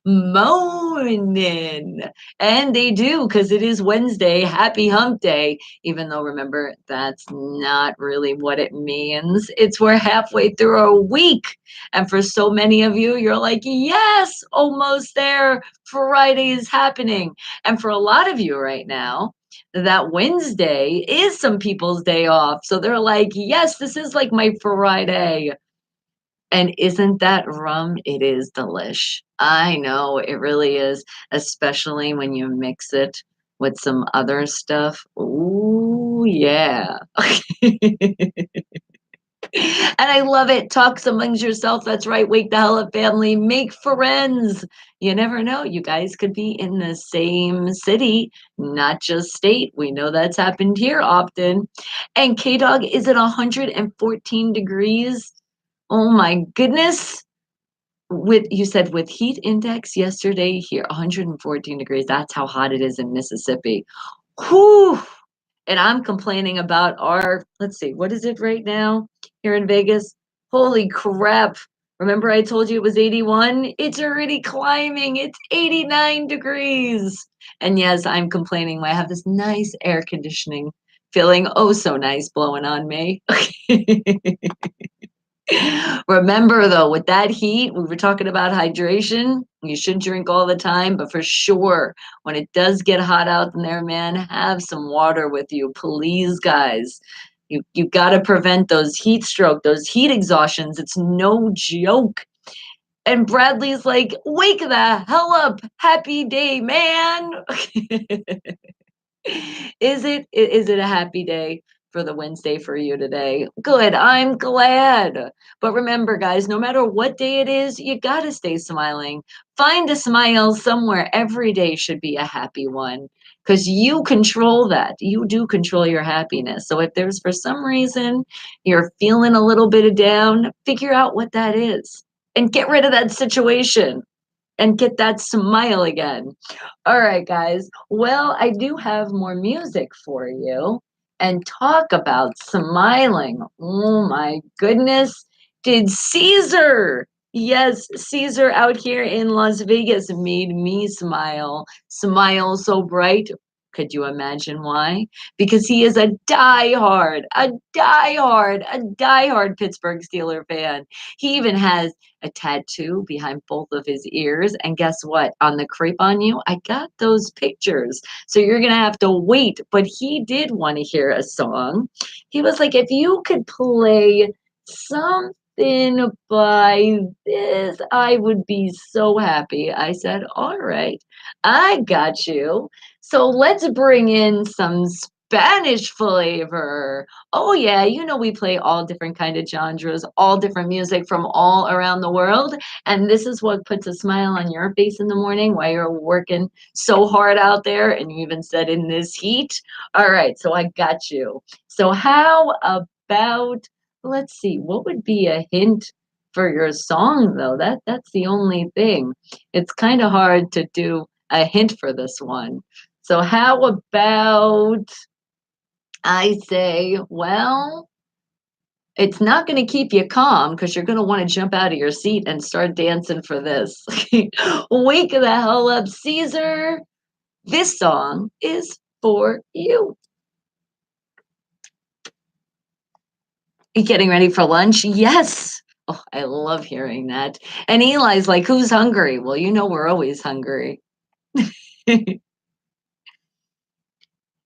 Moaning. And they do, because it is Wednesday. Happy hump day. Even though, remember, that's not really what it means. It's we're halfway through a week. And for so many of you, you're like, yes, almost there. Friday is happening. And for a lot of you right now, that Wednesday is some people's day off. So they're like, yes, this is like my Friday. And isn't that rum? It is delish. I know it really is, especially when you mix it with some other stuff. Ooh, yeah. And I love it. Talk amongst yourself. That's right. Wake the hell up, family. Make friends. You never know. You guys could be in the same city, not just state. We know that's happened here often. And K Dog is at 114 degrees. Oh my goodness. You said with heat index yesterday here, 114 degrees. That's how hot it is in Mississippi. Whew. And I'm complaining about let's see, what is it right now here in Vegas? Holy crap. Remember I told you it was 81? It's already climbing. It's 89 degrees. And yes, I'm complaining. I have this nice air conditioning feeling oh so nice blowing on me. Remember though, with that heat, we were talking about hydration. You should drink all the time, but for sure, when it does get hot out in there, man, have some water with you, please, guys. You got to prevent those heat stroke, those heat exhaustions. It's no joke. And Bradley's like, "Wake the hell up. Happy day, man." Is it a happy day for the Wednesday for you today? Good. I'm glad. But remember, guys, no matter what day it is, you got to stay smiling. Find a smile somewhere. Every day should be a happy one because you control that. You do control your happiness. So if there's for some reason you're feeling a little bit of down, figure out what that is and get rid of that situation and get that smile again. All right, guys. Well, I do have more music for you and talk about smiling. Oh my goodness. Did Caesar? Yes, Caesar out here in Las Vegas made me smile. Smile so bright. Could you imagine why? Because he is a diehard Pittsburgh Steeler fan. He even has a tattoo behind both of his ears. And guess what? On the Creep on You, I got those pictures. So you're going to have to wait. But he did want to hear a song. He was like, if you could play something by this, I would be so happy. I said, all right, I got you. So let's bring in some Spanish flavor. Oh yeah, you know we play all different kind of genres, all different music from all around the world, and this is what puts a smile on your face in the morning while you're working so hard out there, and you even said in this heat. All right, so I got you. So how about let's see, what would be a hint for your song though? That's the only thing. It's kind of hard to do a hint for this one. So how about I say, well, it's not going to keep you calm because you're going to want to jump out of your seat and start dancing for this. Wake the hell up, Caesar. This song is for you. You getting ready for lunch? Yes. Oh, I love hearing that. And Eli's like, who's hungry? Well, you know we're always hungry.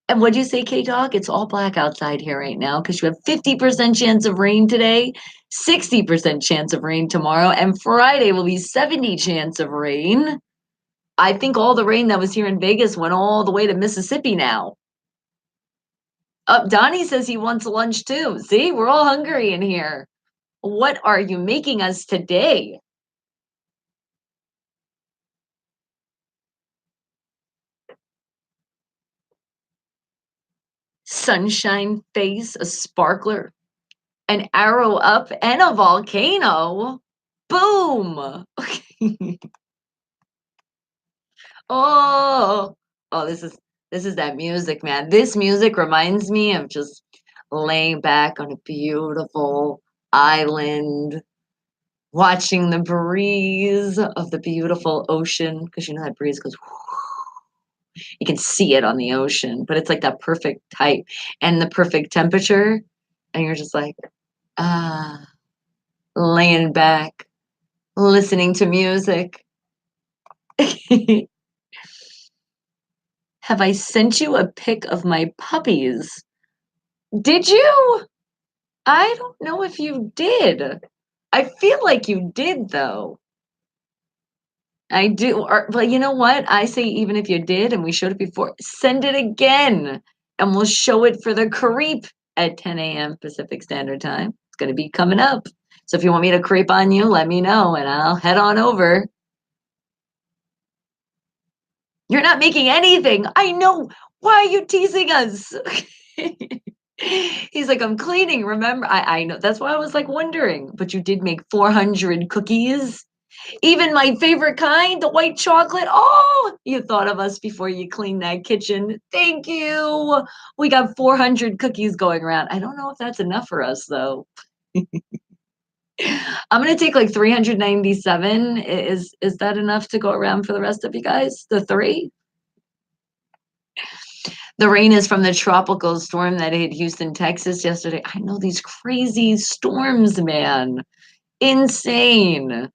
And what'd you say, K-Dog? It's all black outside here right now because you have 50% chance of rain today, 60% chance of rain tomorrow, and Friday will be 70 chance of rain. I think all the rain that was here in Vegas went all the way to Mississippi now. Donnie says he wants lunch too. See, we're all hungry in here. What are you making us today? Sunshine face, a sparkler, an arrow up, and a volcano. Boom. Oh, oh, this is that music, man. This music reminds me of just laying back on a beautiful island, watching the breeze of the beautiful ocean, because you know that breeze goes, you can see it on the ocean, but it's like that perfect type and the perfect temperature, and you're just like, ah, laying back, listening to music. Have I sent you a pic of my puppies? Did you? I don't know if you did. I feel like you did though. I do. Or, but you know what? I say even if you did and we showed it before, send it again and we'll show it for the creep at 10 a.m. Pacific Standard Time. It's going to be coming up. So if you want me to creep on you, let me know and I'll head on over. You're not making anything. I know. Why are you teasing us? He's like, I'm cleaning. Remember, I know. That's why I was like wondering. But you did make 400 cookies. Even my favorite kind, the white chocolate. Oh, you thought of us before you cleaned that kitchen. Thank you. We got 400 cookies going around. I don't know if that's enough for us though. I'm gonna take like 397. Is that enough to go around for the rest of you guys? The three? The rain is from the tropical storm that hit Houston, Texas yesterday. I know these crazy storms, man. Insane.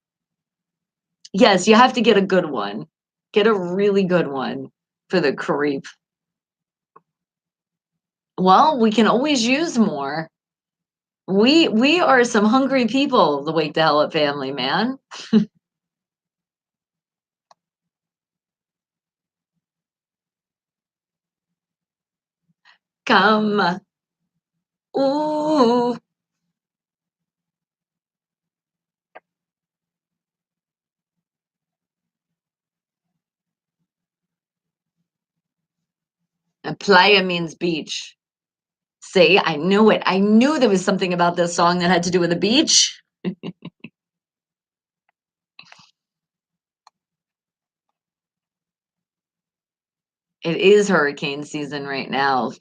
Yes, you have to get a good one. Get a really good one for the creep. Well, we can always use more. We are some hungry people, the Wake the Hell Up family, man. Come. Ooh. And playa means beach. See, I knew it. I knew there was something about this song that had to do with the beach. It is hurricane season right now.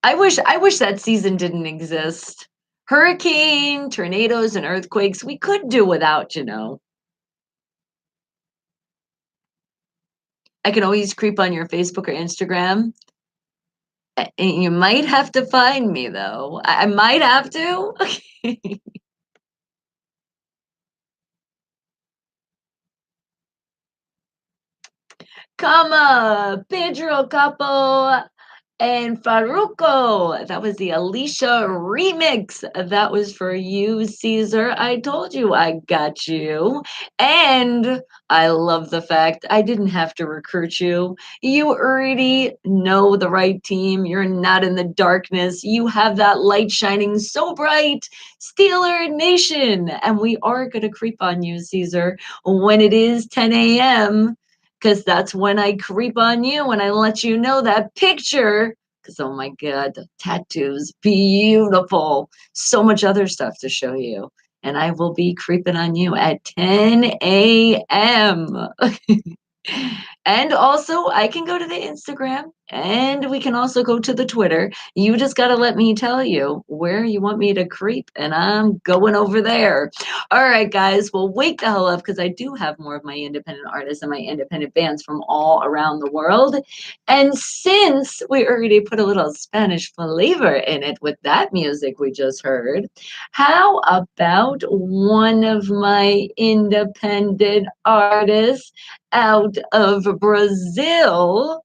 I wish that season didn't exist. Hurricane, tornadoes, and earthquakes, we could do without. I can always creep on your Facebook or Instagram. And you might have to find me though. I might have to. Comma, Pedro Capo and Farruko. That was the Alicia remix. That was for you, Caesar. I told you I got you. And I love the fact I didn't have to recruit you. You already know the right team. You're not in the darkness. You have that light shining so bright. Steeler Nation. And we are going to creep on you, Caesar, when it is 10 a.m. Because that's when I creep on you and I let you know that picture. Because, oh my God, the tattoos, beautiful. So much other stuff to show you. And I will be creeping on you at 10 a.m. And also, I can go to the Instagram and we can also go to the Twitter. You just got to let me tell you where you want me to creep, and I'm going over there. All right, guys, well, wake the hell up because I do have more of my independent artists and my independent bands from all around the world. And since we already put a little Spanish flavor in it with that music we just heard, how about one of my independent artists out of Brazil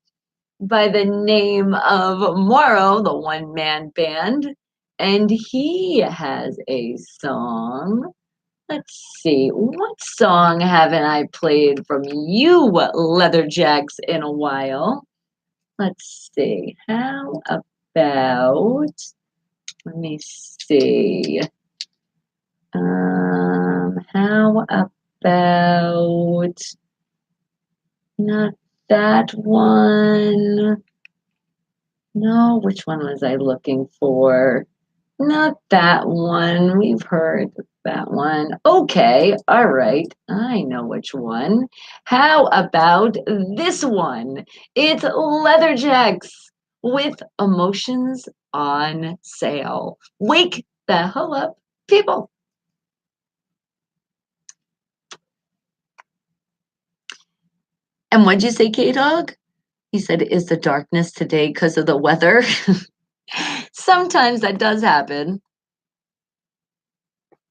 by the name of Moro, the one man band? And he has a song. Let's see, what song haven't I played from you, Leatherjacks, in a while? Let's see, how about, let me see, how about not that one? No, which one was I looking for? Not that one. We've heard that one. Okay, all right. I know which one. How about this one? It's Leatherjacks with Emotions on Sale. Wake the hell up, people. And what'd you say, K-Dog? He said, is the darkness today because of the weather? Sometimes that does happen,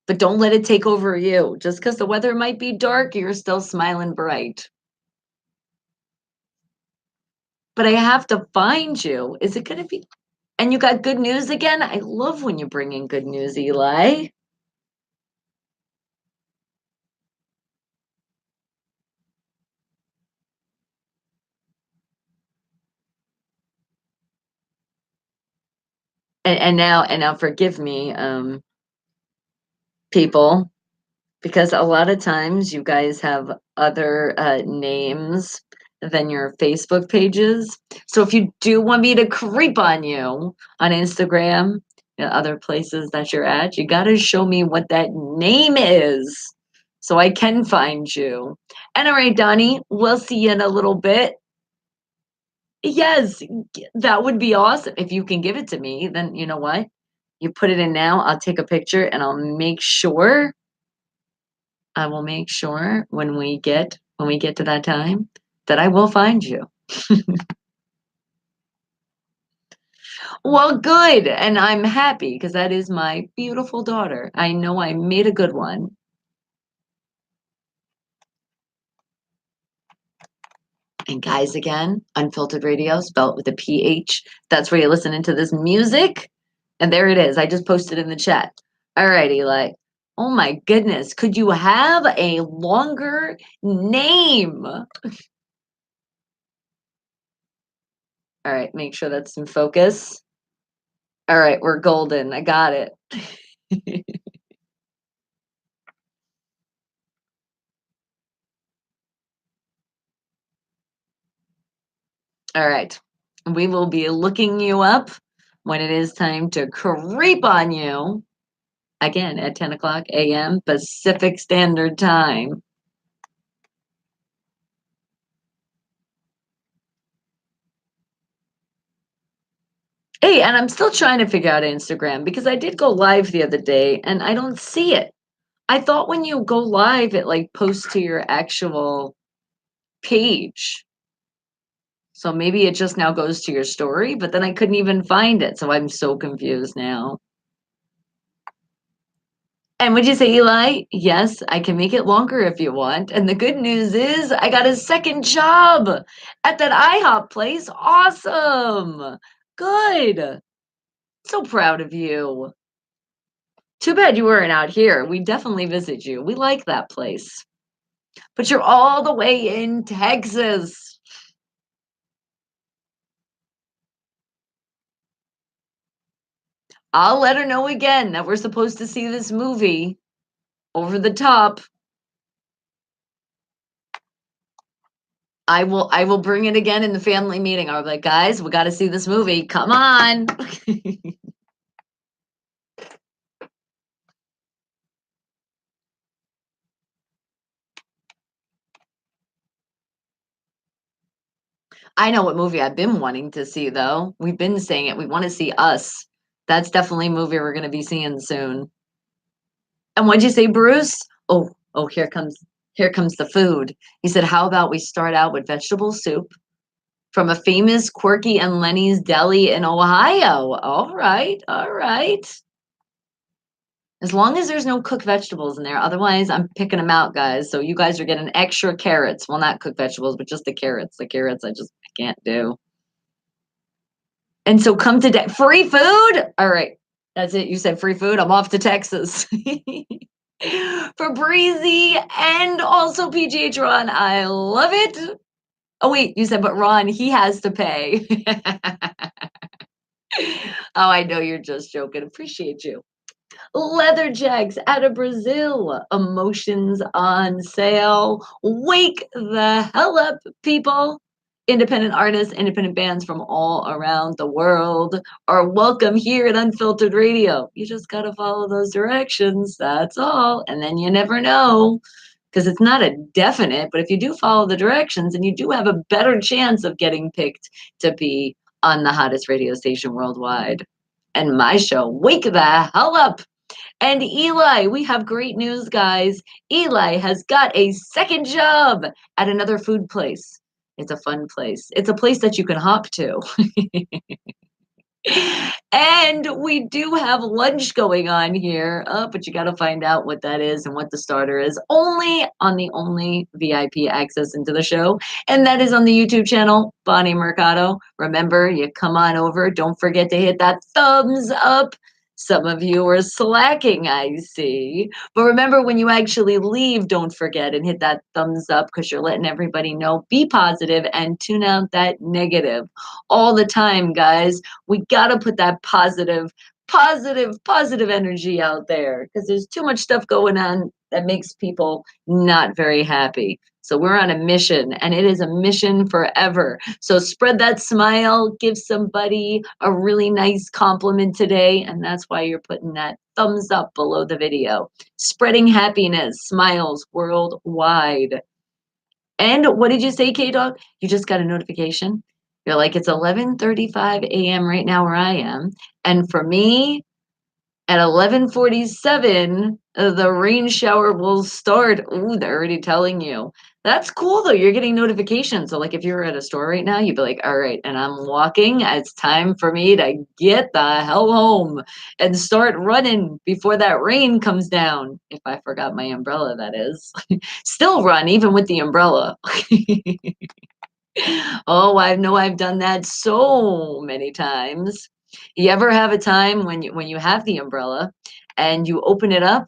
but don't let it take over you. Just because the weather might be dark, you're still smiling bright. But I have to find you. Is it going to be? And you got good news again? I love when you bring in good news, Eli. And now forgive me, people, because a lot of times you guys have other names than your Facebook pages. So if you do want me to creep on you on Instagram and other places that you're at, you got to show me what that name is so I can find you. And all right, Donnie, we'll see you in a little bit. Yes, that would be awesome. If you can give it to me, then you know what? You put it in now, I'll take a picture and I will make sure when we get to that time that I will find you. Well, good. And I'm happy because that is my beautiful daughter. I know I made a good one. And guys, again, Unfiltered Radio, spelled with a PH. That's where you're listening to this music. And there it is. I just posted in the chat. All right, Eli. Oh my goodness. Could you have a longer name? All right, make sure that's in focus. All right, we're golden. I got it. All right. We will be looking you up when it is time to creep on you again at 10 o'clock a.m. Pacific Standard Time. Hey, and I'm still trying to figure out Instagram because I did go live the other day and I don't see it. I thought when you go live, it like posts to your actual page. So maybe it just now goes to your story, but then I couldn't even find it. So I'm so confused now. And would you say, Eli? Yes, I can make it longer if you want. And the good news is I got a second job at that IHOP place. Awesome. Good. So proud of you. Too bad you weren't out here. We definitely visit you. We like that place. But you're all the way in Texas. I'll let her know again that we're supposed to see this movie, Over the Top. I will bring it again in the family meeting. I'll be like, guys, we got to see this movie. Come on. I know what movie I've been wanting to see though. We've been saying it. We want to see Us. That's definitely a movie we're going to be seeing soon. And what'd you say, Bruce? Oh, here comes the food. He said, "How about we start out with vegetable soup from a famous Quirky and Lenny's deli in Ohio?" All right, all right. As long as there's no cooked vegetables in there. Otherwise, I'm picking them out, guys. So you guys are getting extra carrots. Well, not cooked vegetables, but just the carrots. The carrots I can't do. And so come to free food. All right. That's it. You said free food. I'm off to Texas. For Breezy and also PGH Ron. I love it. Oh, wait. You said, but Ron, he has to pay. Oh, I know you're just joking. Appreciate you. Leather Jacks out of Brazil. Emotions on sale. Wake the hell up, people. Independent artists, independent bands from all around the world are welcome here at Unfiltered Radio. You just got to follow those directions. That's all. And then you never know because it's not a definite, but if you do follow the directions, and you do have a better chance of getting picked to be on the hottest radio station worldwide. And my show, Wake the Hell Up. And Eli, we have great news, guys. Eli has got a second job at another food place. It's a fun place. It's a place that you can hop to. And we do have lunch going on here, but you got to find out what that is and what the starter is only on the only VIP access into the show. And that is on the YouTube channel, Bonnie Mercado. Remember, you come on over. Don't forget to hit that thumbs up. Some of you are slacking, I see. But remember, when you actually leave, don't forget and hit that thumbs up because you're letting everybody know. Be positive and tune out that negative all the time, guys. We got to put that positive energy out there because there's too much stuff going on that makes people not very happy. So we're on a mission, and it is a mission forever. So spread that smile, give somebody a really nice compliment today, and that's why you're putting that thumbs up below the video. Spreading happiness, smiles worldwide. And what did you say, K-Dog? You just got a notification? You're like, it's 11:35 a.m. right now where I am. And for me, at 11:47, the rain shower will start. Ooh, they're already telling you. That's cool though. You're getting notifications. So like if you were at a store right now, you'd be like, all right, and I'm walking. It's time for me to get the hell home and start running before that rain comes down. If I forgot my umbrella, that is. Still run even with the umbrella. Oh, I know I've done that so many times. You ever have a time when you have the umbrella and you open it up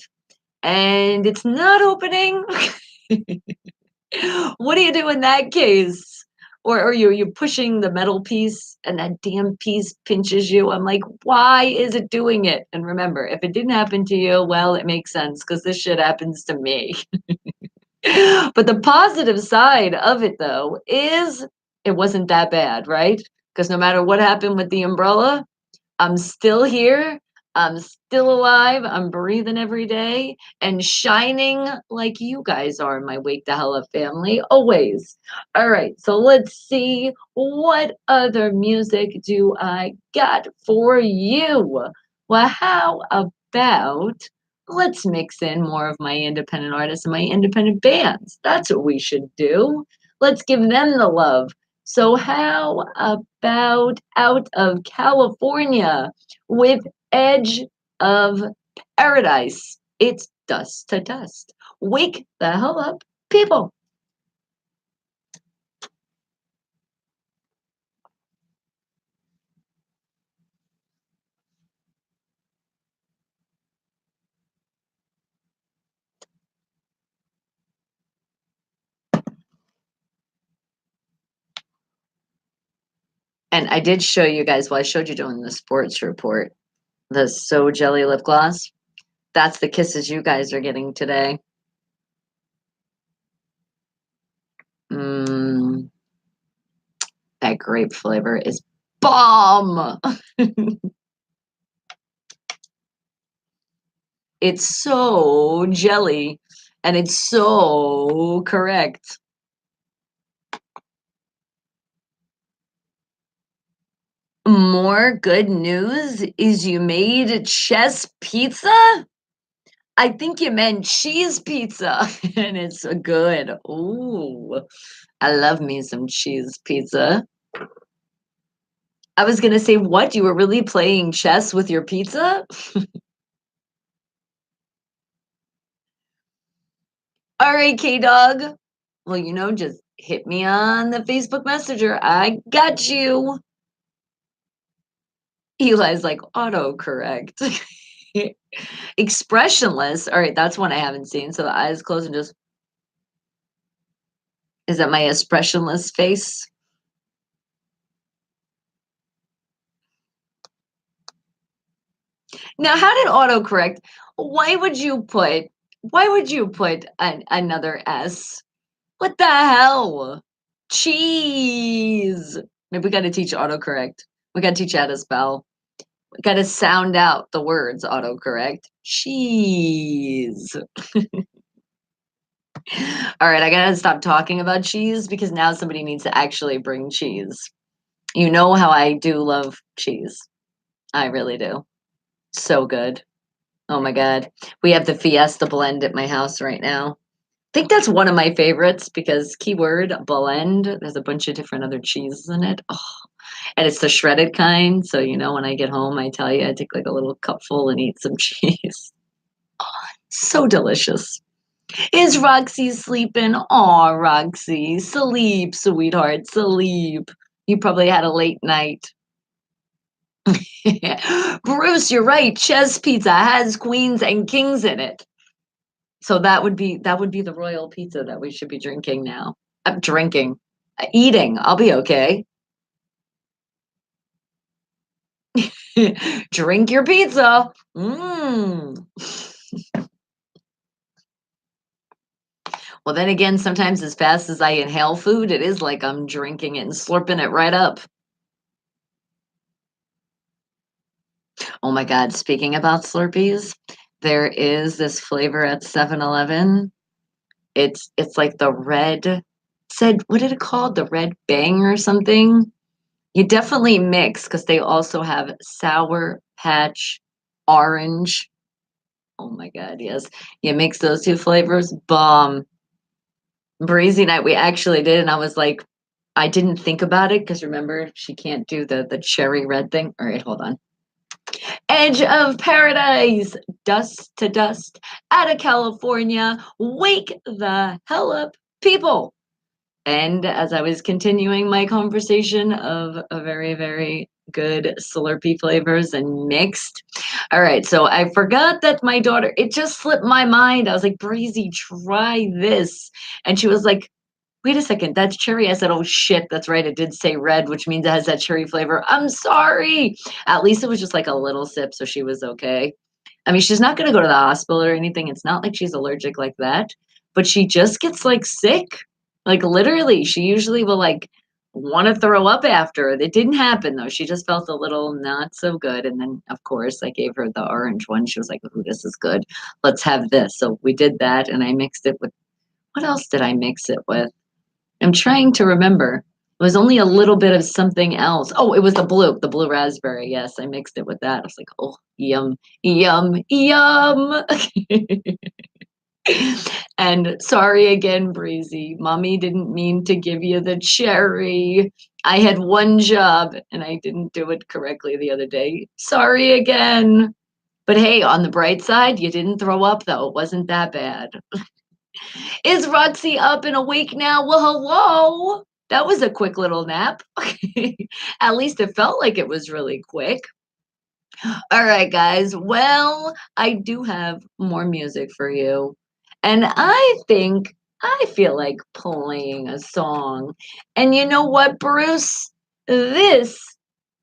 and it's not opening? What do you do in that case? Or you're pushing the metal piece and that damn piece pinches you. I'm like, why is it doing it? And remember, if it didn't happen to you, well, it makes sense because this shit happens to me. But the positive side of it though is it wasn't that bad, right? Because no matter what happened with the umbrella, I'm still here. I'm still alive. I'm breathing every day and shining like you guys are, my Wake the Hell Up family, always. All right, so let's see what other music do I got for you? Well, how about let's mix in more of my independent artists and my independent bands. That's what we should do. Let's give them the love. So, how about out of California with Edge of Paradise? It's dust to dust. Wake the hell up, people. And I did show you guys, well, I showed you doing the sports report, the So Jelly lip gloss. That's the kisses you guys are getting today. Mm, that grape flavor is bomb. It's so jelly and it's so correct. More good news is you made chess pizza? I think you meant cheese pizza and it's good. Ooh, I love me some cheese pizza. I was gonna say, what? You were really playing chess with your pizza? All right, K Dog. Well, just hit me on the Facebook Messenger. I got you. Eli's like autocorrect. Expressionless. All right, that's one I haven't seen. So the eyes closed and just is that my expressionless face? Now, how did autocorrect? Why would you put? Why would you put another S? What the hell? Cheese. Maybe we got to teach autocorrect. We got to teach how to spell. We got to sound out the words autocorrect. Cheese. All right, I gotta stop talking about cheese because now somebody needs to actually bring cheese. You know how I do love cheese. I really do. So good. Oh my God. We have the Fiesta blend at my house right now. I think that's one of my favorites because keyword blend, there's a bunch of different other cheeses in it. Oh, and it's the shredded kind. So, when I get home, I tell you, I take like a little cupful and eat some cheese. So delicious. Is Roxy sleeping? Aw, Roxy, sleep, sweetheart, sleep. You probably had a late night. Bruce, you're right. Chess pizza has queens and kings in it. So that would be the royal pizza that we should be drinking now. I'm drinking. Eating. I'll be okay. Drink your pizza. Mm. Well, then again, sometimes as fast as I inhale food, it is like I'm drinking it and slurping it right up. Oh my God, speaking about Slurpees, there is this flavor at 7-Eleven. It's like the red said what did it called? The red bang or something? You definitely mix because they also have sour patch orange. Oh my God, yes. You mix those two flavors, bomb. Breezy night we actually did, and I was like, I didn't think about it because remember she can't do the cherry red thing. All right, hold on. Edge of Paradise, dust to dust, out of California. Wake the hell up, people. And as I was continuing my conversation of a very, very good Slurpee flavors and mixed. All right, so I forgot that my daughter, it just slipped my mind. I was like, Breezy, try this. And she was like, wait a second, that's cherry. I said, oh shit, that's right. It did say red, which means it has that cherry flavor. I'm sorry. At least it was just like a little sip, so she was okay. I mean, she's not going to go to the hospital or anything. It's not like she's allergic like that, but she just gets like sick. Like literally, she usually will like want to throw up after. It didn't happen though. She just felt a little not so good. And then, of course, I gave her the orange one. She was like, ooh, this is good. Let's have this. So we did that. And I mixed it with, what else did I mix it with? I'm trying to remember. It was only a little bit of something else. Oh, it was the blue raspberry. Yes, I mixed it with that. I was like, oh, yum, yum, yum. And sorry again, Breezy. Mommy didn't mean to give you the cherry. I had one job and I didn't do it correctly the other day. Sorry again. But hey, on the bright side, you didn't throw up though. It wasn't that bad. Is Roxy up and awake now? Well, hello. That was a quick little nap. At least it felt like it was really quick. All right, guys. Well, I do have more music for you. And I feel like playing a song. And you know what, Bruce? This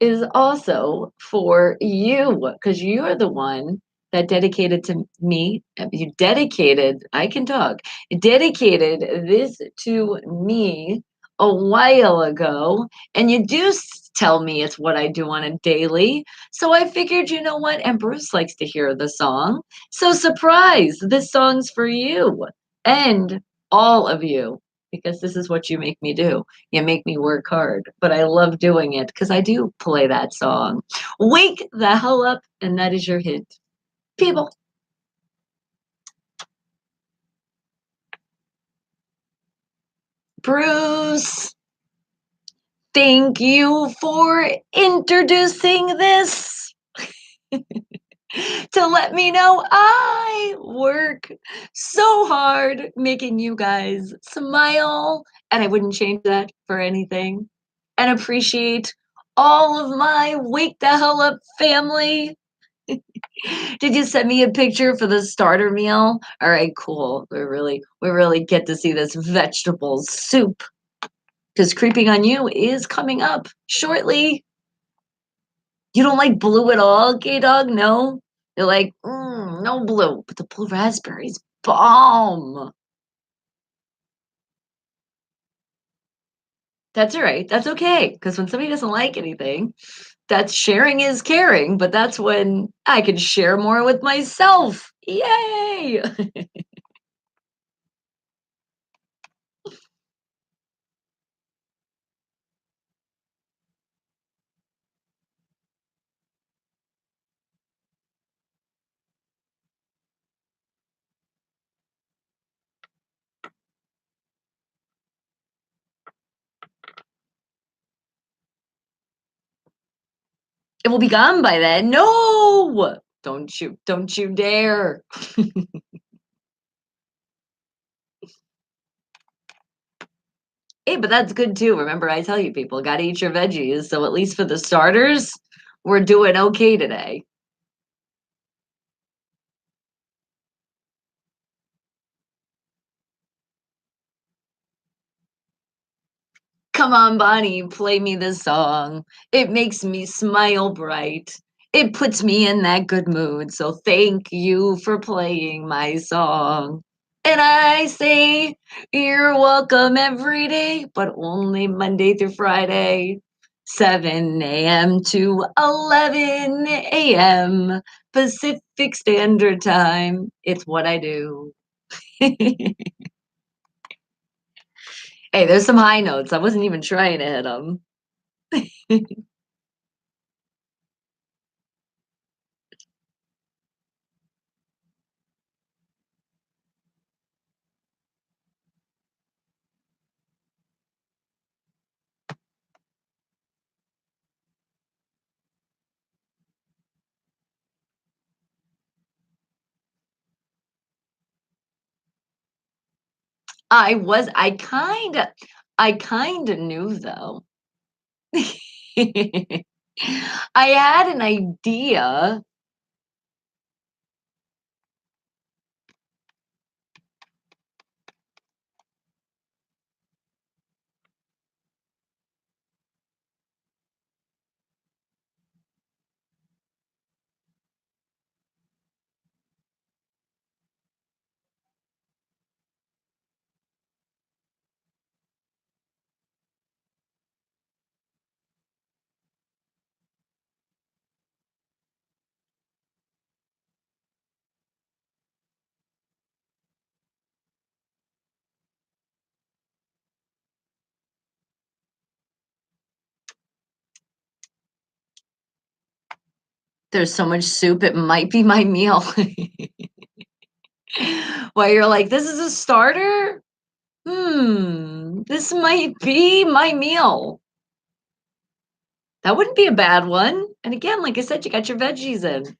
is also for you because you're the one that dedicated to me. You dedicated, I can talk, dedicated this to me a while ago. And you do tell me it's what I do on a daily. So I figured, you know what? And Bruce likes to hear the song. So surprise, this song's for you and all of you because this is what you make me do. You make me work hard, but I love doing it because I do play that song. Wake the hell up, and that is your hint. People, Bruce, thank you for introducing this. To let me know I work so hard making you guys smile, and I wouldn't change that for anything. And appreciate all of my Wake the Hell Up family. Did you send me a picture for the starter meal? All right, cool. We really get to see this vegetable soup because creeping on you is coming up shortly. You don't like blue at all, gay dog? No? You're like, no blue, but the blue raspberries, bomb. That's all right. That's okay. Because when somebody doesn't like anything, that's sharing is caring, but that's when I can share more with myself. Yay! It will be gone by then. No! Don't you dare. Hey, but that's good too. Remember, I tell you people, gotta eat your veggies. So at least for the starters, we're doing okay today. Come on, Bonnie, play me the song. It makes me smile bright. It puts me in that good mood. So thank you for playing my song. And I say you're welcome every day, but only Monday through Friday, 7 a.m. to 11 a.m. Pacific Standard Time. It's what I do. Hey, there's some high notes. I wasn't even trying to hit them. I kind of I kinda knew, though. I had an idea. There's so much soup, it might be my meal. While you're like, "This is a starter? This might be my meal." That wouldn't be a bad one. And again, like I said, you got your veggies in.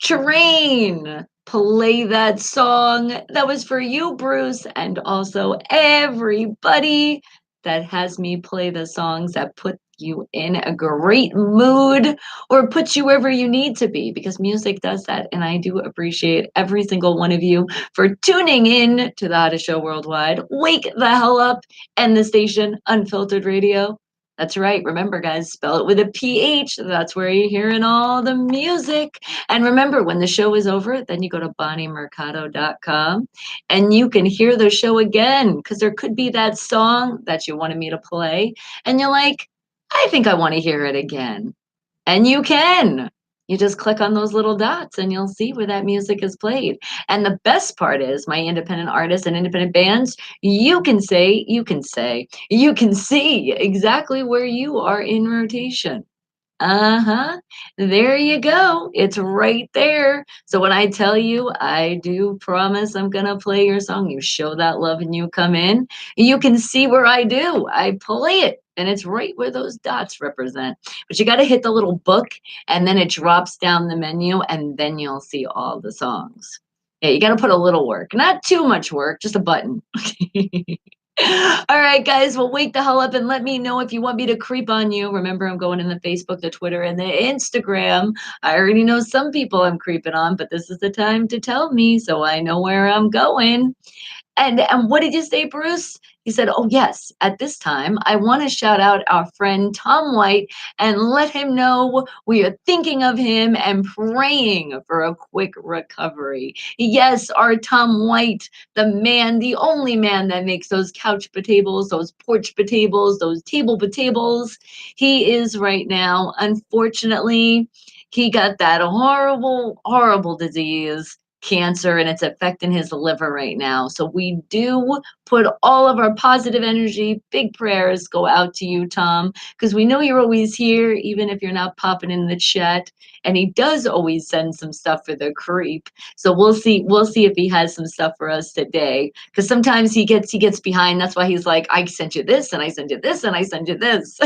Terrain. Play that song. That was for you, Bruce, and also everybody that has me play the songs that put you in a great mood or put you wherever you need to be because music does that. And I do appreciate every single one of you for tuning in to the Hottest Show Worldwide. Wake the hell up and the station Unfiltered Radio. That's right. Remember, guys, spell it with a PH. That's where you're hearing all the music. And remember, when the show is over, then you go to bonniemercado.com and you can hear the show again because there could be that song that you wanted me to play. And you're like, I think I want to hear it again. And you can. You just click on those little dots and you'll see where that music is played. And the best part is, my independent artists and independent bands, you can see exactly where you are in rotation. Uh-huh. There you go. It's right there. So when I tell you, I do promise I'm gonna play your song, you show that love and you come in, you can see where I do. I play it. And it's right where those dots represent. But you got to hit the little book and then it drops down the menu and then you'll see all the songs. Yeah, you got to put a little work, not too much work, just a button. All right, guys. Well, wake the hell up and let me know if you want me to creep on you. Remember, I'm going in the Facebook, the Twitter, and the Instagram. I already know some people I'm creeping on, but this is the time to tell me so I know where I'm going. And what did you say, Bruce? He said, "Oh yes, at this time, I want to shout out our friend Tom White and let him know we are thinking of him and praying for a quick recovery." Yes, our Tom White, the man, the only man that makes those couch potatoes, those porch potatoes, those table potatoes. He is right now, unfortunately, he got that horrible, horrible disease, cancer, and it's affecting his liver right now. So we do put all of our positive energy, big prayers go out to you, Tom, because we know you're always here, even if you're not popping in the chat. And he does always send some stuff for the creep. So we'll see if he has some stuff for us today. Because sometimes he gets behind. That's why he's like, I sent you this and I sent you this and I sent you this.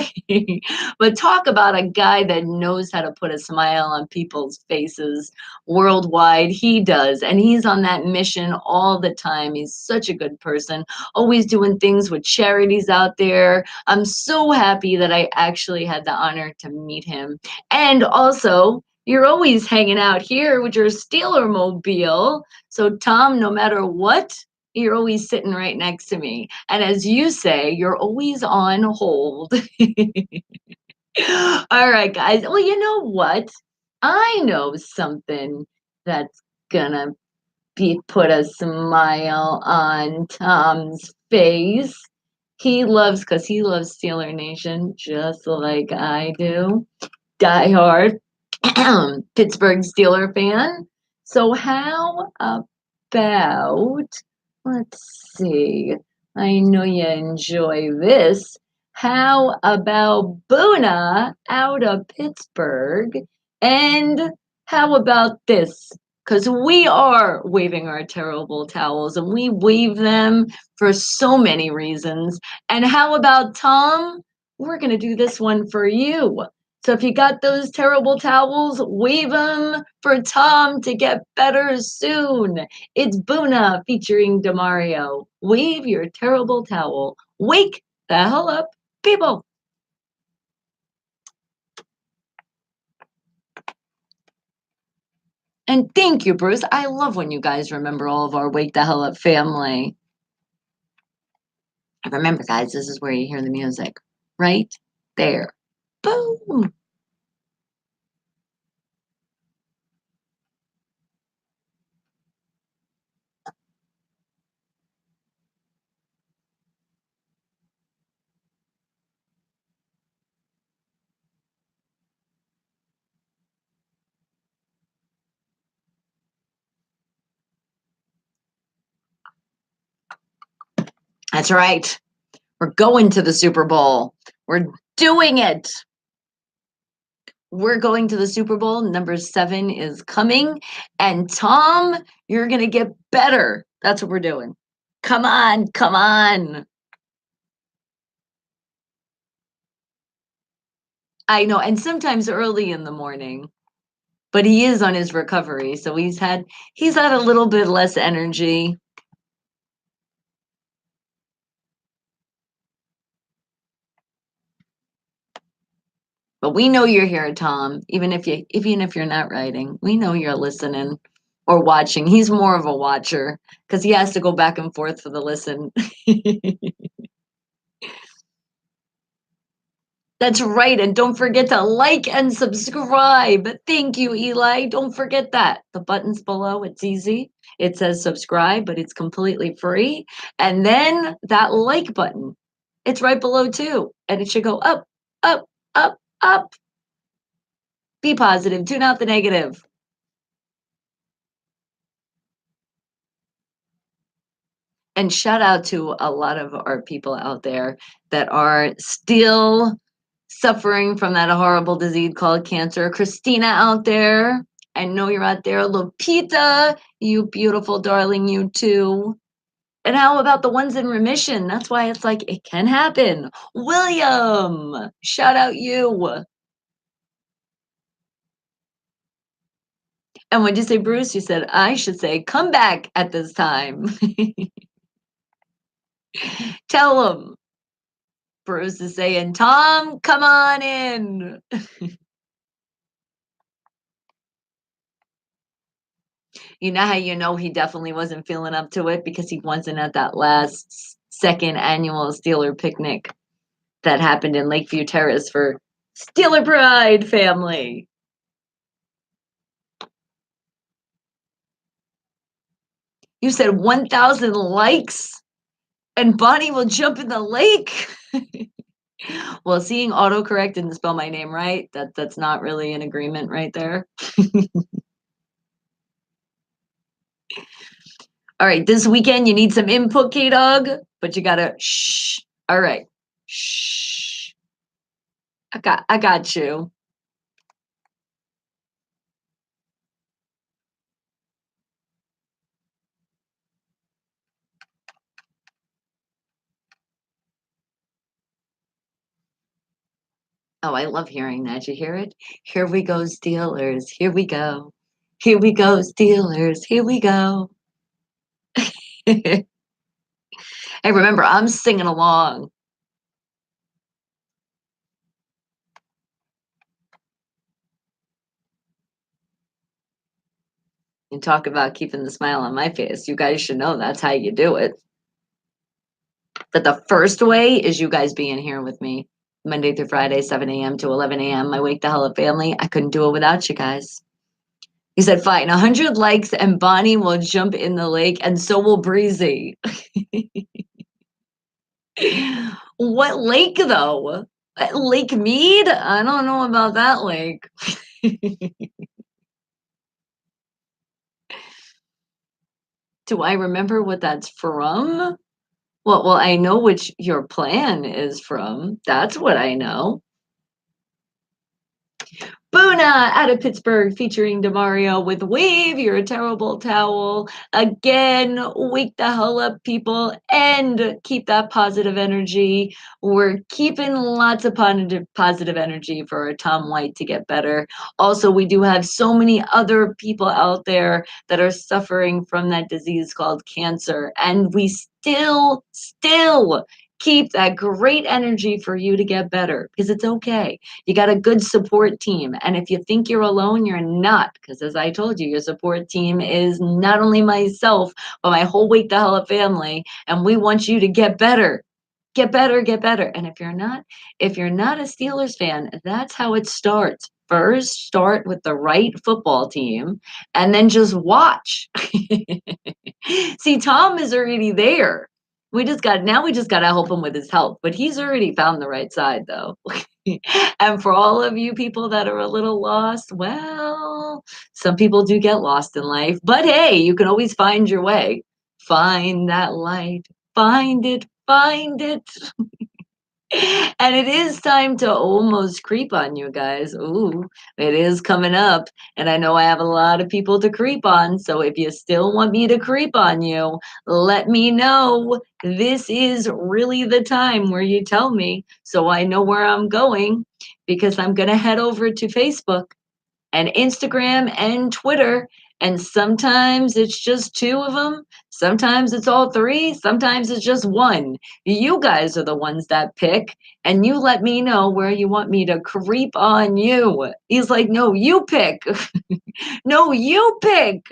But talk about a guy that knows how to put a smile on people's faces worldwide. He does. And he's on that mission all the time. He's such a good person, always doing things with charities out there. I'm so happy that I actually had the honor to meet him. And also, you're always hanging out here with your Steeler mobile. So, Tom, no matter what, you're always sitting right next to me. And as you say, you're always on hold. All right, guys. Well, you know what? I know something that's gonna be put a smile on Tom's face. Because he loves Steeler Nation just like I do. Die hard Pittsburgh Steeler fan. So how about, let's see, I know you enjoy this. How about Boona out of Pittsburgh? And how about this? Because we are waving our terrible towels and we wave them for so many reasons. And how about Tom? We're going to do this one for you. So if you got those terrible towels, wave them for Tom to get better soon. It's Boona featuring Demario. Wave your terrible towel. Wake the hell up, people. And thank you, Bruce. I love when you guys remember all of our Wake the Hell Up family. And remember, guys, this is where you hear the music. Right there. Boom. That's right. We're going to the Super Bowl. We're doing it. We're going to the Super Bowl. Number 7 is coming. And Tom, you're going to get better. That's what we're doing. Come on. Come on. I know. And sometimes early in the morning, but he is on his recovery. So he's had a little bit less energy. But we know you're here, Tom. Even if you're not writing, we know you're listening or watching. He's more of a watcher because he has to go back and forth for the listen. That's right. And don't forget to like and subscribe. Thank you, Eli. Don't forget that. The button's below. It's easy. It says subscribe, but it's completely free. And then that like button, it's right below too. And it should go up, up, up, up. Be positive. Tune out the negative. And shout out to a lot of our people out there that are still suffering from that horrible disease called cancer. Christina out there, I know you're out there. Lupita, you beautiful darling, you too. And how about the ones in remission? That's why it's like it can happen. William, shout out you. And when you say Bruce, you said I should say come back at this time. Tell him. Bruce is saying, Tom, come on in. You know how you know he definitely wasn't feeling up to it because he wasn't at that last second annual Steeler picnic that happened in Lakeview Terrace for Steeler Pride family. You said 1,000 likes and Bonnie will jump in the lake. Well, seeing autocorrect didn't spell my name right. That's not really an agreement right there. All right, this weekend you need some input, K-Dog, but you gotta shh. All right, shh. I got you. Oh, I love hearing that. You hear it? Here we go, Steelers. Here we go. Here we go, Steelers. Here we go. Hey, remember, I'm singing along. You talk about keeping the smile on my face. You guys should know that's how you do it. But the first way is you guys being here with me Monday through Friday, 7 a.m. to 11 a.m. My Wake the Hell Up family. I couldn't do it without you guys. He said, fine, 100 likes and Bonnie will jump in the lake and so will Breezy. What lake, though? Lake Mead? I don't know about that lake. Do I remember what that's from? Well, I know which your plan is from. That's what I know. Boona out of Pittsburgh featuring Demario with Wave, You're a Terrible Towel. Again, wake the hell up, people, and keep that positive energy. We're keeping lots of positive energy for our Tom White to get better. Also, we do have so many other people out there that are suffering from that disease called cancer, and we still keep that great energy for you to get better because it's okay. You got a good support team. And if you think you're alone, you're not. Because as I told you, your support team is not only myself, but my whole Wake the Hell Up family. And we want you to get better. Get better, get better. And if you're not a Steelers fan, that's how it starts. First, start with the right football team and then just watch. See, Tom is already there. We just got to help him with his health, but he's already found the right side though. And for all of you people that are a little lost, well, some people do get lost in life, but hey, you can always find your way. Find that light. Find it. Find it. And it is time to almost creep on you guys. Ooh, it is coming up. And I know I have a lot of people to creep on. So if you still want me to creep on you, let me know. This is really the time where you tell me so I know where I'm going because I'm going to head over to Facebook and Instagram and Twitter. And sometimes it's just two of them. Sometimes it's all three. Sometimes it's just one. You guys are the ones that pick, and you let me know where you want me to creep on you. He's like, no, you pick. No, you pick.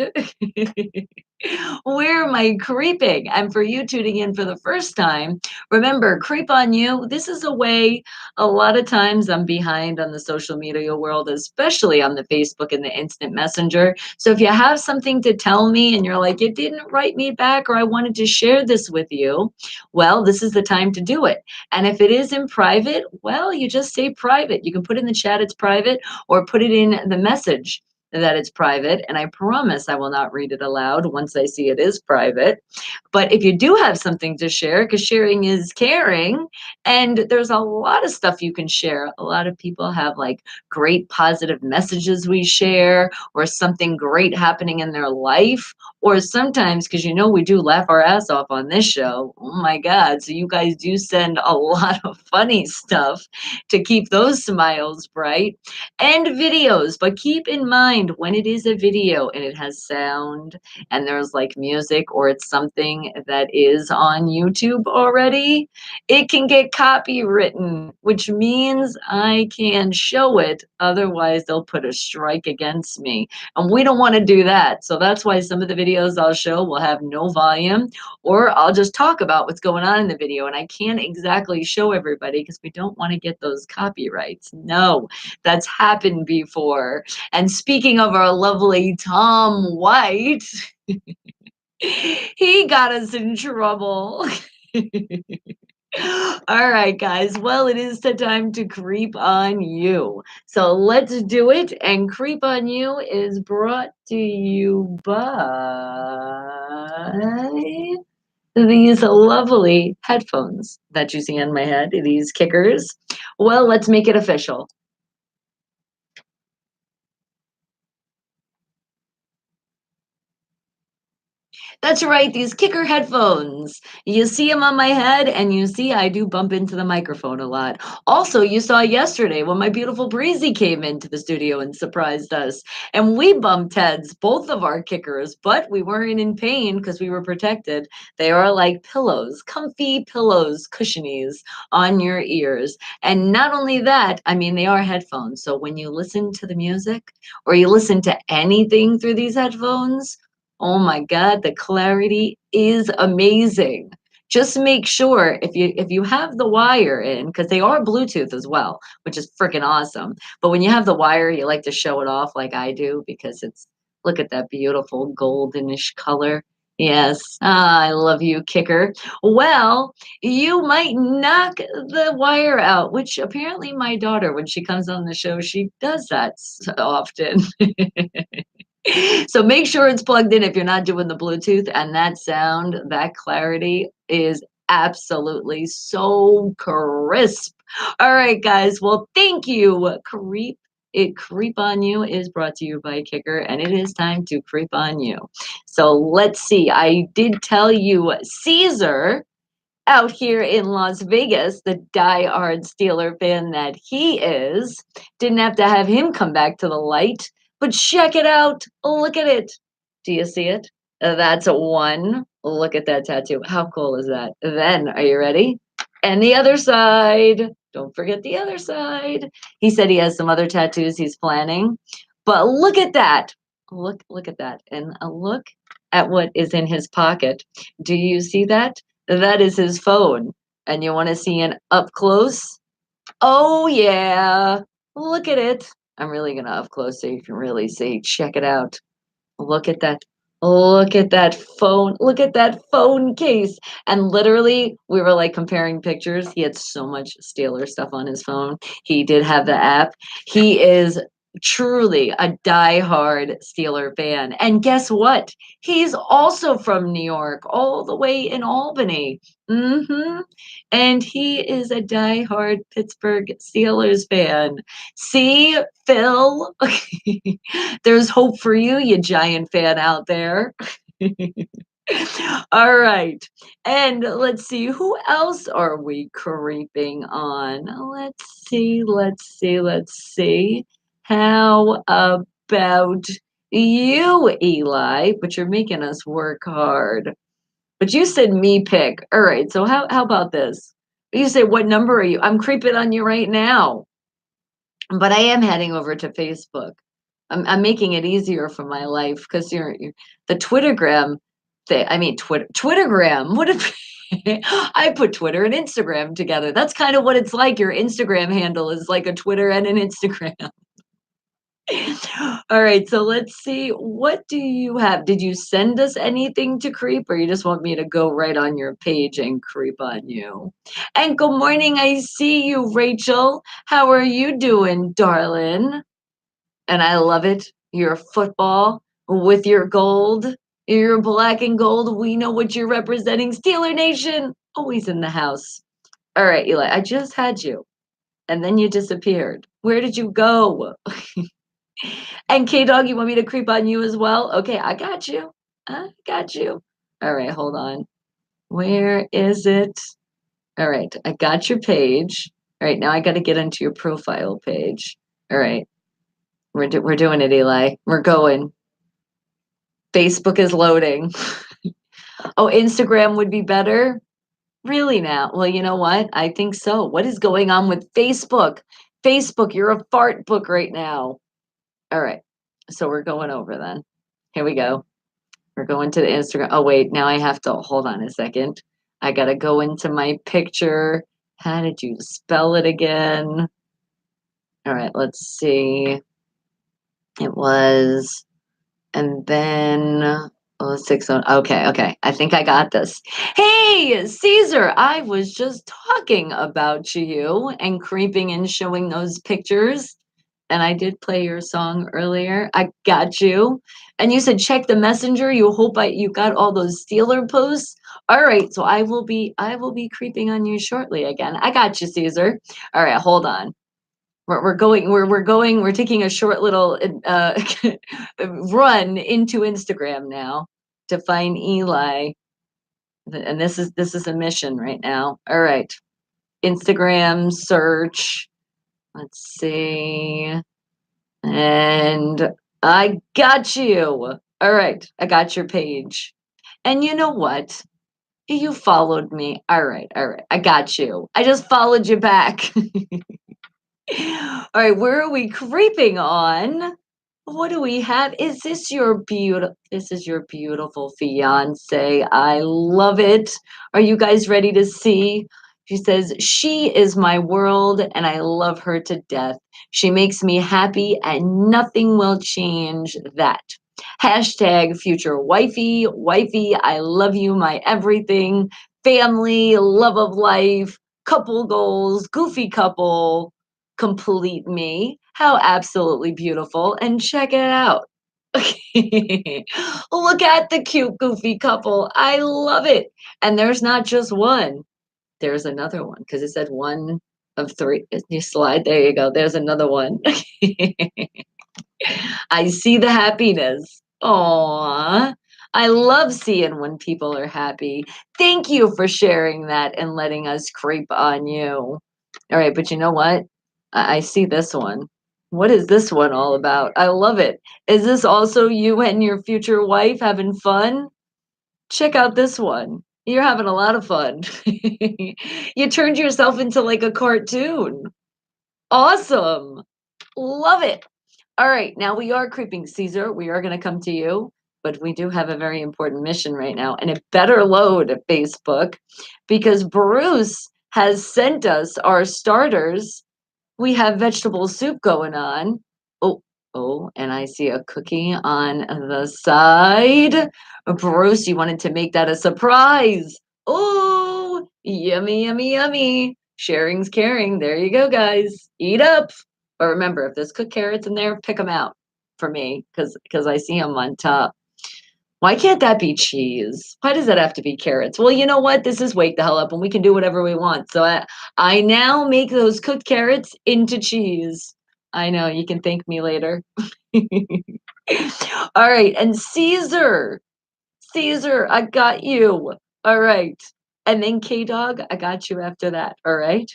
Where am I creeping? And for you tuning in for the first time, remember, creep on you. This is a way, a lot of times I'm behind on the social media world, especially on the Facebook and the instant messenger. So if you have something to tell me and you're like, you didn't write me back or I wanted to share this with you, well, this is the time to do it. And if it is in private, well, you just say private. You can put in the chat it's private or put it in the message that it's private, and I promise I will not read it aloud once I see it is private. But if you do have something to share, because sharing is caring, and there's a lot of stuff you can share. A lot of people have like great positive messages we share, or something great happening in their life, or sometimes, because you know we do laugh our ass off on this show. Oh my God. So you guys do send a lot of funny stuff to keep those smiles bright and videos. But keep in mind when it is a video and it has sound and there's like music or it's something that is on YouTube already, it can get copywritten, which means I can show it. Otherwise, they'll put a strike against me. And we don't want to do that. So that's why some of the videos I'll show will have no volume, or I'll just talk about what's going on in the video. And I can't exactly show everybody because we don't want to get those copyrights. No, that's happened before. And speaking of our lovely Tom White, he got us in trouble. All right, guys. Well, it is the time to creep on you. So let's do it. And Creep on You is brought to you by these lovely headphones that you see on my head, these kickers. Well, let's make it official. That's right, these kicker headphones. You see them on my head, and you see I do bump into the microphone a lot. Also, you saw yesterday when my beautiful Breezy came into the studio and surprised us, and we bumped heads, both of our kickers, but we weren't in pain because we were protected. They are like pillows, comfy pillows, cushionies on your ears. And not only that, I mean, they are headphones. So when you listen to the music or you listen to anything through these headphones, oh my God, the clarity is amazing. Just make sure if you have the wire in, because they are Bluetooth as well, which is freaking awesome. But when you have the wire, you like to show it off like I do because it's look at that beautiful goldenish color. Yes, I love you, kicker. Well, you might knock the wire out, which apparently my daughter, when she comes on the show, she does that so often. So make sure it's plugged in if you're not doing the Bluetooth, and that sound, that clarity is absolutely so crisp. All right, guys. Well, thank you. Creep on You is brought to you by Kicker, and it is time to creep on you. So let's see. I did tell you Caesar out here in Las Vegas, the die-hard Steeler fan that he is, didn't have to have him come back to the light. But check it out. Look at it. Do you see it? That's a one. Look at that tattoo. How cool is that? Then, are you ready? And the other side. Don't forget the other side. He said he has some other tattoos he's planning. But look at that. Look at that. And look at what is in his pocket. Do you see that? That is his phone. And you want to see an up close? Oh yeah. Look at it. I'm really gonna up close so you can really see. Check it out. Look at that. Look at that phone. Look at that phone case. And literally, we were like comparing pictures. He had so much Steeler stuff on his phone. He did have the app. He is truly a diehard Steeler fan. And guess what? He's also from New York, all the way in Albany. Mm-hmm. And he is a diehard Pittsburgh Steelers fan. See, Phil? There's hope for you, you giant fan out there. All right. And let's see, who else are we creeping on? Let's see. How about you, Eli? But you're making us work hard. But you said me pick. All right. So how about this? You say, what number are you? I'm creeping on you right now. But I am heading over to Facebook. I'm making it easier for my life because you're the Twittergram thing. I mean, Twittergram. What if I put Twitter and Instagram together? That's kind of what it's like. Your Instagram handle is like a Twitter and an Instagram. All right, so let's see. What do you have? Did you send us anything to creep, or you just want me to go right on your page and creep on you? And good morning. I see you, Rachel. How are you doing, darling? And I love it. Your football with your gold, your black and gold. We know what you're representing. Steeler Nation, always in the house. All right, Eli, I just had you, and then you disappeared. Where did you go? And K Dog, you want me to creep on you as well? Okay, I got you. I got you. All right, hold on. Where is it? All right, I got your page. All right, now I got to get into your profile page. All right, we're doing it, Eli. We're going. Facebook is loading. Oh, Instagram would be better? Really now? Well, you know what? I think so. What is going on with Facebook? Facebook, you're a fart book right now. All right. So we're going over then. Here we go. We're going to the Instagram. Oh, wait. Now I have to hold on a second. I got to go into my picture. How did you spell it again? All right. Let's see. It was, and then oh, 6 okay. I think I got this. Hey, Caesar, I was just talking about you and creeping and showing those pictures. And I did play your song earlier. I got you. And you said check the messenger. You hope you got all those Steeler posts. All right, so I will be creeping on you shortly again. I got you, Caesar. All right, hold on. We're taking a short little run into Instagram now to find Eli. And this is a mission right now. All right. Instagram search. Let's see. And I got you. All right. I got your page. And you know what? You followed me. All right. All right. I got you. I just followed you back. All right, where are we creeping on? What do we have? This is your beautiful fiance. I love it. Are you guys ready to see? She says, she is my world and I love her to death. She makes me happy and nothing will change that. Hashtag future wifey, I love you, my everything, family, love of life, couple goals, goofy couple, complete me. How absolutely beautiful. And check it out. Look at the cute, goofy couple. I love it. And there's not just one, there's another one because it said one of three. You slide, there you go. There's another one. I see the happiness. Aw. I love seeing when people are happy. Thank you for sharing that and letting us creep on you. All right, but you know what? I see this one. What is this one all about? I love it. Is this also you and your future wife having fun? Check out this one. You're having a lot of fun. You turned yourself into like a cartoon. Awesome. Love it. All right, now we are creeping. Caesar, we are going to come to you, but we do have a very important mission right now, and it better load at Facebook because Bruce has sent us our starters. We have vegetable soup going on. Oh, oh, and I see a cookie on the side. Bruce, you wanted to make that a surprise. Oh, yummy, yummy, yummy. Sharing's caring. There you go, guys. Eat up. But remember, if there's cooked carrots in there, pick them out for me because I see them on top. Why can't that be cheese? Why does that have to be carrots? Well, you know what? This is Wake the Hell Up and we can do whatever we want. So I now make those cooked carrots into cheese. I know, you can thank me later. All right, and Caesar. Caesar, I got you. All right. And then K-Dog, I got you after that. All right.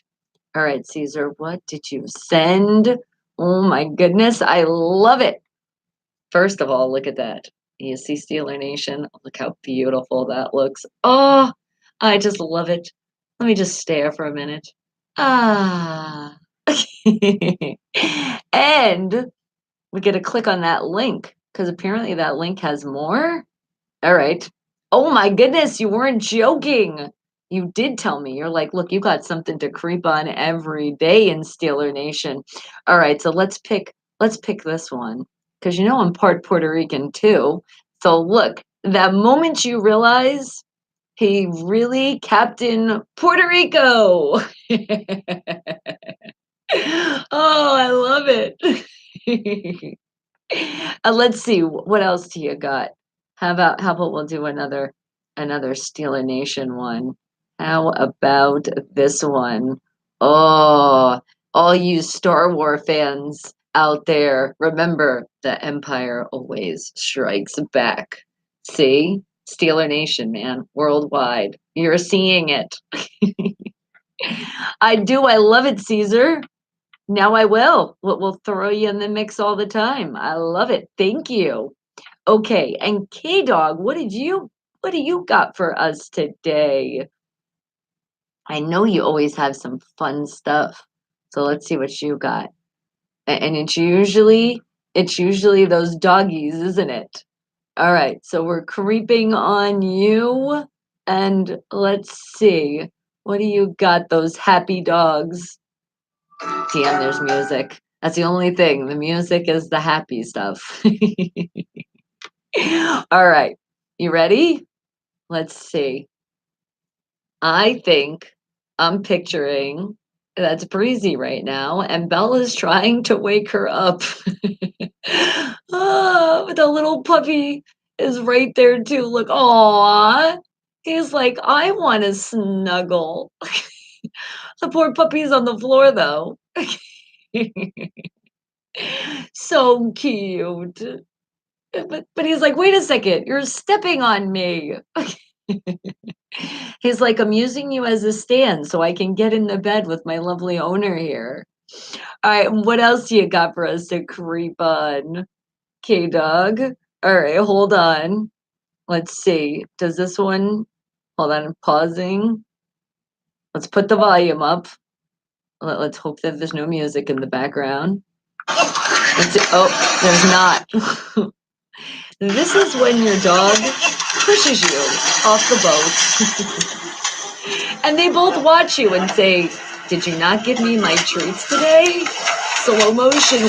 All right, Caesar, what did you send? Oh my goodness, I love it. First of all, look at that. You see Steeler Nation? Look how beautiful that looks. Oh, I just love it. Let me just stare for a minute. Ah. And we get to click on that link because apparently that link has more. All right. Oh my goodness, you weren't joking. You did tell me. You're like, look, you got something to creep on every day in Steeler Nation. All right, so let's pick this one. Because you know I'm part Puerto Rican too. So look, that moment you realize he really Captain Puerto Rico. Oh, I love it. Let's see, what else do you got? How about we'll do another Steeler Nation one. How about this one? Oh, all you Star Wars fans out there, remember the Empire always strikes back. See? Steeler Nation, man, worldwide. You're seeing it. I do. I love it, Caesar. Now I will. We'll throw you in the mix all the time. I love it. Thank you. Okay, and K Dog, what do you got for us today? I know you always have some fun stuff. So let's see what you got. And it's usually those doggies, isn't it? All right, so we're creeping on you and let's see. What do you got, those happy dogs? Damn, there's music. That's the only thing. The music is the happy stuff. All right. You ready? Let's see. I think I'm picturing that's Breezy right now, and Bella's trying to wake her up. Oh, the little puppy is right there too. Look, aw. He's like, I want to snuggle. The poor puppy's on the floor though. So cute. But he's like, wait a second, you're stepping on me. He's like, I'm using you as a stand so I can get in the bed with my lovely owner here. All right, what else you got for us to creep on? K Dog. All right, hold on. Let's see. Does this one? Hold on, I'm pausing. Let's put the volume up. Let's hope that there's no music in the background. Let's see. Oh, there's not. This is when your dog pushes you off the boat. And they both watch you and say, did you not give me my treats today? Slow motion.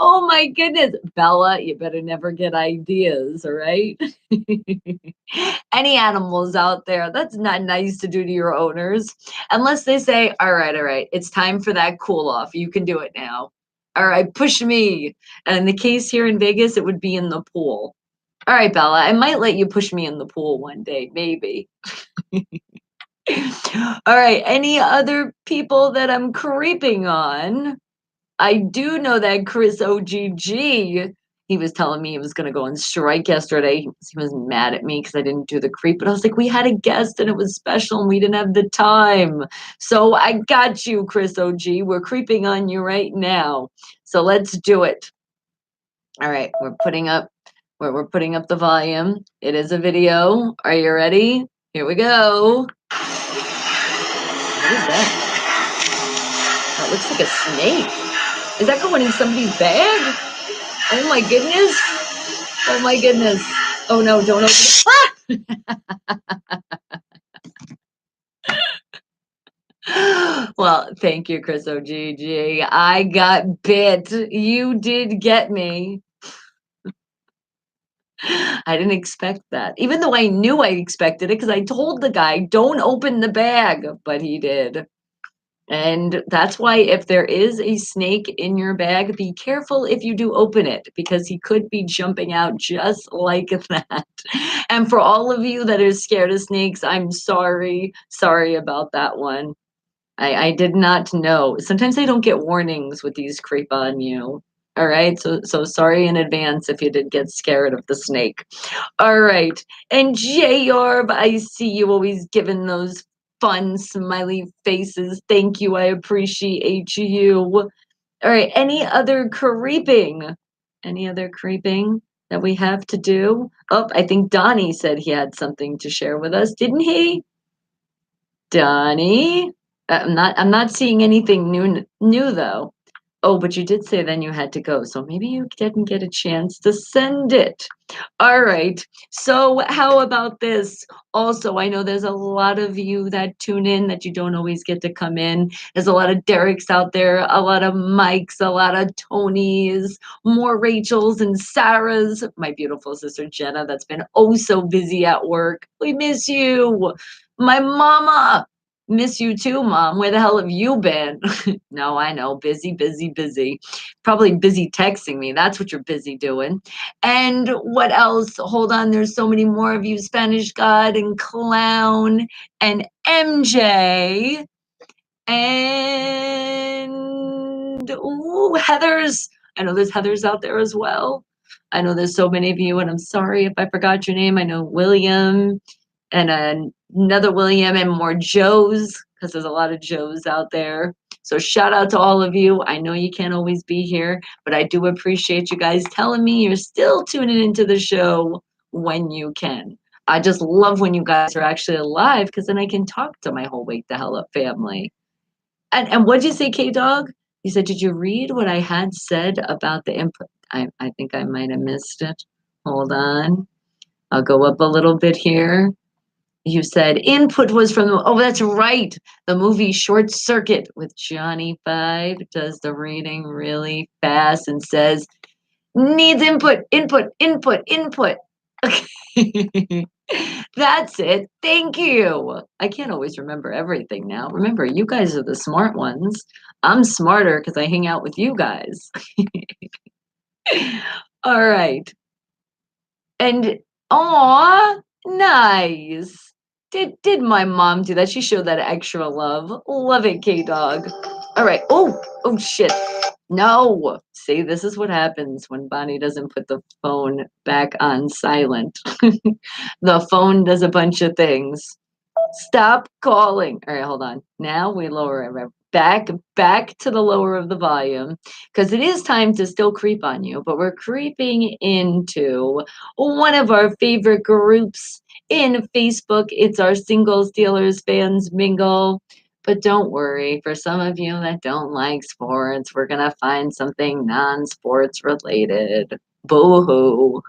Oh my goodness. Bella, you better never get ideas, all right? Any animals out there, that's not nice to do to your owners. Unless they say, all right, it's time for that cool off. You can do it now. All right, push me. And in the case here in Vegas, it would be in the pool. All right, Bella, I might let you push me in the pool one day, maybe. All right, any other people that I'm creeping on? I do know that Chris OGG, he was telling me he was going to go on strike yesterday. He was mad at me because I didn't do the creep, but I was like, we had a guest and it was special and we didn't have the time. So I got you, Chris OG. We're creeping on you right now. So let's do it. All right, we're putting up the volume. It is a video. Are you ready? Here we go. What is that? That looks like a snake. Is that going in somebody's bag? Oh my goodness. Oh my goodness. Oh no, don't open it. Ah! Well, thank you, Chris OGG. I got bit. You did get me. I didn't expect that. Even though I knew I expected it because I told the guy, don't open the bag, but he did. And that's why if there is a snake in your bag, be careful if you do open it because he could be jumping out just like that. And for all of you that are scared of snakes, I'm sorry. Sorry about that one. I did not know. Sometimes I don't get warnings with these creep on you. All right. So sorry in advance if you did get scared of the snake. All right. And J-Orb, I see you always giving those fun smiley faces. Thank you. I appreciate you. All right. Any other creeping? Any other creeping that we have to do? Oh, I think Donnie said he had something to share with us, didn't he? Donnie? I'm not seeing anything new though. Oh, but you did say then you had to go, so maybe you didn't get a chance to send it. All right. So how about this? Also, I know there's a lot of you that tune in that you don't always get to come in. There's a lot of Derek's out there, a lot of Mike's, a lot of Tony's, more Rachel's and Sarah's. My beautiful sister Jenna, that's been oh so busy at work. We miss you. My mama. Miss you too, Mom. Where the hell have you been? No, I know. Busy, busy, busy. Probably busy texting me. That's what you're busy doing. And what else? Hold on. There's so many more of you Spanish God and Clown and MJ and ooh, Heather's. I know there's Heather's out there as well. I know there's so many of you, and I'm sorry if I forgot your name. I know William and another William and more Joes because there's a lot of Joes out there. So shout out to all of you. I know you can't always be here, but I do appreciate you guys telling me you're still tuning into the show when you can. I just love when you guys are actually alive because then I can talk to my whole Wake the Hell Up family. And what'd you say, K Dog? You said, did you read what I had said about the input? I think I might have missed it. Hold on. I'll go up a little bit here. You said input was from the, oh, that's right. The movie Short Circuit with Johnny Five does the reading really fast and says, needs input, input, input, input. Okay. That's it. Thank you. I can't always remember everything now. Remember, you guys are the smart ones. I'm smarter because I hang out with you guys. All right. And aw, nice. Did my mom do that? She showed that extra love. Love it, K Dog. All right. Oh shit. No. See, this is what happens when Bonnie doesn't put the phone back on silent. The phone does a bunch of things. Stop calling. All right, hold on. Now we lower it back to the lower of the volume because it is time to still creep on you, but we're creeping into one of our favorite groups in Facebook. It's our Single Steelers fans mingle. But don't worry, for some of you that don't like sports, we're gonna find something non-sports related. Boo hoo.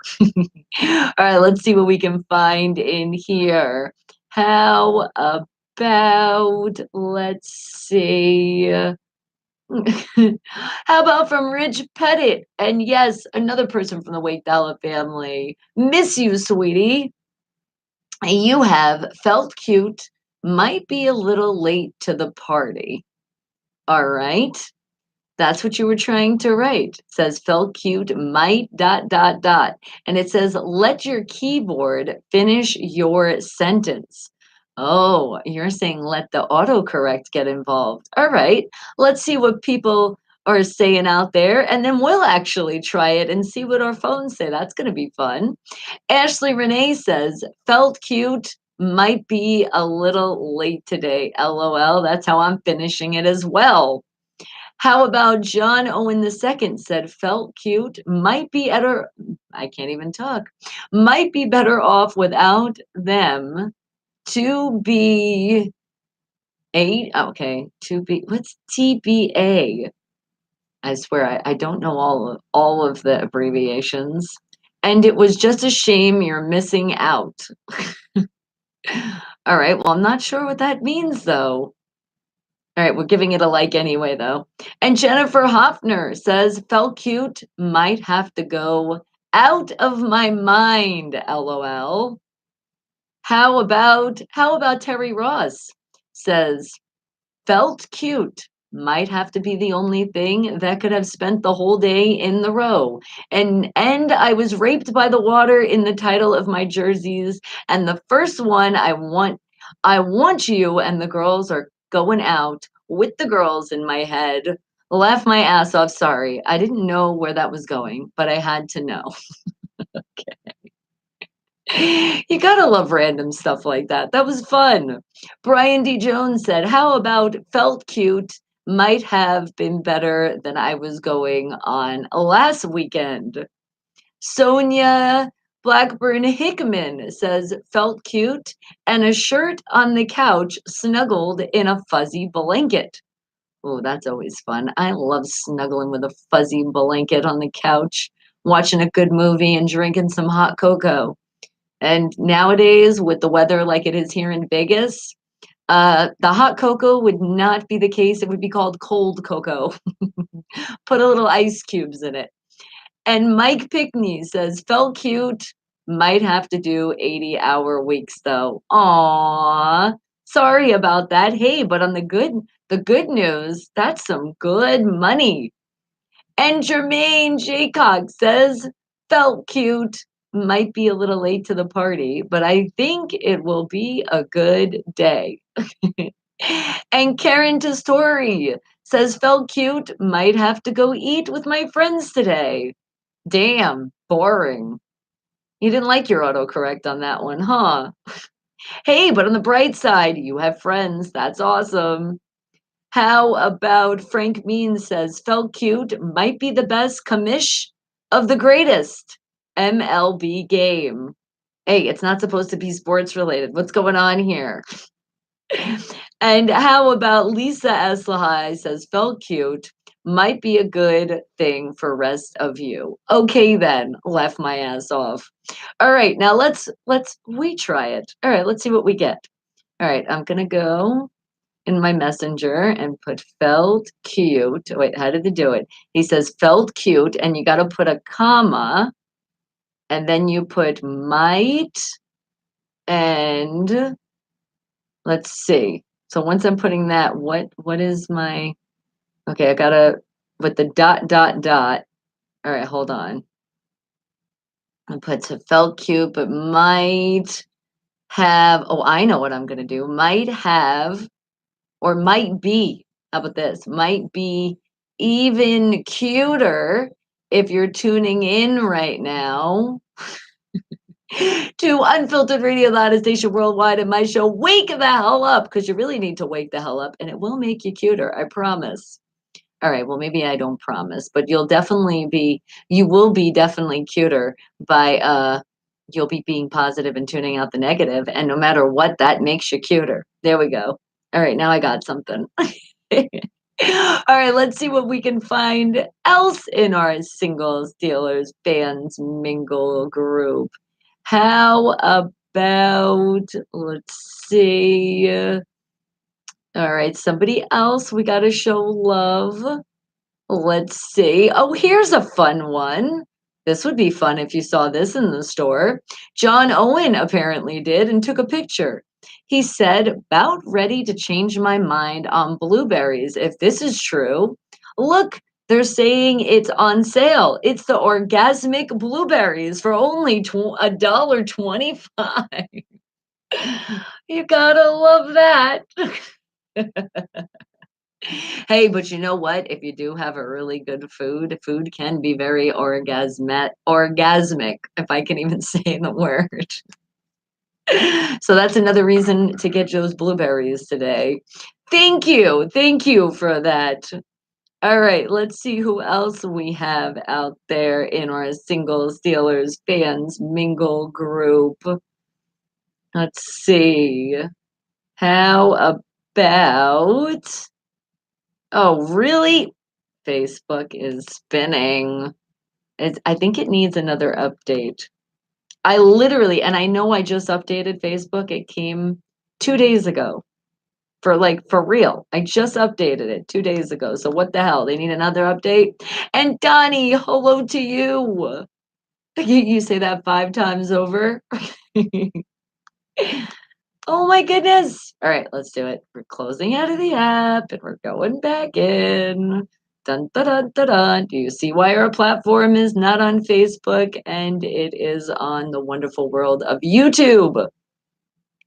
All right, let's see what we can find in here. How about, let's see. How about from Rich Pettit? And yes, another person from the Wake Dalla family. Miss you, sweetie. You have felt cute, might be a little late to the party. All right. That's what you were trying to write. It says felt cute, might dot dot dot. And it says let your keyboard finish your sentence. Oh, you're saying let the autocorrect get involved. All right. Let's see what people are saying out there, and then we'll actually try it and see what our phones say. That's going to be fun. Ashley Renee says felt cute, might be a little late today. LOL. That's how I'm finishing it as well. How about John Owen II said felt cute, might be better, I can't even talk, might be better off without them to be okay, to be, what's TBA? I swear I don't know all of the abbreviations. And it was just a shame you're missing out. All right, well, I'm not sure what that means though. All right, we're giving it a like anyway, though. And Jennifer Hoffner says, felt cute, might have to go out of my mind, LOL. How about Terry Ross says, felt cute, might have to be the only thing that could have spent the whole day in the row. And I was raped by the water in the title of my jerseys. And the first one, I want you, and the girls are going out with the girls in my head. Laugh my ass off. Sorry. I didn't know where that was going, but I had to know. You gotta love random stuff like that. That was fun. Brian D. Jones said, how about felt cute? Might have been better than I was going on last weekend. Sonia Blackburn Hickman says, felt cute and a shirt on the couch snuggled in a fuzzy blanket. Oh, that's always fun. I love snuggling with a fuzzy blanket on the couch, watching a good movie and drinking some hot cocoa. And nowadays, with the weather like it is here in Vegas, the hot cocoa would not be the case. It would be called cold cocoa. Put a little ice cubes in it. And Mike Pickney says, felt cute. Might have to do 80-hour weeks though. Aw, sorry about that. Hey, but on the good news, that's some good money. And Jermaine Jaycock says, felt cute. Might be a little late to the party, but I think it will be a good day. And Karen Testori says, felt cute. Might have to go eat with my friends today. Damn, boring. You didn't like your autocorrect on that one, huh? Hey, but on the bright side, you have friends. That's awesome. How about Frank Means says, felt cute, might be the best commish of the greatest MLB game. Hey, it's not supposed to be sports related. What's going on here? And how about Lisa Eslahai says, felt cute, might be a good thing for rest of you. Okay then, left my ass off. All right, now let's we try it. All right, let's see what we get. All right, I'm gonna go in my messenger and put felt cute. Wait, how did they do it? He says felt cute, and you got to put a comma, and then you put might, and let's see. So once I'm putting that, what is my, okay, I gotta, with the dot, dot, dot. All right, hold on. I put to felt cute, but might have, oh, I know what I'm gonna do. Might have, or might be, how about this? Might be even cuter if you're tuning in right now to Unfiltered Radio, the hottest station worldwide, and my show, Wake the Hell Up, because you really need to wake the hell up, and it will make you cuter, I promise. All right, well, maybe I don't promise, but you will be definitely cuter by, you'll be being positive and tuning out the negative, and no matter what, that makes you cuter. There we go. All right, now I got something. All right, let's see what we can find else in our singles, dealers, bands, mingle group. How about, let's see. All right, somebody else we got to show love. Let's see. Oh, here's a fun one. This would be fun if you saw this in the store. John Owen apparently did and took a picture. He said, about ready to change my mind on blueberries. If this is true, look, they're saying it's on sale. It's the orgasmic blueberries for only $1.25. You gotta love that. Hey, but you know what? If you do have a really good food can be very orgasmic, if I can even say the word. So that's another reason to get Joe's blueberries today. Thank you. Thank you for that. All right, let's see who else we have out there in our single Steelers fans mingle group. Let's see. How about. Oh, really? Facebook is spinning. I think it needs another update. I literally, and I know I just updated Facebook. It came 2 days ago. For real. I just updated it 2 days ago. So what the hell? They need another update. And Donnie, hello to you. You say that 5 times over. Oh my goodness. All right, let's do it. We're closing out of the app and we're going back in. Dun, dun, dun, dun, dun. Do you see why our platform is not on Facebook and it is on the wonderful world of YouTube?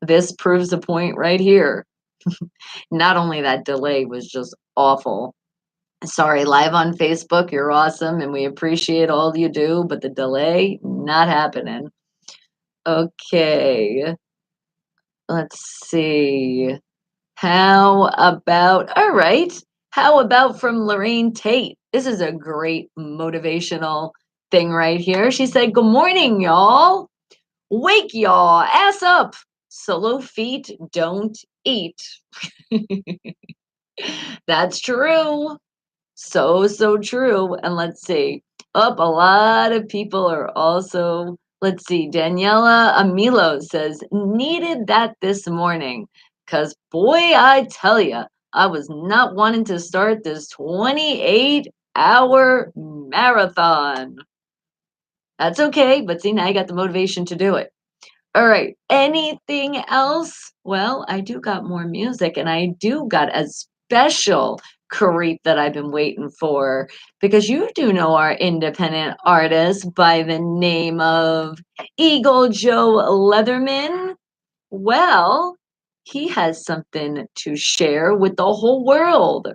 This proves the point right here. Not only that delay was just awful. Sorry, live on Facebook, you're awesome and we appreciate all you do, but the delay, not happening. Okay, let's see. How about, all right, how about from Lorraine Tate? This is a great motivational thing right here. She said, "Good morning, y'all. Wake y'all ass up. Solo feet don't eat." That's true. So true. And let's see. Up, a lot of people are also, let's see. Daniela Amilo says, "Needed that this morning. Cause boy, I tell ya, I was not wanting to start this 28-hour marathon." That's okay, but see, now you got the motivation to do it. All right. Anything else? Well, I do got more music and I do got a special creep that I've been waiting for because you do know our independent artist by the name of Eagle Joe Leatherman. Well, he has something to share with the whole world.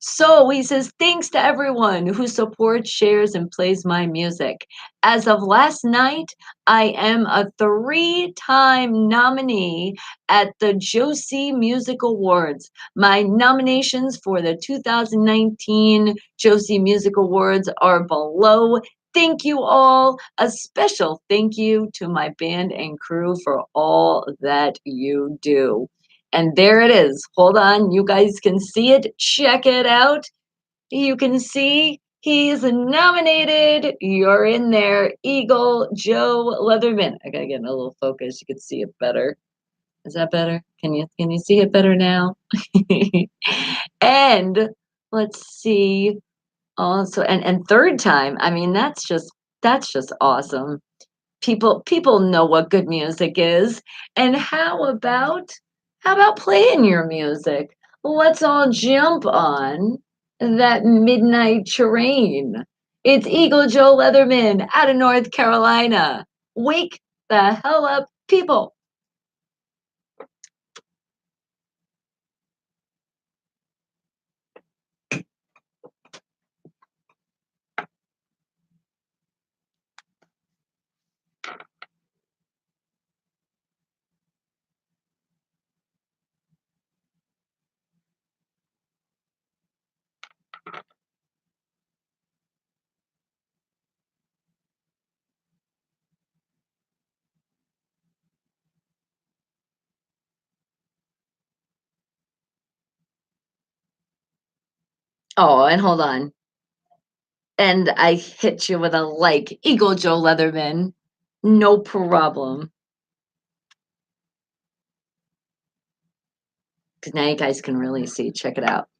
So he says, "Thanks to everyone who supports, shares, and plays my music. As of last night, I am a 3-time nominee at the Josie Music Awards. My nominations for the 2019 Josie Music Awards are below. Thank you all. A special thank you to my band and crew for all that you do." And there it is. Hold on. You guys can see it. Check it out. You can see he's nominated. You're in there. Eagle Joe Leatherman. I gotta get in a little focus. You can see it better. Is that better? Can you see it better now? And let's see. Also, and third time. I mean, that's just awesome. People know what good music is. And how about playing your music? Let's all jump on that midnight train. It's Eagle Joe Leatherman out of North Carolina. Wake the hell up, people. Oh, and hold on. And I hit you with a like, Eagle Joe Leatherman. No problem. Because now you guys can really see. Check it out.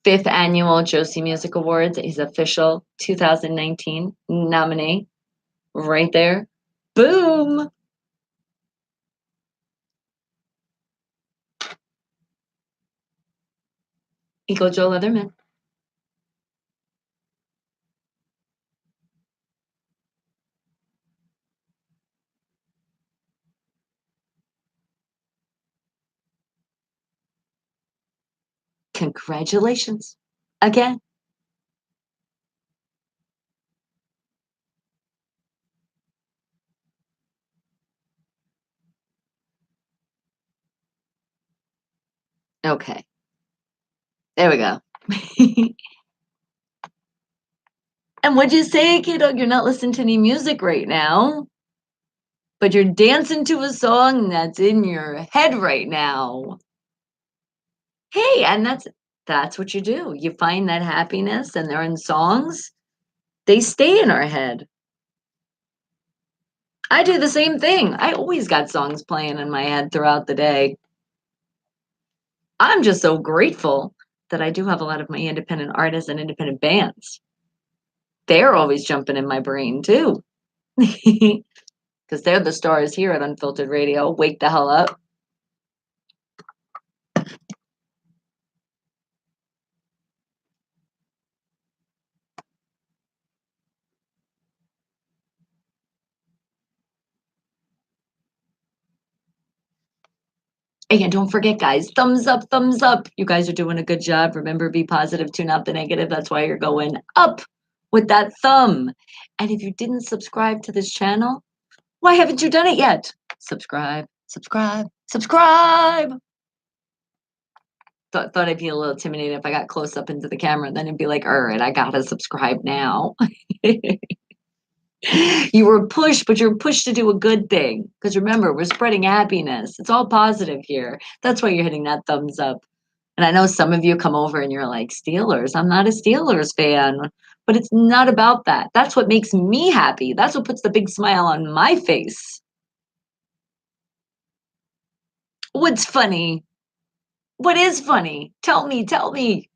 Fifth annual Josie Music Awards. He's official 2019 nominee. Right there. Boom. Equal Joe Leatherman. Congratulations again. Okay. There we go. And what'd you say, kiddo? You're not listening to any music right now, but you're dancing to a song that's in your head right now. Hey, and that's what you do. You find that happiness and they're in songs, they stay in our head. I do the same thing. I always got songs playing in my head throughout the day. I'm just so grateful that I do have a lot of my independent artists and independent bands. They're always jumping in my brain too. Because they're the stars here at Unfiltered Radio. Wake the hell up. And don't forget, guys, thumbs up, thumbs up. You guys are doing a good job. Remember, be positive, tune out the negative. That's why you're going up with that thumb. And if you didn't subscribe to this channel, why haven't you done it yet? Subscribe, subscribe, subscribe. Thought I'd be a little intimidated if I got close up into the camera. Then it'd be like, all right, I gotta subscribe now. You were pushed, but you're pushed to do a good thing. Because remember, we're spreading happiness. It's all positive here. That's why you're hitting that thumbs up. And I know some of you come over and you're like, Steelers, I'm not a Steelers fan. But it's not about that. That's what makes me happy. That's what puts the big smile on my face. What's funny? What is funny? Tell me, tell me.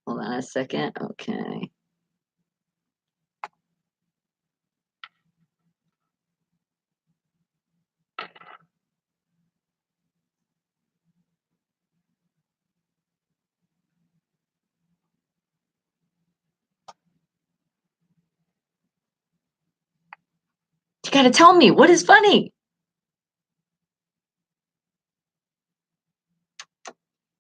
Hold on a second. Okay. You got to tell me what is funny.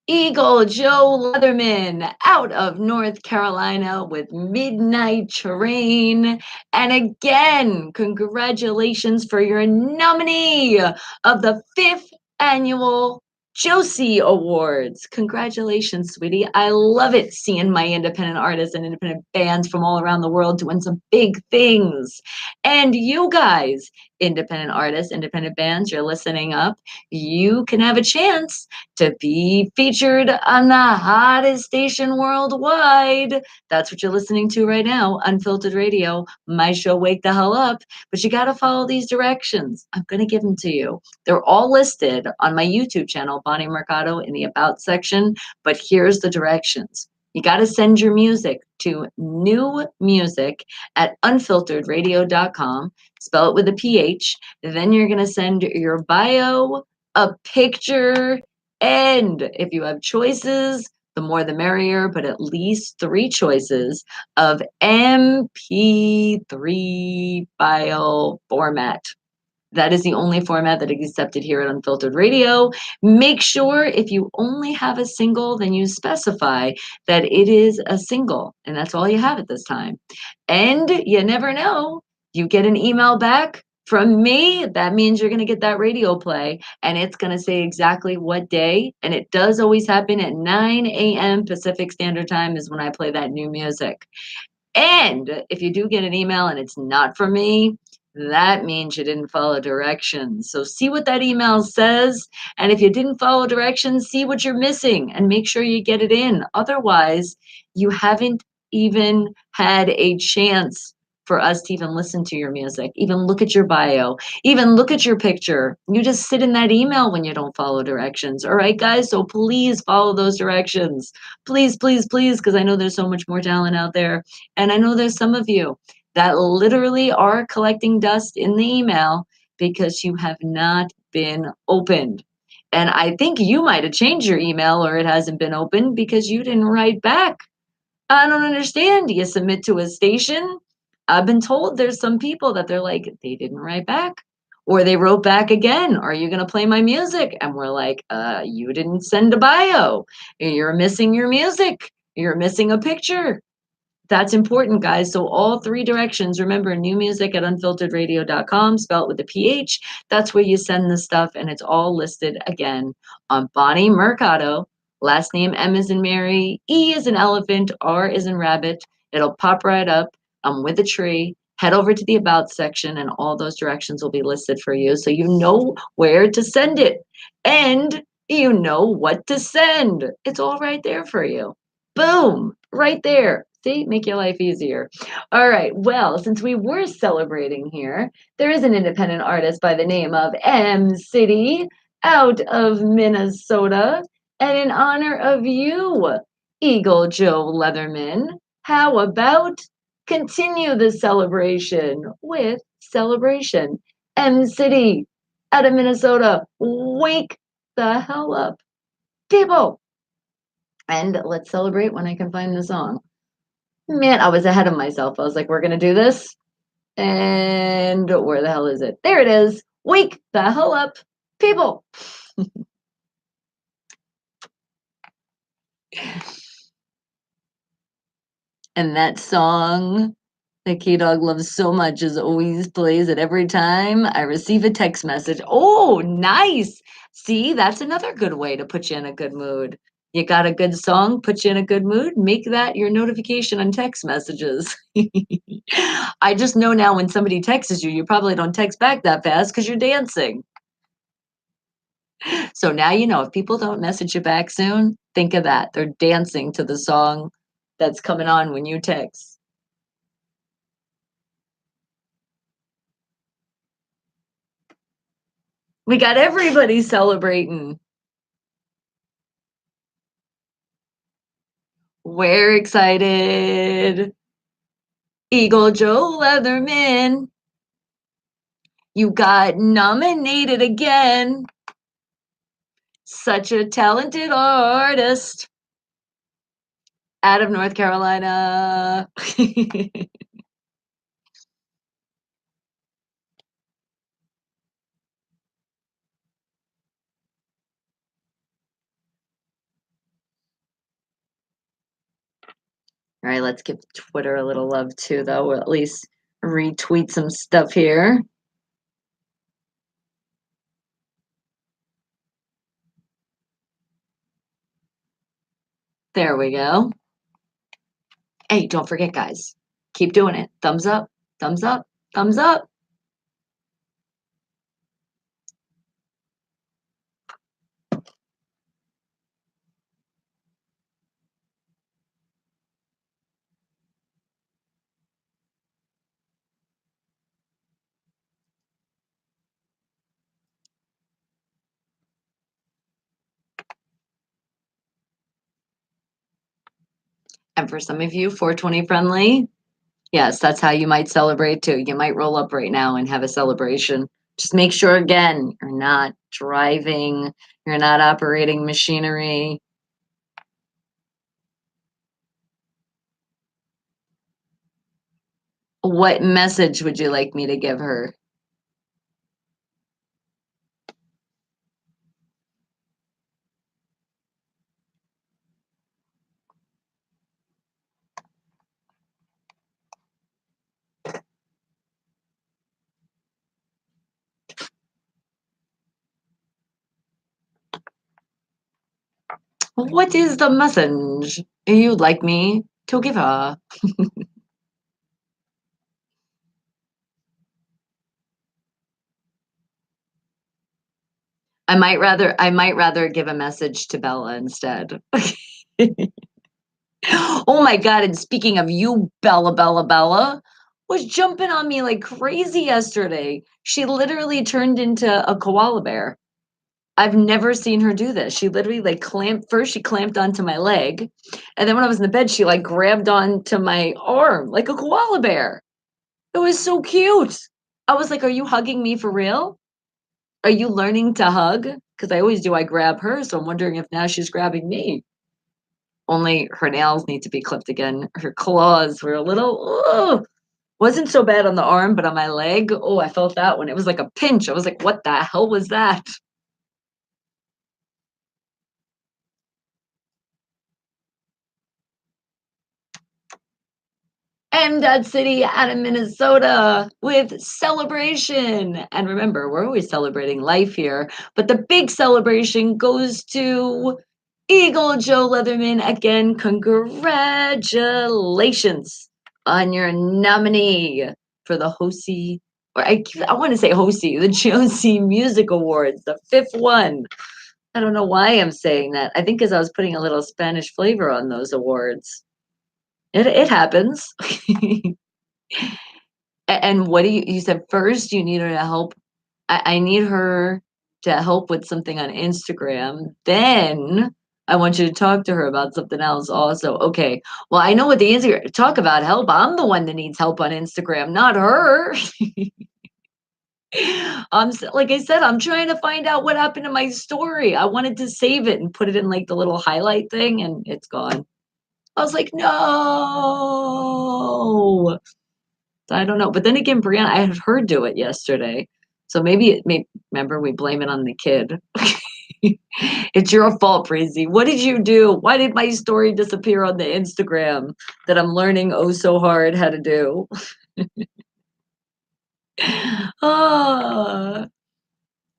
Eagle Joe Leatherman out of North Carolina with Midnight Train. And again, congratulations for your nominee of the 5th annual Josie Awards. Congratulations, sweetie. I love it seeing my independent artists and independent bands from all around the world doing some big things. And you guys, independent artists, independent bands, you're listening up. You can have a chance to be featured on the hottest station worldwide. That's what you're listening to right now, Unfiltered Radio, my show, Wake the Hell Up. But you got to follow these directions. I'm going to give them to you. They're all listed on my YouTube channel, Bonnie Mercado, in the About section. But here's the directions. You got to send your music to new music at unfilteredradio.com. Spell it with a PH. Then you're going to send your bio, a picture, and if you have choices, the more the merrier, but at least 3 choices of MP3 file format. That is the only format that is accepted here at Unfiltered Radio. Make sure if you only have a single, then you specify that it is a single, and that's all you have at this time. And you never know, you get an email back from me, that means you're going to get that radio play, and it's going to say exactly what day. And it does always happen at 9 a.m. Pacific Standard Time is when I play that new music. And if you do get an email and it's not from me, that means you didn't follow directions. So see what that email says. And if you didn't follow directions, see what you're missing and make sure you get it in. Otherwise, you haven't even had a chance for us to even listen to your music, even look at your bio, even look at your picture. You just sit in that email when you don't follow directions. All right, guys? So please follow those directions. Please, please, please, because I know there's so much more talent out there. And I know there's some of you that literally are collecting dust in the email because you have not been opened. And I think you might have changed your email or it hasn't been opened because you didn't write back. I don't understand. You submit to a station, I've been told there's some people that they're like, they didn't write back. Or they wrote back again, are you gonna play my music? And we're like, you didn't send a bio. You're missing your music. You're missing a picture. That's important, guys. So all three directions. Remember, new music at unfilteredradio.com, spelled with a PH. That's where you send the stuff, and it's all listed again on Bonnie Mercado. Last name M is in Mary, E is in elephant, R is in rabbit. It'll pop right up. I'm with a tree. Head over to the about section, and all those directions will be listed for you, so you know where to send it, and you know what to send. It's all right there for you. Boom, right there. See, make your life easier. All right. Well, since we were celebrating here, there is an independent artist by the name of M City out of Minnesota. And in honor of you, Eagle Joe Leatherman, how about continue the celebration with celebration? M City out of Minnesota, wake the hell up, people. And let's celebrate when I can find the song. Man, I was ahead of myself. I was like, we're going to do this. And where the hell is it? There it is. Wake the hell up, people. And that song that K Dog loves so much is always plays it every time I receive a text message. Oh, nice. See, that's another good way to put you in a good mood. You got a good song, put you in a good mood, make that your notification on text messages. I just know now when somebody texts you, you probably don't text back that fast because you're dancing. So now you know if people don't message you back soon, think of that. They're dancing to the song that's coming on when you text. We got everybody celebrating. We're excited. Eagle Joe Leatherman, you got nominated again. Such a talented artist out of North Carolina. All right, let's give Twitter a little love too, though. We'll at least retweet some stuff here. There we go. Hey, don't forget, guys. Keep doing it. Thumbs up, thumbs up, thumbs up. And for some of you, 420 friendly, yes, that's how you might celebrate too. You might roll up right now and have a celebration. Just make sure, again, you're not driving, you're not operating machinery. What message would you like me to give her? What is the message you'd like me to give her? I might rather give a message to Bella instead. Oh my God, and speaking of you, Bella was jumping on me like crazy yesterday. She literally turned into a koala bear. I've never seen her do this. She literally like she clamped onto my leg, and then when I was in the bed, she like grabbed onto my arm like a koala bear. It was so cute. I was like, "Are you hugging me for real? Are you learning to hug?" Because I always do. I grab her, so I'm wondering if now she's grabbing me. Only her nails need to be clipped again. Her claws were a little. Ugh. Wasn't so bad on the arm, but on my leg, oh, I felt that one. It was like a pinch. I was like, "What the hell was that?" M. Dot City out of Minnesota with celebration. And remember, we're always celebrating life here, but the big celebration goes to Eagle Joe Leatherman. Again, congratulations on your nominee for the Hosi, or I want to say Hosi, the Josie Music Awards, the fifth one. I don't know why I'm saying that. I think because I was putting a little Spanish flavor on those awards. It happens. And what do you said first you need her to help. I need her to help with something on Instagram. Then I want you to talk to her about something else also. Okay. Well, I know what the Instagram talk about help. I'm the one that needs help on Instagram, not her. Like I said, I'm trying to find out what happened to my story. I wanted to save it and put it in like the little highlight thing, and it's gone. I was like, no. I don't know. But then again, Brianna, I had her do it yesterday. So maybe it may remember we blame it on the kid. It's your fault, Breezy. What did you do? Why did my story disappear on the Instagram that I'm learning oh so hard how to do? Ah.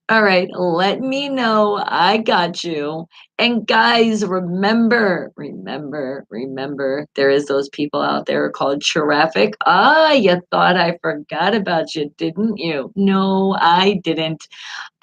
All right, let me know. I got you. And guys, remember, there is those people out there called traffic. Ah, you thought I forgot about you, didn't you? No, I didn't.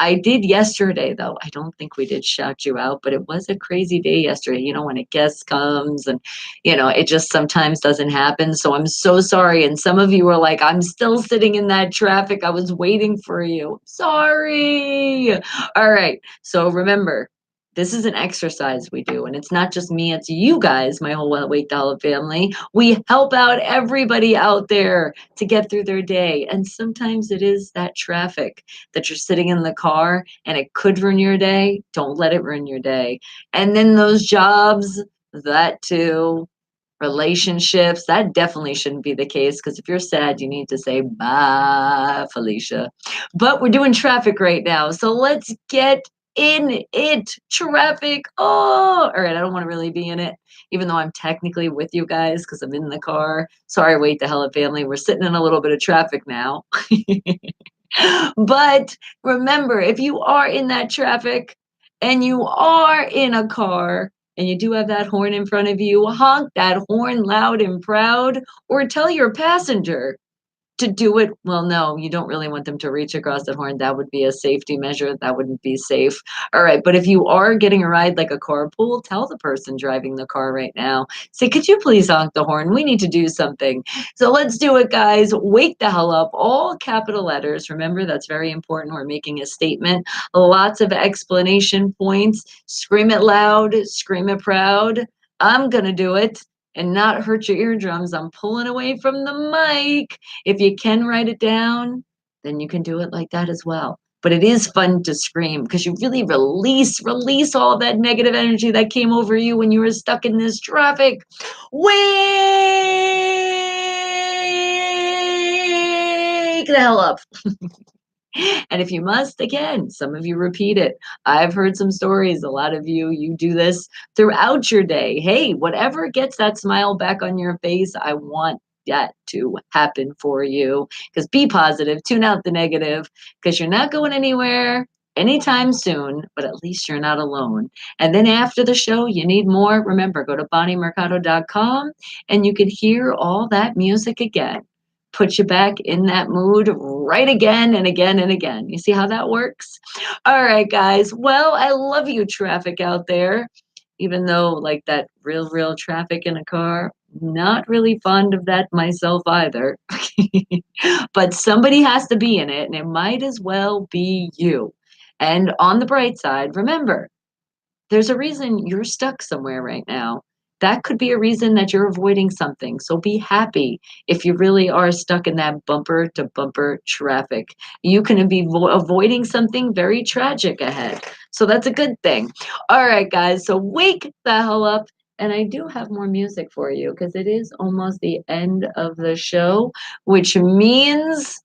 I did yesterday, though. I don't think we did shout you out, but it was a crazy day yesterday. You know, when a guest comes and, it just sometimes doesn't happen. So I'm so sorry. And some of you were like, I'm still sitting in that traffic. I was waiting for you. Sorry. All right. So remember, this is an exercise we do, and it's not just me, it's you guys, my whole Wake the Hell Up family. We help out everybody out there to get through their day. And sometimes it is that traffic that you're sitting in the car and it could ruin your day. Don't let it ruin your day. And then those jobs, that too, relationships, that definitely shouldn't be the case because if you're sad, you need to say bye, Felicia. But we're doing traffic right now. So let's get in it. Traffic. Oh, all right. I don't want to really be in it, even though I'm technically with you guys because I'm in the car. Sorry, wait the hell up, family. We're sitting in a little bit of traffic now. But remember, if you are in that traffic and you are in a car and you do have that horn in front of you, honk that horn loud and proud, or tell your passenger to do it. Well, no, you don't really want them to reach across the horn. That would be a safety measure. That wouldn't be safe. All right. But if you are getting a ride like a carpool, tell the person driving the car right now. Say, could you please honk the horn? We need to do something. So let's do it, guys. Wake the hell up. All capital letters. Remember, that's very important. We're making a statement. Lots of explanation points. Scream it loud. Scream it proud. I'm going to do it and not hurt your eardrums. I'm pulling away from the mic. If you can write it down, then you can do it like that as well. But it is fun to scream because you really release all that negative energy that came over you when you were stuck in this traffic. Wake the hell up. And if you must, again, some of you repeat it. I've heard some stories. A lot of you do this throughout your day. Hey, whatever gets that smile back on your face, I want that to happen for you. Because be positive, tune out the negative, because you're not going anywhere anytime soon, but at least you're not alone. And then after the show, you need more. Remember, go to bonniemercado.com and you can hear all that music again. Put you back in that mood right again and again and again. You see how that works? All right, guys. Well, I love you, traffic out there. Even though, like that real traffic in a car, not really fond of that myself either. But somebody has to be in it, and it might as well be you. And on the bright side, remember, there's a reason you're stuck somewhere right now. That could be a reason that you're avoiding something. So be happy if you really are stuck in that bumper to bumper traffic. You can be avoiding something very tragic ahead. So that's a good thing. All right, guys. So wake the hell up And I do have more music for you because it is almost the end of the show, which means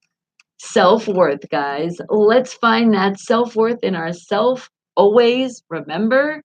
self-worth, guys. Let's find that self-worth in ourself always. Remember,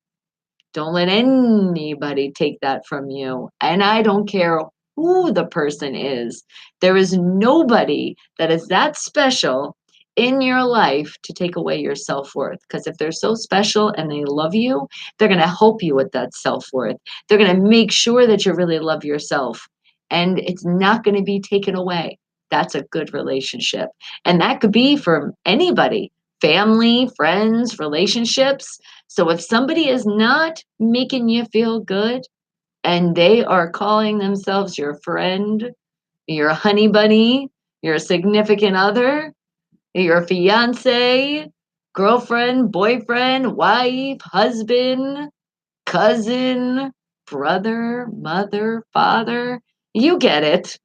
don't let anybody take that from you. And I don't care who the person is. There is nobody that is that special in your life to take away your self worth. Because if they're so special and they love you, they're going to help you with that self worth. They're going to make sure that you really love yourself. And it's not going to be taken away. That's a good relationship. And that could be from anybody, family, friends, relationships. So if somebody is not making you feel good and they are calling themselves your friend, your honey bunny, your significant other, your fiance, girlfriend, boyfriend, wife, husband, cousin, brother, mother, father, you get it,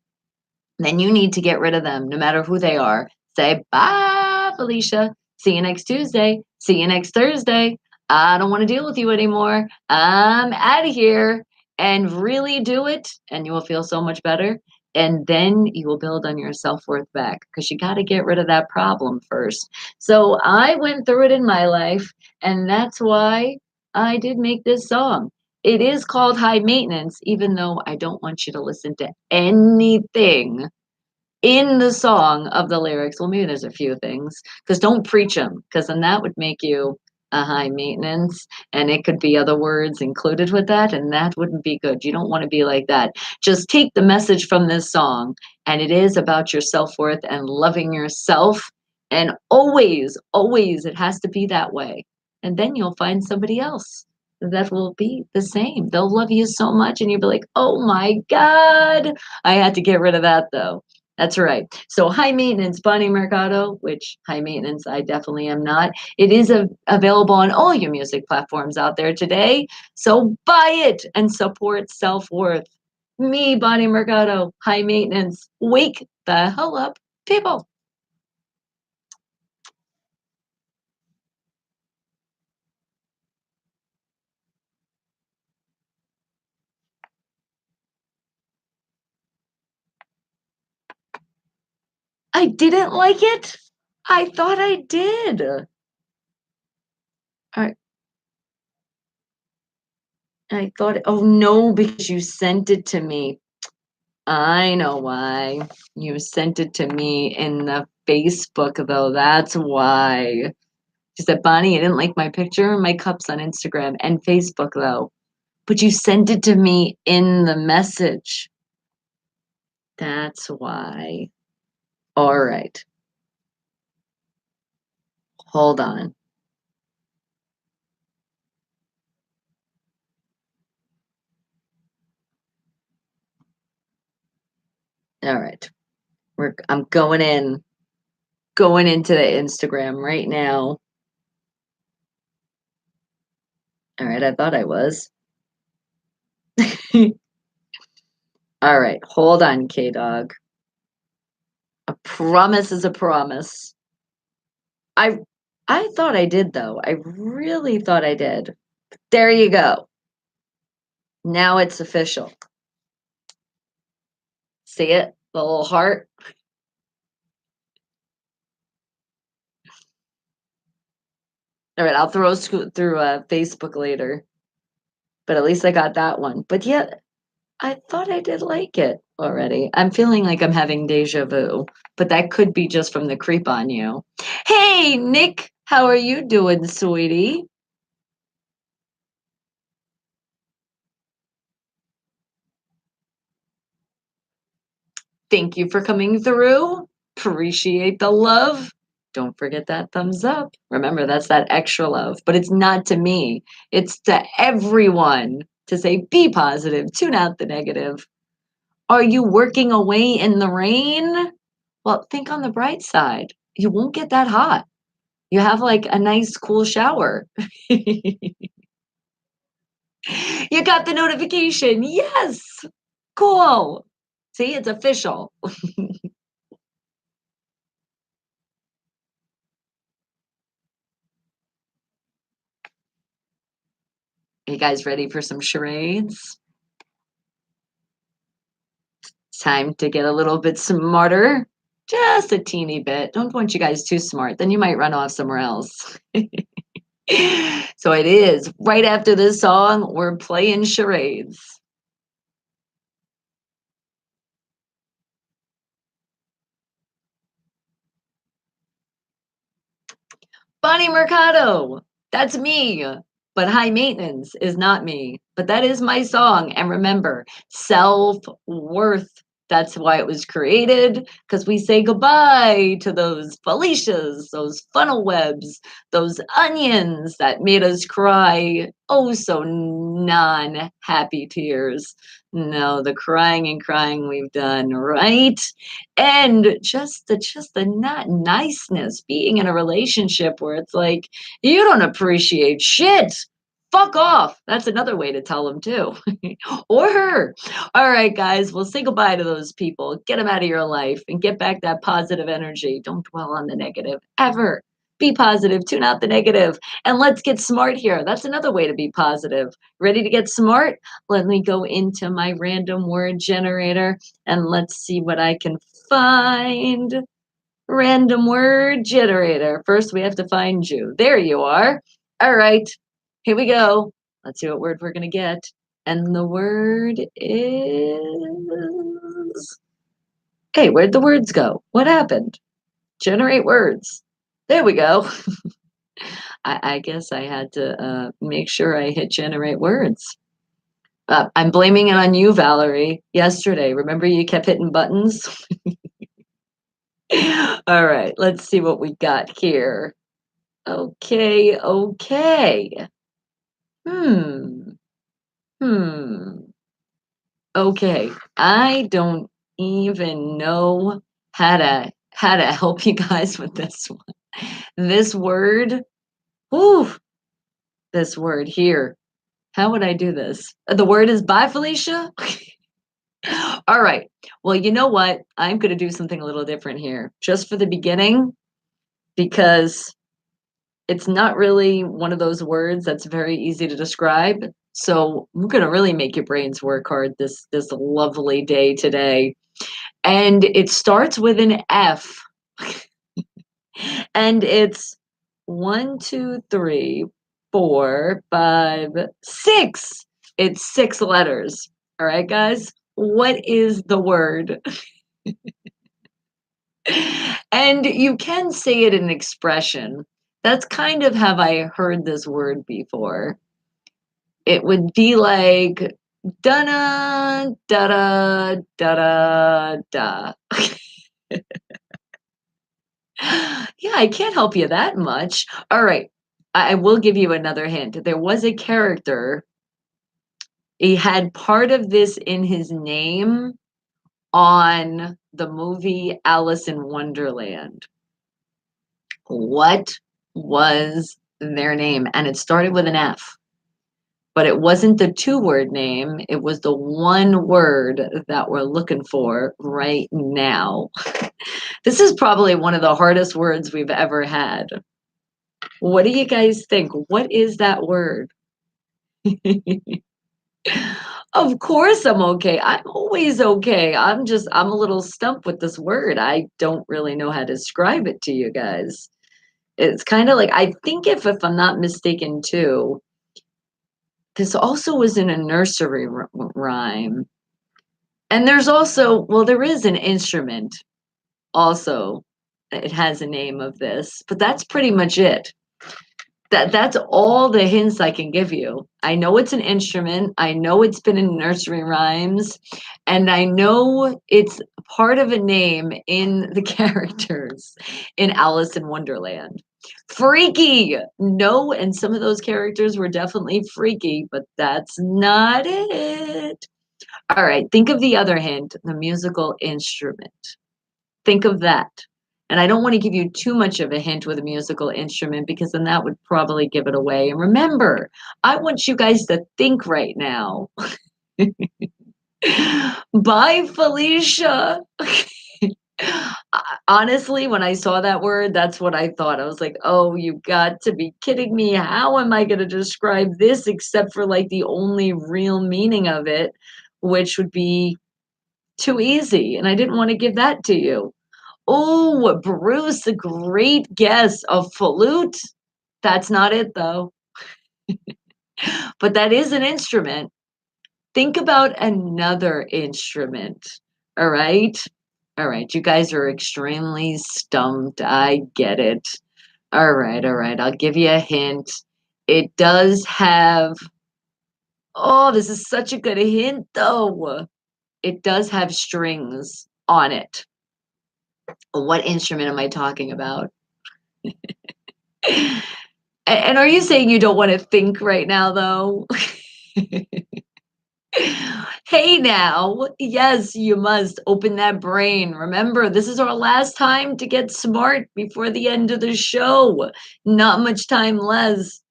then you need to get rid of them no matter who they are. Say, bye, Felicia. See you next Tuesday. See you next Thursday. I don't want to deal with you anymore. I'm out of here. And really do it, and you will feel so much better. And then you will build on your self worth back because you got to get rid of that problem first. So I went through it in my life, and that's why I did make this song. It is called High Maintenance, even though I don't want you to listen to anything in the song of the lyrics. Well, maybe there's a few things, because don't preach them, because then that would make you a high maintenance, and it could be other words included with that, and that wouldn't be good. You don't want to be like that. Just take the message from this song, and it is about your self-worth and loving yourself, and always, always it has to be that way. And then you'll find somebody else that will be the same. They'll love you so much, and you'll be like, oh my God, I had to get rid of that though. That's right. So high maintenance, Bonnie Mercado, which high maintenance I definitely am not. It is available on all your music platforms out there today. So buy it and support self-worth. Me, Bonnie Mercado, high maintenance. Wake the hell up, people. I didn't like it. I thought I did. I, I thought, oh no, because you sent it to me. I know why. You sent it to me in the Facebook, though. That's why. She said, Bonnie, you didn't like my picture and my cups on Instagram and Facebook, though. But you sent it to me in the message. That's why. All right. Hold on. All right. I'm going into the Instagram right now. All right, I thought I was. All right, hold on, K Dog. A promise is a promise. I I thought I did though. I really thought I did. There you go. Now it's official. See it? The little heart. All right, I'll throw through Facebook later. But at least I got that one. But yet, I thought I did like it already. I'm feeling like I'm having deja vu, but that could be just from the creep on you. Hey, Nick, how are you doing, sweetie? Thank you for coming through. Appreciate the love. Don't forget that thumbs up. Remember, that's that extra love, but it's not to me, it's to everyone to say, be positive, tune out the negative. Are you working away in the rain? Well, think on the bright side. You won't get that hot. You have like a nice cool shower. You got the notification. Yes. Cool. See, it's official. Are you guys ready for some charades? It's time to get a little bit smarter. Just a teeny bit. Don't want you guys too smart. Then you might run off somewhere else. So it is. Right after this song, we're playing charades. Bonnie Mercado, that's me. But high maintenance is not me. But that is my song. And remember, self worth. That's why it was created, because we say goodbye to those Felicias, those funnel webs, those onions that made us cry. Oh, so non happy tears. No, the crying and crying we've done, right? And just the not niceness, being in a relationship where it's like you don't appreciate shit, fuck off. That's another way to tell them too. Or her. All right, guys, we'll say goodbye to those people, get them out of your life and get back that positive energy. Don't dwell on the negative ever. Be positive, tune out the negative, and let's get smart here. That's another way to be positive. Ready to get smart? Let me go into my random word generator and let's see what I can find. Random word generator. First, we have to find you. There you are. All right, here we go. Let's see what word we're going to get. And the word is. Hey, where'd the words go? What happened? Generate words. There we go. I guess I had to make sure I hit generate words. I'm blaming it on you, Valerie. Yesterday, remember you kept hitting buttons? All right, let's see what we got here. Okay, okay. Hmm, hmm. Okay, I don't even know how to help you guys with this one. This word, whew, this word here. How would I do this? The word is bye, Felicia. All right. Well, you know what? I'm going to do something a little different here, just for the beginning, because it's not really one of those words that's very easy to describe. So I'm gonna really make your brains work hard this lovely day today. And it starts with an F. And it's 1, 2, 3, 4, 5, 6. It's 6 letters. All right, guys. What is the word? And you can say it in an expression. That's kind of have I heard this word before. It would be like da da da da da. Yeah, I can't help you that much. All right. I will give you another hint. There was a character. He had part of this in his name on the movie Alice in Wonderland. What was their name? And it started with an F. But it wasn't the two-word name. It was the one word that we're looking for right now. This is probably one of the hardest words we've ever had. What do you guys think? What is that word? Of course I'm okay. I'm always okay. I'm a little stumped with this word. I don't really know how to describe it to you guys. It's kind of like, I think if I'm not mistaken too, this also was in a nursery rhyme. And there's also, well, there is an instrument also. It has a name of this, but that's pretty much it. That's all the hints I can give you. I know it's an instrument. I know it's been in nursery rhymes, and I know it's part of a name in the characters in Alice in Wonderland. Freaky. No, and some of those characters were definitely freaky, but that's not it. All right, think of the other hint, the musical instrument. Think of that. And I don't want to give you too much of a hint with a musical instrument because then that would probably give it away. And remember, I want you guys to think right now. Bye, Felicia. Honestly, when I saw that word, that's what I thought. I was like, "Oh, you got to be kidding me. How am I gonna describe this except for, like, the only real meaning of it, which would be too easy," and I didn't wanna give that to you. Oh, Bruce, a great guess. A flute? That's not it, though, but that is an instrument. Think about another instrument, alright? Alright, you guys are extremely stumped, I get it. Alright, I'll give you a hint. It does have oh, this is such a good hint, though. It does have strings on it. What instrument am I talking about? And are you saying you don't wanna think right now, though? Hey now, yes, you must open that brain. Remember, this is our last time to get smart before the end of the show. Not much time less.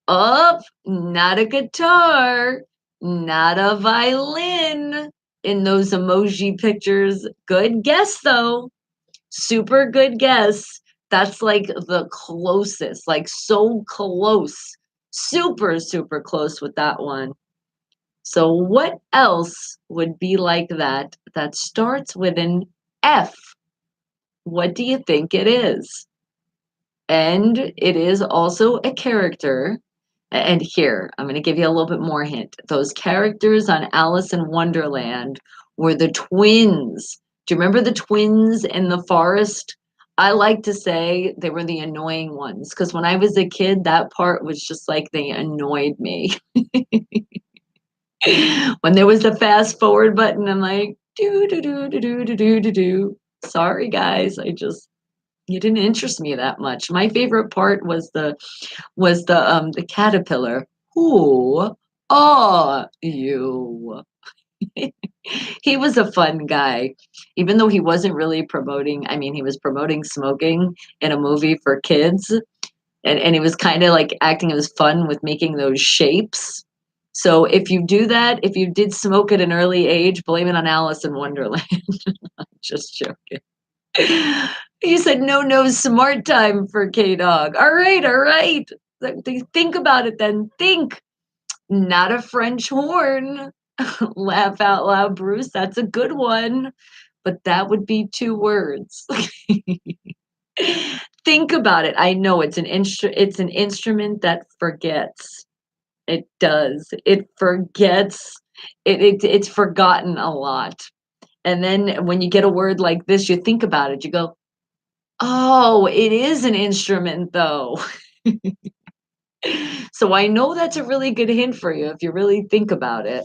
Up, not a guitar, not a violin in those emoji pictures. Good guess, though. Super good guess. That's like the closest, like so close. Super, super close with that one. So, what else would be like that that starts with an F? What do you think it is? And it is also a character. And here, I'm going to give you a little bit more hint. Those characters on Alice in Wonderland were the twins. Do you remember the twins in the forest? I like to say they were the annoying ones because when I was a kid, that part was just like they annoyed me. When there was the fast forward button, I'm like, do do do do do do do do do. Sorry, guys, I just you didn't interest me that much. My favorite part was the caterpillar. Who are you? He was a fun guy, even though he wasn't really promoting. I mean, he was promoting smoking in a movie for kids, and he was kind of like acting it was fun with making those shapes. So if you do that, if you did smoke at an early age, blame it on Alice in Wonderland. Just joking. You said no, no smart time for K Dog. All right. Think about it then. Think. Not a French horn. Laugh out loud, Bruce. That's a good one. But that would be two words. Think about it. I know it's an instrument that forgets. It does. It forgets. It's forgotten a lot. And then when you get a word like this, you think about it. You go, "Oh, it is an instrument though." So I know that's a really good hint for you if you really think about it.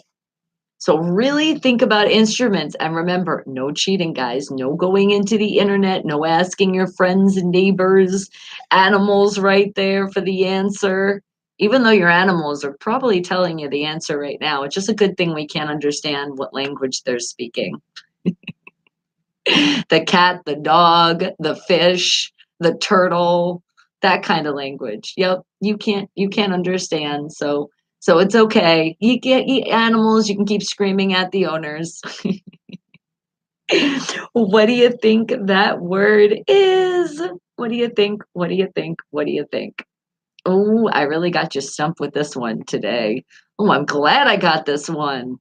So really think about instruments and remember, no cheating, guys. No going into the internet, no asking your friends and neighbors, animals right there for the answer. Even though your animals are probably telling you the answer right now, it's just a good thing we can't understand what language they're speaking. The cat, the dog, the fish, the turtle, that kind of language. Yep, you can't understand. So it's okay. You get eat animals, you can keep screaming at the owners. What do you think that word is? What do you think? What do you think? What do you think? Oh, I really got you stumped with this one today. Oh, I'm glad I got this one.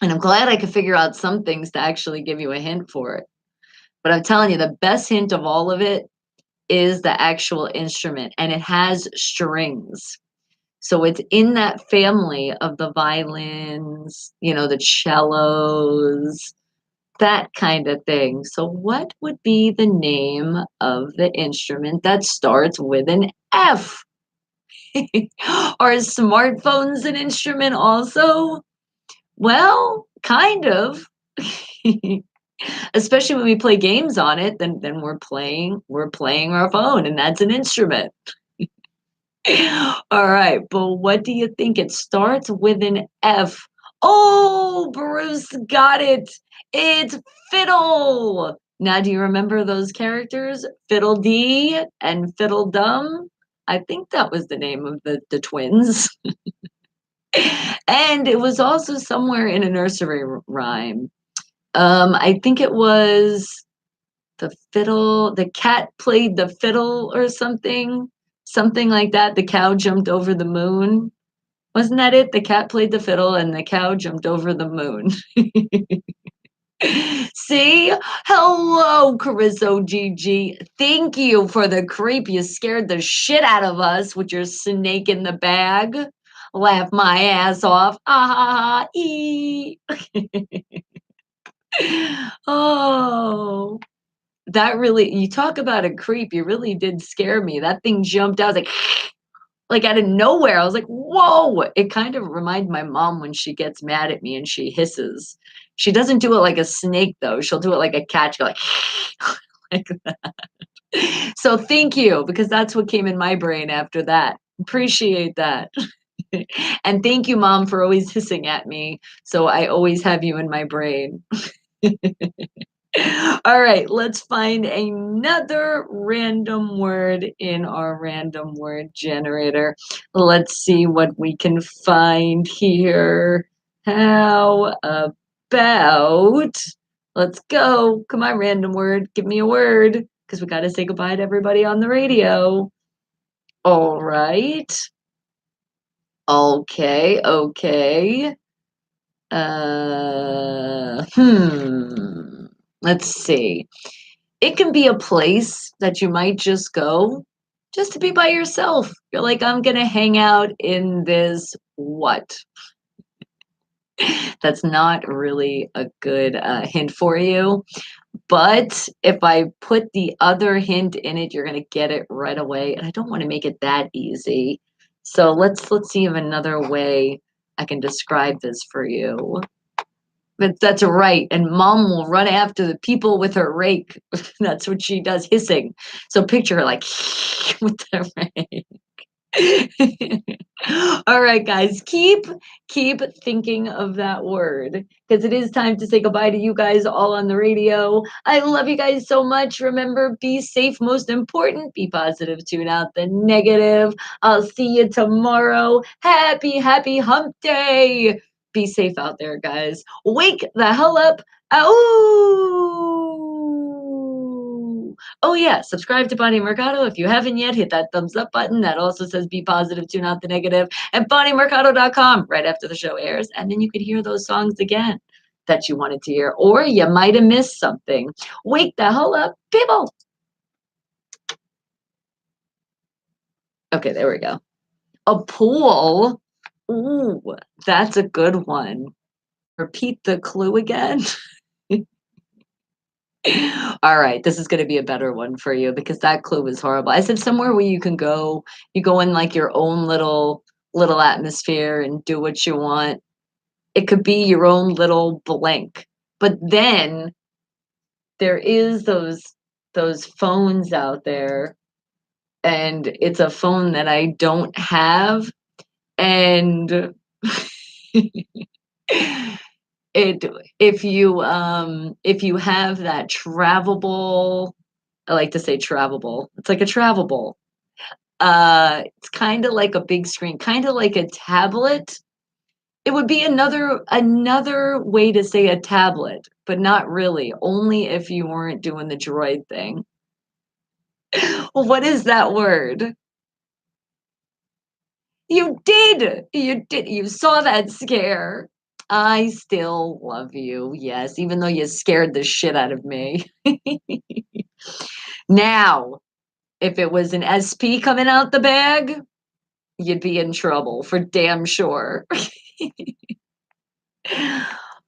And I'm glad I could figure out some things to actually give you a hint for it. But I'm telling you, the best hint of all of it is the actual instrument, and it has strings. So it's in that family of the violins, the cellos, that kind of thing. So what would be the name of the instrument that starts with an F? Are smartphones an instrument also? Well, kind of. Especially when we play games on it, then we're playing our phone, and that's an instrument. All right, but what do you think? It starts with an F. Oh, Bruce got it. It's Fiddle. Now, do you remember those characters? Fiddle Dee and Fiddle Dum? I think that was the name of the twins. And it was also somewhere in a nursery rhyme. I think it was the fiddle, the cat played the fiddle or something, something like that. The cow jumped over the moon. Wasn't that it? The cat played the fiddle and the cow jumped over the moon. See? Hello, Carissa GG. Thank you for the creep. You scared the shit out of us with your snake in the bag. Laugh my ass off. Ah ha ha ee. Oh, that really, you talk about a creep. You really did scare me. That thing jumped. I was like out of nowhere. I was like, whoa. It kind of reminded my mom when she gets mad at me and she hisses. She doesn't do it like a snake though. She'll do it like a cat. She'll go like that. So thank you, because that's what came in my brain after that. Appreciate that. And thank you, Mom, for always hissing at me. So I always have you in my brain. All right, let's find another random word in our random word generator. Let's see what we can find here. How about, let's go. Come on, random word. Give me a word, because we got to say goodbye to everybody on the radio. All right. Okay, okay. Let's see. It can be a place that you might just go just to be by yourself. You're like, I'm gonna hang out in this what? That's not really a good hint for you. But if I put the other hint in it, you're gonna get it right away. And I don't want to make it that easy. So let's see if another way I can describe this for you. But that's right. And mom will run after the people with her rake. That's what she does, hissing. So picture her like with the rake. All right, guys, keep thinking of that word, because it is time to say goodbye to you guys all on the radio. I love you guys so much. Remember, be safe, most important. Be positive, tune out the negative. I'll see you tomorrow. Happy hump day. Be safe out there, guys. Wake the hell up. Ow! Oh yeah, subscribe to Bonnie Mercado. If you haven't yet, hit that thumbs up button. That also says be positive, tune out the negative. And BonnieMercado.com right after the show airs. And then you could hear those songs again that you wanted to hear. Or you might have missed something. Wake the hell up, people. Okay, there we go. A pool. Ooh, that's a good one. Repeat the clue again. All right, this is going to be a better one for you, because that clue was horrible. I said somewhere where you can go, you go in like your own little atmosphere and do what you want. It could be your own little blank. But then there is those phones out there, and it's a phone that I don't have, and it if you have that travelable, I like to say travelable. It's like a travelable. It's kind of like a big screen, kind of like a tablet. It would be another way to say a tablet, but not really. Only if you weren't doing the droid thing. Well, what is that word? You did. You did. You saw that scare. I still love you. Yes, even though you scared the shit out of me. Now, if it was an SP coming out the bag, you'd be in trouble for damn sure.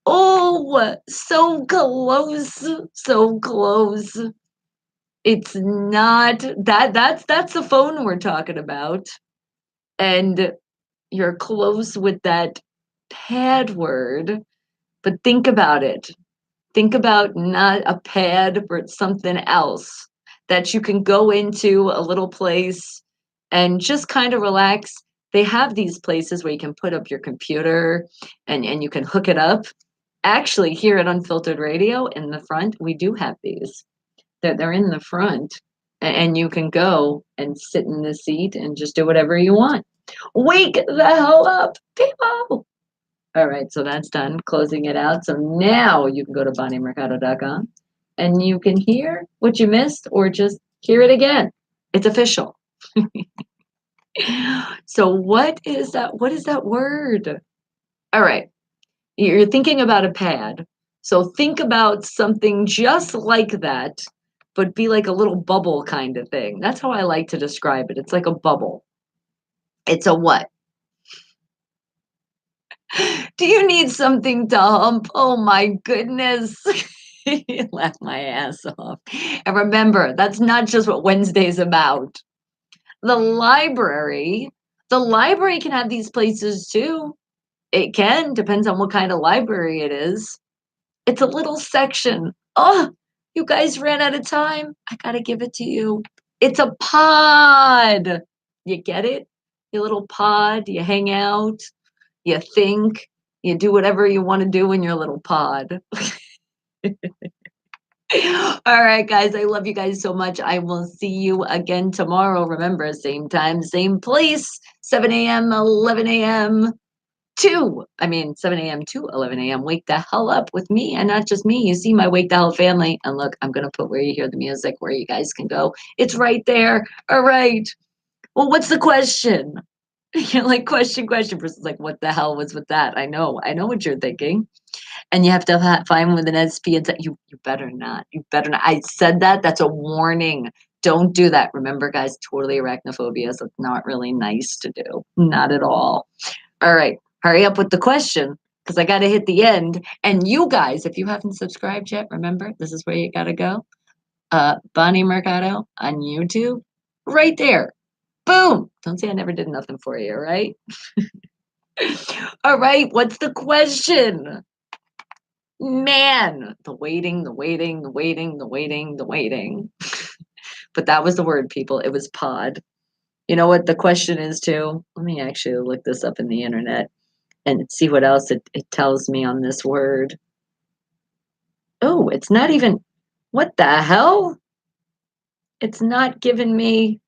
Oh, so close, so close. It's not that's the phone we're talking about. And you're close with that pad word, but think about it. Think about not a pad, but something else that you can go into a little place and just kind of relax. They have these places where you can put up your computer and you can hook it up. Actually, here at Unfiltered Radio in the front, we do have these. They're in the front, and you can go and sit in the seat and just do whatever you want. Wake the hell up, people! All right, so that's done. Closing it out. So now you can go to bonniemercado.com and you can hear what you missed or just hear it again. It's official. So what is that? What is that word? All right. You're thinking about a pad. So think about something just like that, but be like a little bubble kind of thing. That's how I like to describe it. It's like a bubble. It's a what? Do you need something to hump? Oh my goodness. Laugh my ass off. And remember, that's not just what Wednesday's about. The library, the library can have these places too. It can, depends on what kind of library it is. It's a little section. Oh, you guys ran out of time. I gotta give it to you. It's a pod. You get it? Your little pod. You hang out. You think. You do whatever you want to do in your little pod. All right, guys. I love you guys so much. I will see you again tomorrow. Remember, same time, same place, 7 a.m., 11 a.m. 7 a.m. to 11 a.m. Wake the hell up with me, and not just me. You see my Wake the Hell family. And look, I'm going to put where you hear the music, where you guys can go. It's right there. All right. Well, what's the question? You're like, question versus like, what the hell was with that? I know what you're thinking. And you have to find with an SP and say, you better not. You better not. I said that. That's a warning. Don't do that. Remember, guys, totally arachnophobia. So it's not really nice to do. Not at all. All right, hurry up with the question because I got to hit the end. And you guys, if you haven't subscribed yet, remember this is where you got to go. Bonnie Mercado on YouTube, right there. Boom. Don't say I never did nothing for you, right? All right, what's the question? Man, the waiting, the waiting, the waiting, the waiting, the waiting. But that was the word, people. It was pod. You know what the question is, too? Let me actually look this up in the internet and see what else it tells me on this word. Oh, it's not even, what the hell? It's not giving me,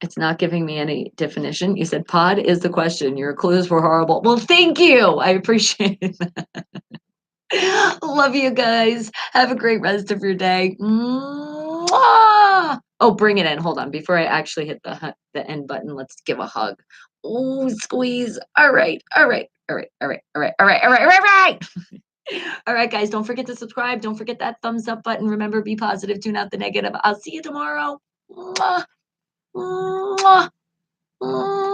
it's not giving me any definition. You said pod is the question. Your clues were horrible. Well, thank you. I appreciate it. Love you guys. Have a great rest of your day. Mwah! Oh, bring it in. Hold on. Before I actually hit the end button, let's give a hug. Oh, squeeze. All right. All right. All right. All right. All right. All right. All right. All right. All right. All right, guys, don't forget to subscribe. Don't forget that thumbs up button. Remember, be positive, tune out the negative. I'll see you tomorrow. Mwah, mwah, mwah.